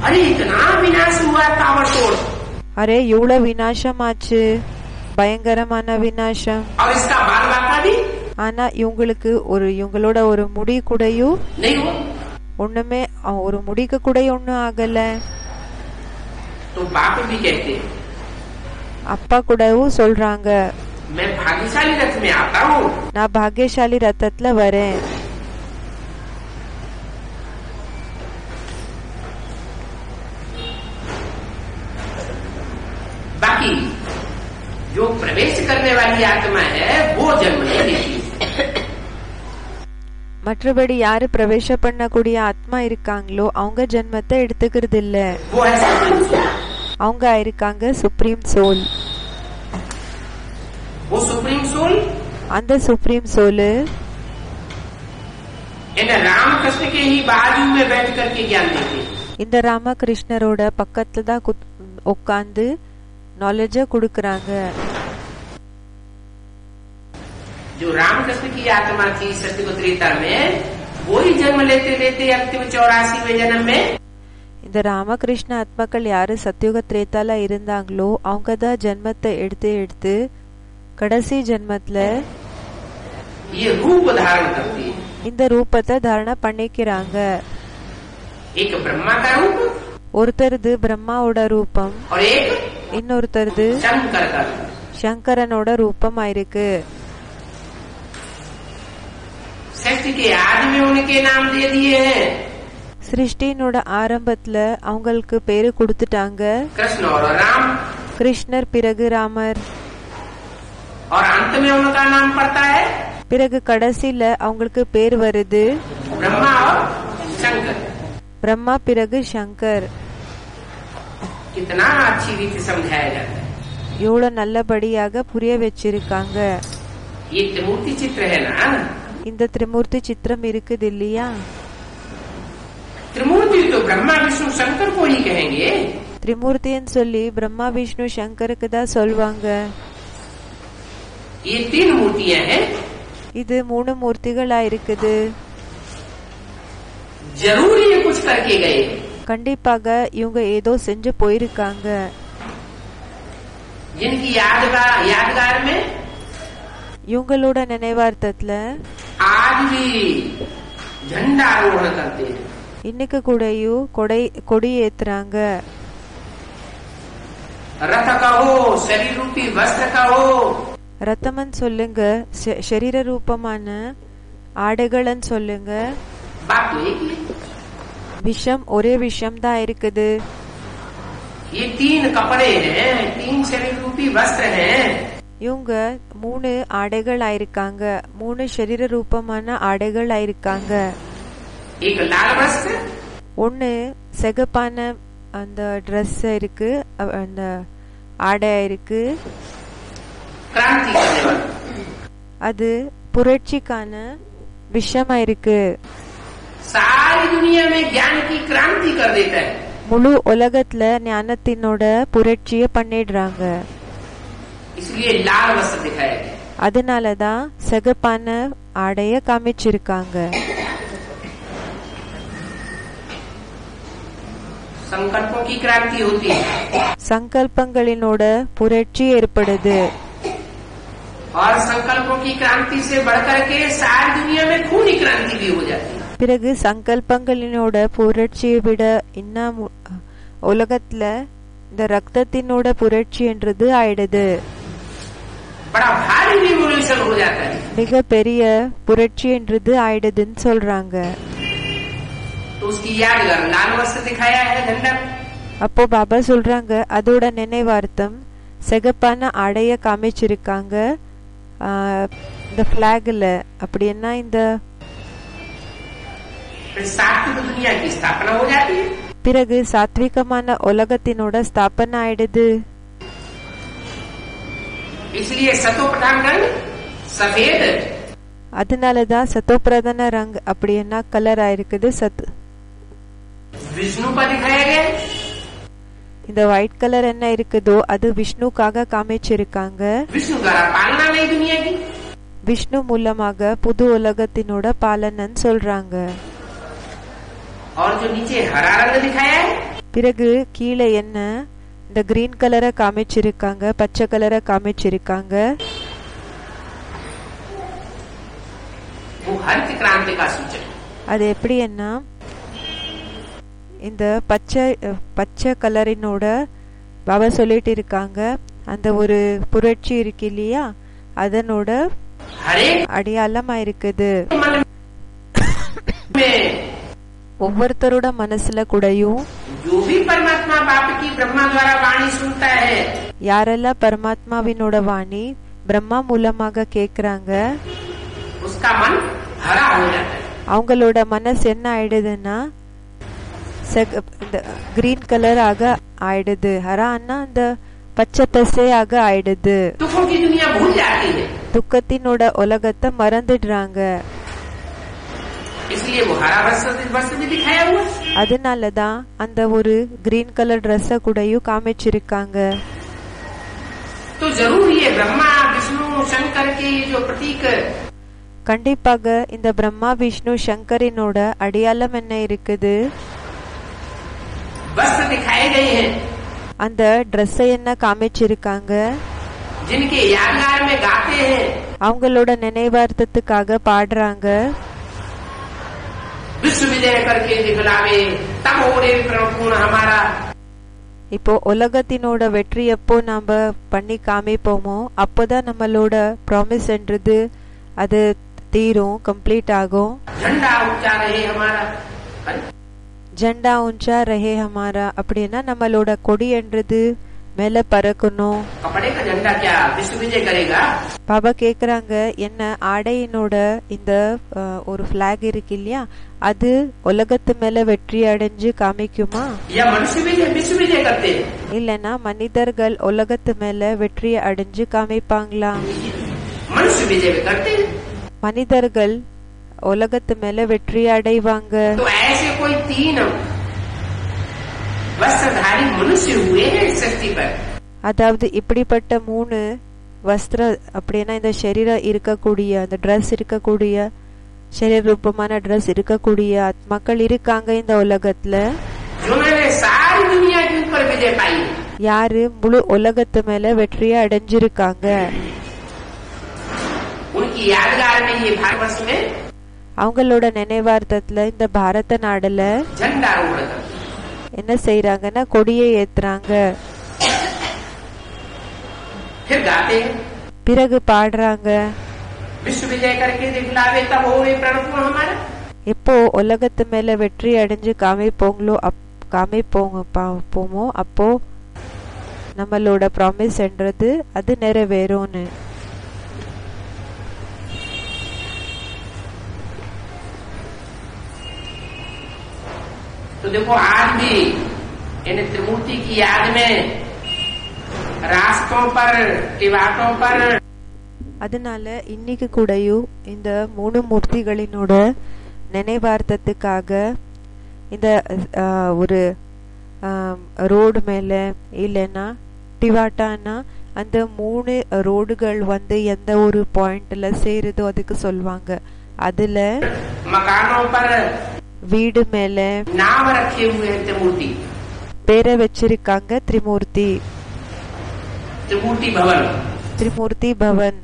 अरे इतना विनाश हुआ ताबड़तोड़, அரே இவ்வளவு விநாசமாச்சு, பயங்கரமான விநாசம். और इसका बाल बाका भी ஆனா இவங்களோட ஒரு முடி கூடயும் नहीं हुआ. ஒண்ணுமே, ஒரு முடிக்கு கூட ஒண்ணும் ஆகல. तो बाप भी कहते हैं அப்பா கூடவும் சொல்றாங்க, मैं भाग्यशाली रथ में आता हूँ. நான் பாக்கியசாலி ரத்தத்துல வரேன். बाकी जो प्रवेश करने वाली आत्मा है वो जन्म नहीं लेती. மற்றபடி யாரு பிரவேசம் பண்ணக்கூடிய ஆத்மா இருக்காங்களோ அவங்க ஜென்மத்தை எடுத்துக்கிறது இல்ல. वो है सुप्रीम सोल. அவங்க இருக்காங்க சுப்ரீம் சோல். वो सुप्रीम सोल அந்த சுப்ரீம் சோலு इन रामकृष्ण के ही बाजू में बैठ करके ज्ञान देते. இந்த ராமகிருஷ்ணரோட பக்கத்துல தான் உட்கார்ந்து நாலேஜ கொடுக்கறாங்க. जो रामकृष्ण की आत्मा थी सत्युग त्रेता में, वही जन्म लेते लेते अंतिम 84वें जन्म में இந்த ராமகிருஷ்ண ஆத்மாக்கள் யாரு சத்யுக திரேதால இருந்தாங்களோ அவங்க தான் ஜென்மத்தை எடுத்து கடைசி ஜென்மத்துல ये रूप धारण करती है. இந்த ரூபத்தை தாரண பண்ணிக்கிறாங்க. एक ब्रह्मा का रूप ஒருத்தருது பிரம்மாவோட ரூபம், और एक இன்னொருத்தருது शंकर का रूप. சங்கரனோட ரூபம் ஆயிருக்கு. सृष्टि के आदि में उनके नाम दे दिए हैं. சிருஷ்டினோட ஆரம்பத்துல அவங்களுக்கு பேரு கொடுத்துட்டாங்க, कृष्ण और राम. கிருஷ்ணர், பிறகு ராமர், और अंत में उनका नाम पड़ता है பிறகு கடைசியில அவங்களுக்கு பேர் வருது ब्रह्मा और शंकर. பிரம்மா, பிறகு சங்கர். कितना अच्छी रीति समझाया जाता है. எவ்வளவு நல்லபடியாக புரிய வச்சிருக்காங்க. ये त्रिमूर्ति चित्र है ना. இந்த திரிமூர்த்தி சித்திரம் இருக்குது இல்லையா? त्रिमूर्ति तो ब्रह्मा विष्णु शंकर को ही कहेंगे. திரிமூர்த்தின்னு சொல்லி பிரம்மா விஷ்ணு சங்கருக்கு தான் சொல்வாங்க. ये 3 मूर्तियां हैं. இது 3 மூர்த்திகளா இருக்குது. जरूर ये कुछ करके गए. கண்டிப்பாக இவங்க ஏதோ செஞ்சு போயிருக்காங்க. जिनकी यादगार में இவங்களோட நினைவார்த்தத்துல आज भी झंडा आरोहण करते हैं. இன்னைக்கு கூடயும் கொடி ஏத்துறாங்க. रथ कहो, शरीर रूपी वस्त्र कहो, ரத்தமன் சொல்லுங்க, சரீர ரூபமான ஆடைகளன்னு சொல்லுங்க, बात तो एक ही. விஷம் ஒரே விஷம் தான் இருக்குது. ये 3 कपड़े हैं, 3 शरीर रूपी वस्त्र हैं. இவங்க 3 ஆடைகள் ஆயிருக்காங்க, 3 சரீர ரூபமான ஆடைகள் ஆயிருக்காங்க. एक लाल वस्त्र, ஒன்னு சிகப்பான அந்த ட்ரெஸ் இருக்கு, அந்த ஆடை இருக்கு, क्रांति करने वाला. அது புரட்சிக்கான விஷமா இருக்கு. सारी दुनिया में ज्ञान की क्रांति कर देता है. முழு உலகத்துல ஞானத்தினோட புரட்சிய பண்ணிடுறாங்க. इसलिए लाल वस्त्र दिखाया गया. அதனாலதான் சிகப்பான ஆடைய காமிச்சிருக்காங்க. संकल्पों की क्रांति होती है. சங்கல்பங்களினோட புரட்சி ஏற்படுது. और संकल्पों की क्रांति से बढ़कर के सारी दुनिया में खूनी क्रांति भी हो जाती है. பிறகு சங்கல்பங்களினோட புரட்சியை விட இன்னும் உலகத்துல இந்த ரத்தத்தினோட புரட்சி என்றது ஆயிடுது. बड़ा भारी रिवोल्यूशन हो जाता है. மிக பெரிய புரட்சி என்றது ஆயிடுதுன்னு சொல்றாங்க. तो उसकी यादगार लाल वस्त्र दिखाया है झंडा. அப்போ பாபா சொல்றாங்க அதோட நினைவார்த்தம் சிகப்பான ஆடைய காமிச்சிருக்காங்க இந்த பிளாக்ல. அப்படின்னா இந்த सात्विक दुनिया की स्थापना हो जाती है. பிறகு சாத்விகமான உலகத்தினோட ஸ்தாபனை ஆயிடுது. इसलिए सतो प्रधान रंग सफेद. அதனாலதான் சத்தோபிரதான ரங் அப்படின்னா கலர் ஆயிருக்குது சத். विष्णु का दिखाया गया. இந்த ஒயிட் கலர் என்ன இருக்குதோ அது விஷ்ணுக்காக காமிச்சிருக்காங்க. विष्णु द्वारा पालना नई दुनिया की. விஷ்ணு மூலமாக புது உலகத்தினோட பாலனன்னு சொல்றாங்க. और जो नीचे हरा रंग दिखाया है. பிறகு கீழே என்ன இந்த கிரீன் கலரை காமிச்சிருக்காங்க, பச்சை கலரை காமிச்சிருக்காங்க. वो हरित क्रांति का सूचक. அது எப்படி என்ன இந்த பச்சை கலரினோட பாபா சொல்லிட்டு இருக்காங்க அந்த ஒரு புரட்சி இருக்கு இல்லையா அதனோட அடையாளமா இருக்குது. ஒவ்வொருத்தரோட மனசுல கூடயும் परमात्मा बाप की ब्रह्मा द्वारा वाणी सुनता है. யாரெல்லாம் பரமாத்மாவினோட வாணி பிரம்மா மூலமாக கேக்குறாங்க उसका मन हरा हो जाता है. அவங்களோட மனசு என்ன ஆயிடுதுன்னா கிரீன் கலர் ஆக ஆயிடுது. ஹரான்னா அந்த பச்சை பசையாக ஆயிடுது. दुखों की दुनिया भूल जाती है. துக்கத்தினோட உலகத்தை மறந்துடுறாங்க. इसलिए वो हरा वस्त्र भी दिखाया हुआ. அதனாலதான் அந்த ஒரு கிரீன் கலர் ட்ரெஸ் கூடயும் காமிச்சிருக்காங்க. तो जरूर ये ब्रह्मा विष्णु शंकर के जो प्रतीक. கண்டிப்பாக இந்த பிரம்மா விஷ்ணு சங்கரினோட அடையாளம் என்ன இருக்குது वस्त्र दिखाए गए हैं. அந்த ட்ரெஸ் என்ன காமிச்சிருக்காங்க. जिनके यादगार में गाते हैं. அவங்களோட நினைவார்த்தத்துக்காக பாடுறாங்க. विश्व विजय करके दिखलावे तब ओरे पूर्ण हमारा. இப்போ உலகத்தினோட வெற்றி எப்போ நாம பண்ணி காமிப்போமோ அப்போதான் நம்மளோட ப்ராமிஸ் என்றது அது தீரும், கம்ப்ளீட் ஆகும். झंडा ऊंचा रहे हमारा. ஜெண்டா உஞ்சா ரஹே ஹமாரா அப்படின்னா நம்மளோட கொடி என்றது மேல பறக்கணும். कपड़े का झंडा क्या विश्व विजय करेगा. பாபா கேக்குறாங்க என்ன ஆடையினோட இந்த ஒரு பிளாக் இருக்கு இல்லையா அது உலகத்து மேல வெற்றி அடைஞ்சு காமிக்குமா. या मनुष्य विश्व विजय करते हैं. இல்லனா மனிதர்கள் உலகத்து மேல வெற்றி அடைஞ்சு காமிப்பாங்களா. मनुष्य विजय करते हैं. மனிதர்கள் உலகத்து மேல வெற்றி அடைவாங்க. तो ऐसे कोई 3 वस्त्रधारी मनुष्य हुए हैं सृष्टि पर. அதாவது இப்படிப்பட்ட 3 வஸ்திர அப்படின்னா இந்த சரீரம் இருக்கக்கூடிய அந்த ட்ரெஸ் இருக்கக்கூடிய சரீர ரூபமான ட்ரெஸ் இருக்கக்கூடிய ஆத்மாக்கள் இருக்காங்க இந்த உலகத்துல. जिन्होंने सारी दुनिया के ऊपर विजय पाई. யாரு முழு உலகத்து மேல வெற்றியை அடைஞ்சிருக்காங்க. उनकी यादगार में ये भारतवर्ष में அவங்களோட நினைவார்த்தத்துல இந்த பாரத நாடுல झंडा उड़ता என்ன செய்யறாங்கன்னா கொடியை ஏத்துறாங்க. फिर गाते हैं. பிறகு பாடுறாங்க विश्व विजय करके दिखलावे तब होवे प्रणपूर्ण हमारा. எப்போ உலகத்து மேல வெற்றி அடைஞ்சு காமிப்போங்களோ போமோ அப்போ நம்மளோட ப்ராமிஸ் என்றது அது நிறைவேறும்னு. तो देखो आज भी इन त्रिमूर्ति की याद में रास्तों पर टिवाटों पर அதனால இன்னைக்கு கூடயும் இந்த 3 மூர்த்திகளினோட நினைவார்த்தத்துக்காக இந்த ஒரு ரோடு மேல இல்லைன்னா டிவாட்டானா அந்த 3 ரோடுகள் வந்து எந்த ஒரு பாயிண்ட்ல சேருதோ அதுக்கு சொல்லுவாங்க. அதுல मकानों पर வீடு மேல नाम रखे हुए हैं त्रिमूर्ति, பேரை வச்சிருக்காங்க திரிமூர்த்தி. त्रिमूर्ति भवन, திரிமூர்த்தி பவன்,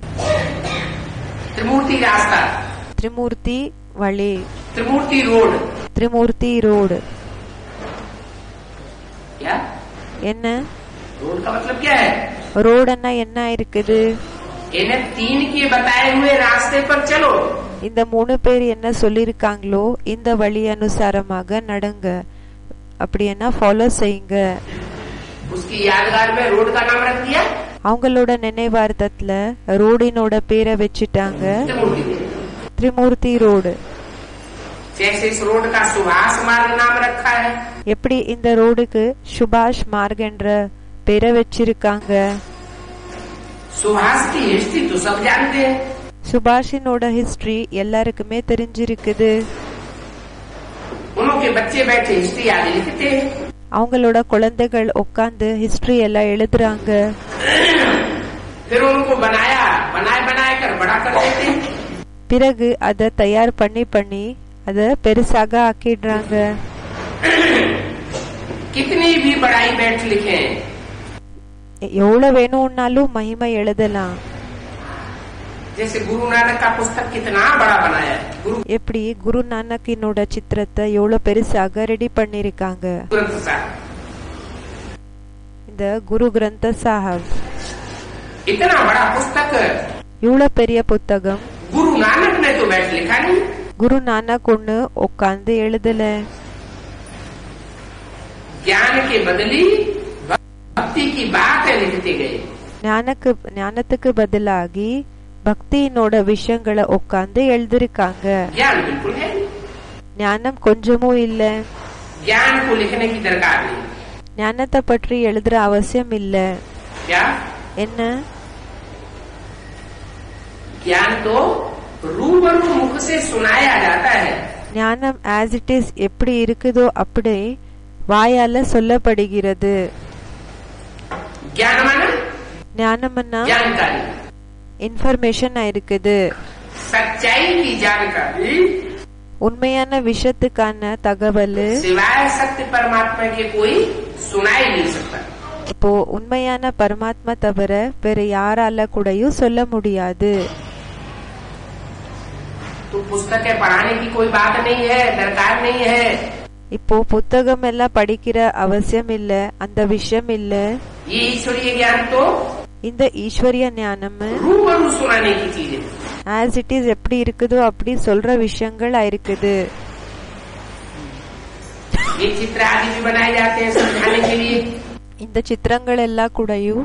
त्रिमूर्ति रास्ता, திரிமூர்த்தி வழி, त्रिमूर्ति रोड. திரிமூர்த்தி ரோடு. क्या என்ன रोड का मतलब क्या है? ரோடுன்னா என்ன இருக்குது? इन्हें 3 के बताए हुए रास्ते पर चलो. இந்த 3 பேர் என்ன சொல்லிருக்காங்களோ இந்த வழி அனுசாரமாக நடங்க, அப்படின்னா ஃபாலோ செய்யுங்க. उसकी यादगार में रोड का नाम रख दिया அவங்களோட நினைவார்த்தத்துல ரோடினோட பேரை வச்சுட்டாங்க திரிமூர்த்தி ரோடு. जैसे इस रोड का सुभाष मार्ग नाम रखा है, எப்படி இந்த ரோடுக்கு சுபாஷ் மார்க் என்ற பேரை வச்சிருக்காங்க? सुभाष की हिस्ट्री तो सब जानते हैं. சுபாஷினோட ஹிஸ்டரி எல்லாருக்குமே தெரிஞ்சிருக்குது. उनके बच्चे बैठे हिस्ट्री आदि लिखते हैं. அவங்களோட குழந்தைகள் உட்கார்ந்து ஹிஸ்டரி எல்லாம் எழுதுறாங்க. फिर उनको बनाए कर बड़ा कर देते हैं. பிறகு அதை தயார் பண்ணி அத பெருசாக ஆக்கிடுறாங்க. कितनी भी बड़ाई बैठ लिखे, எவ்வளவு வேணும்னாலும் மகிமை எழுதலாம். जैसे गुरु नानक का पुस्तक कितना बड़ा बनाया है. எப்படி குரு நானக்கினோட சித்திரத்தை எவ்வளவு பெருசாக ரெடி பண்ணிருக்காங்க. இந்த குரு கிரந்த சாஹிப் इतना बड़ा पुस्तक, இவ்வளவு பெரிய புத்தகம் गुरु नानक ने तो बैठ लिखा नहीं. குரு நானக் ஒண்ணு உட்கார்ந்து எழுதல. ज्ञान के बदली भक्ति की बातें लिखते गए. ஞானத்துக்கு பதிலாகி பக்தியினோட விஷயங்களை உட்கார்ந்து எழுதிருக்காங்க. ज्ञान बिल्कुल है, ஞானம் கொஞ்சமும் இல்ல. ज्ञान को लिखने की दरकार नहीं. ஞானத்தை பற்றி எழுதுற அவசியம் இல்ல. क्या என்ன? ज्ञान तो रूबरू मुख से सुनाया जाता है. ஞானம் ஆஸ் இட் இஸ் எப்படி இருக்குதோ அப்படி வாயால சொல்லப்படுகிறது. ज्ञान माना ஞானம்னா जानकारी, இன்ஃபர்மேஷன் இருக்குது. सच्चाई की जानकारी, உண்மையான விஷயத்துக்கான தகவல் सिवाय सत्य परमात्मा के कोई सुना ही नहीं सकता. இப்போ உண்மையான பரமாத்மா தவிர வேற யாரால கூடயும் சொல்ல முடியாது. तो पुस्तकें पढ़ाने की कोई बात नहीं है, दरकार नहीं है. இப்போ புத்தகம் எல்லாம் படிக்கிற அவசியம் இல்ல, அந்த விஷயம் இல்ல. ये ईश्वरीय ज्ञान तो இந்த ஈஸ்வரிய ஞானம் रूबरू सुनाने की चीज है. ஆஸ் இட் இஸ் எப்படி இருக்குதோ அப்படி சொல்ற விஷயங்கள் இருக்குது. ये चित्र आदि भी बनाए जाते हैं समझाने के लिए. இந்த சித்திரங்கள் எல்லாம் கூடயும்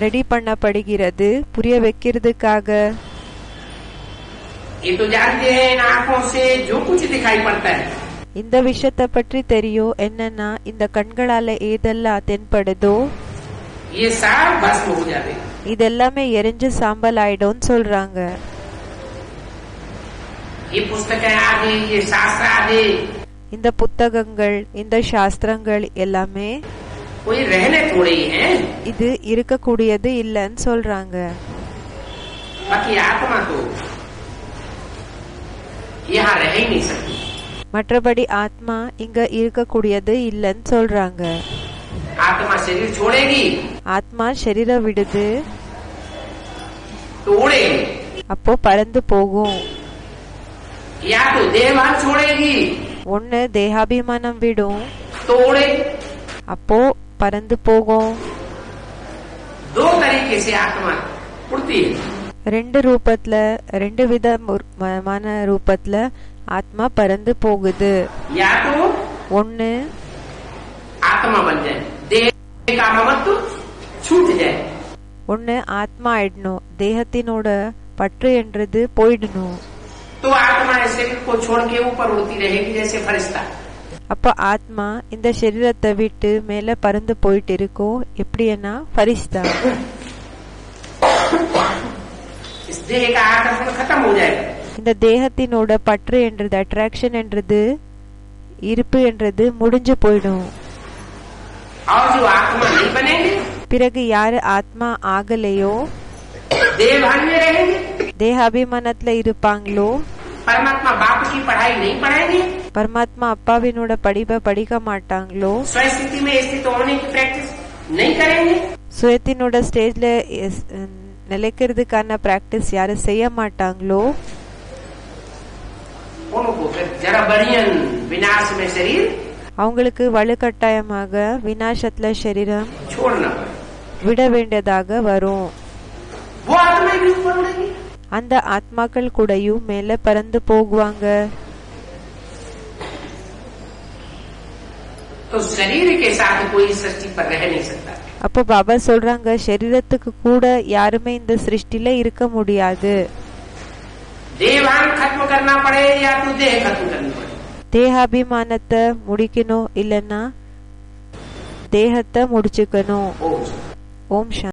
ரெடி பண்ணப்படுகிறது புரிய வைக்கிறதுக்காக. ये तो जानते हैं इन आँखों से जो कुछ दिखाई पड़ता है. இந்த விஷயத்தை பற்றி தெரியும். என்னன்னா இந்த கண்களால ஏதெல்லாம் தென்படுதோ ये सब भस्म हो जाते. இதெல்லாமே எரிஞ்சு சாம்பல் ஆயிடும்னு சொல்றாங்க. ये पुस्तकें आदि, ये शास्त्र आदि இந்த புத்தகங்கள் இந்த சாஸ்திரங்கள் எல்லாமே कोई रहने थोड़े ही हैं. இது இருக்கக்கூடியது இல்லன்னு சொல்றாங்க. बाकी आत्मा तो यहाँ रह ही नहीं सकती. மற்றபடி ஆத்மா இங்க இருக்கக்கூடியது இல்லன்னு சொல்றாங்க. आत्मा शरीर छोड़ेगी ஆத்மா சரீரம் விடுது, तो उड़ेगी. அப்போ பறந்து போகும். या तो देहभान छोड़ेगी ஒண்ணு தேகாபிமானம் விடும், तो उड़ेगी. அப்போ பறந்து போகும். दो तरीके से आत्मा उड़ती है. ரெண்டு ரூபத்துல ரெண்டு விதமான ரூபத்துல ஆத்மா பறந்து போகுது. या तो ஒண்ணு आत्मा बन जाए, देह का ममत्व छूट जाए. ஒண்ணு ஆத்மா ஆயிடணும், தேகத்தினோட பற்று என்றது போயிடணும். तो आत्मा इस शरीर को छोड़ के ऊपर उड़ती रहेगी जैसे फरिश्ता. அப்ப ஆத்மா இந்த சரீரத்தை விட்டு மேல பறந்து போயிட்டு இருக்கும். எப்படின்னா ஃபரிஸ்தா. इस देह का आकर्षण खत्म हो जाएगा. இந்த தேகத்தினோட பற்று என்றது அட்ராக்ஷன் என்றது இருப்பு என்றது முடிஞ்சு போயிடும். और जो आत्मा नहीं बनेंगे, பிறகு யாரு ஆத்மா ஆகலையோ, देहभान में रहेंगे, தேகாபிமானத்துல இருப்பாங்களோ, परमात्मा बाप की पढ़ाई नहीं पढ़ाएंगे, பரமாத்மா அப்பாவினோட படிப்பை படிக்க மாட்டாங்களோ, स्वस्थिति में स्थित होने की प्रैक्टिस नहीं करेंगे, சுயத்தினோட ஸ்டேஜ்ல நிலைக்கிறதுக்கான பிராக்டிஸ் யாரு செய்ய மாட்டாங்களோ, उनको फिर जरा बढ़ियन विनाश में शरीर அவங்களுக்கு வலுக்கட்டாயமாக விநாசத்துல சரீரம் छोड़ना पड़े, விட வேண்டியதாக வரும். वो आत्मा भी ऊपर उड़ेगी, அந்த ஆத்மாக்கள் கூடயும் மேல பறந்து போகுவாங்க. तो शरीर के साथ कोई सृष्टि पर रह नहीं सकता. அப்ப பாபா சொல்றாங்க, சரீரத்துக்கு கூட யாருமே இந்த சிருஷ்டில இருக்க முடியாது. देहभान खत्म करना पड़े या तो देह खत्म करनी पड़े. தேகாபிமானத்தை முடிக்கணும், இல்லன்னா தேகத்தை முடிச்சுக்கணும். ओम ஓம் சாந்தி.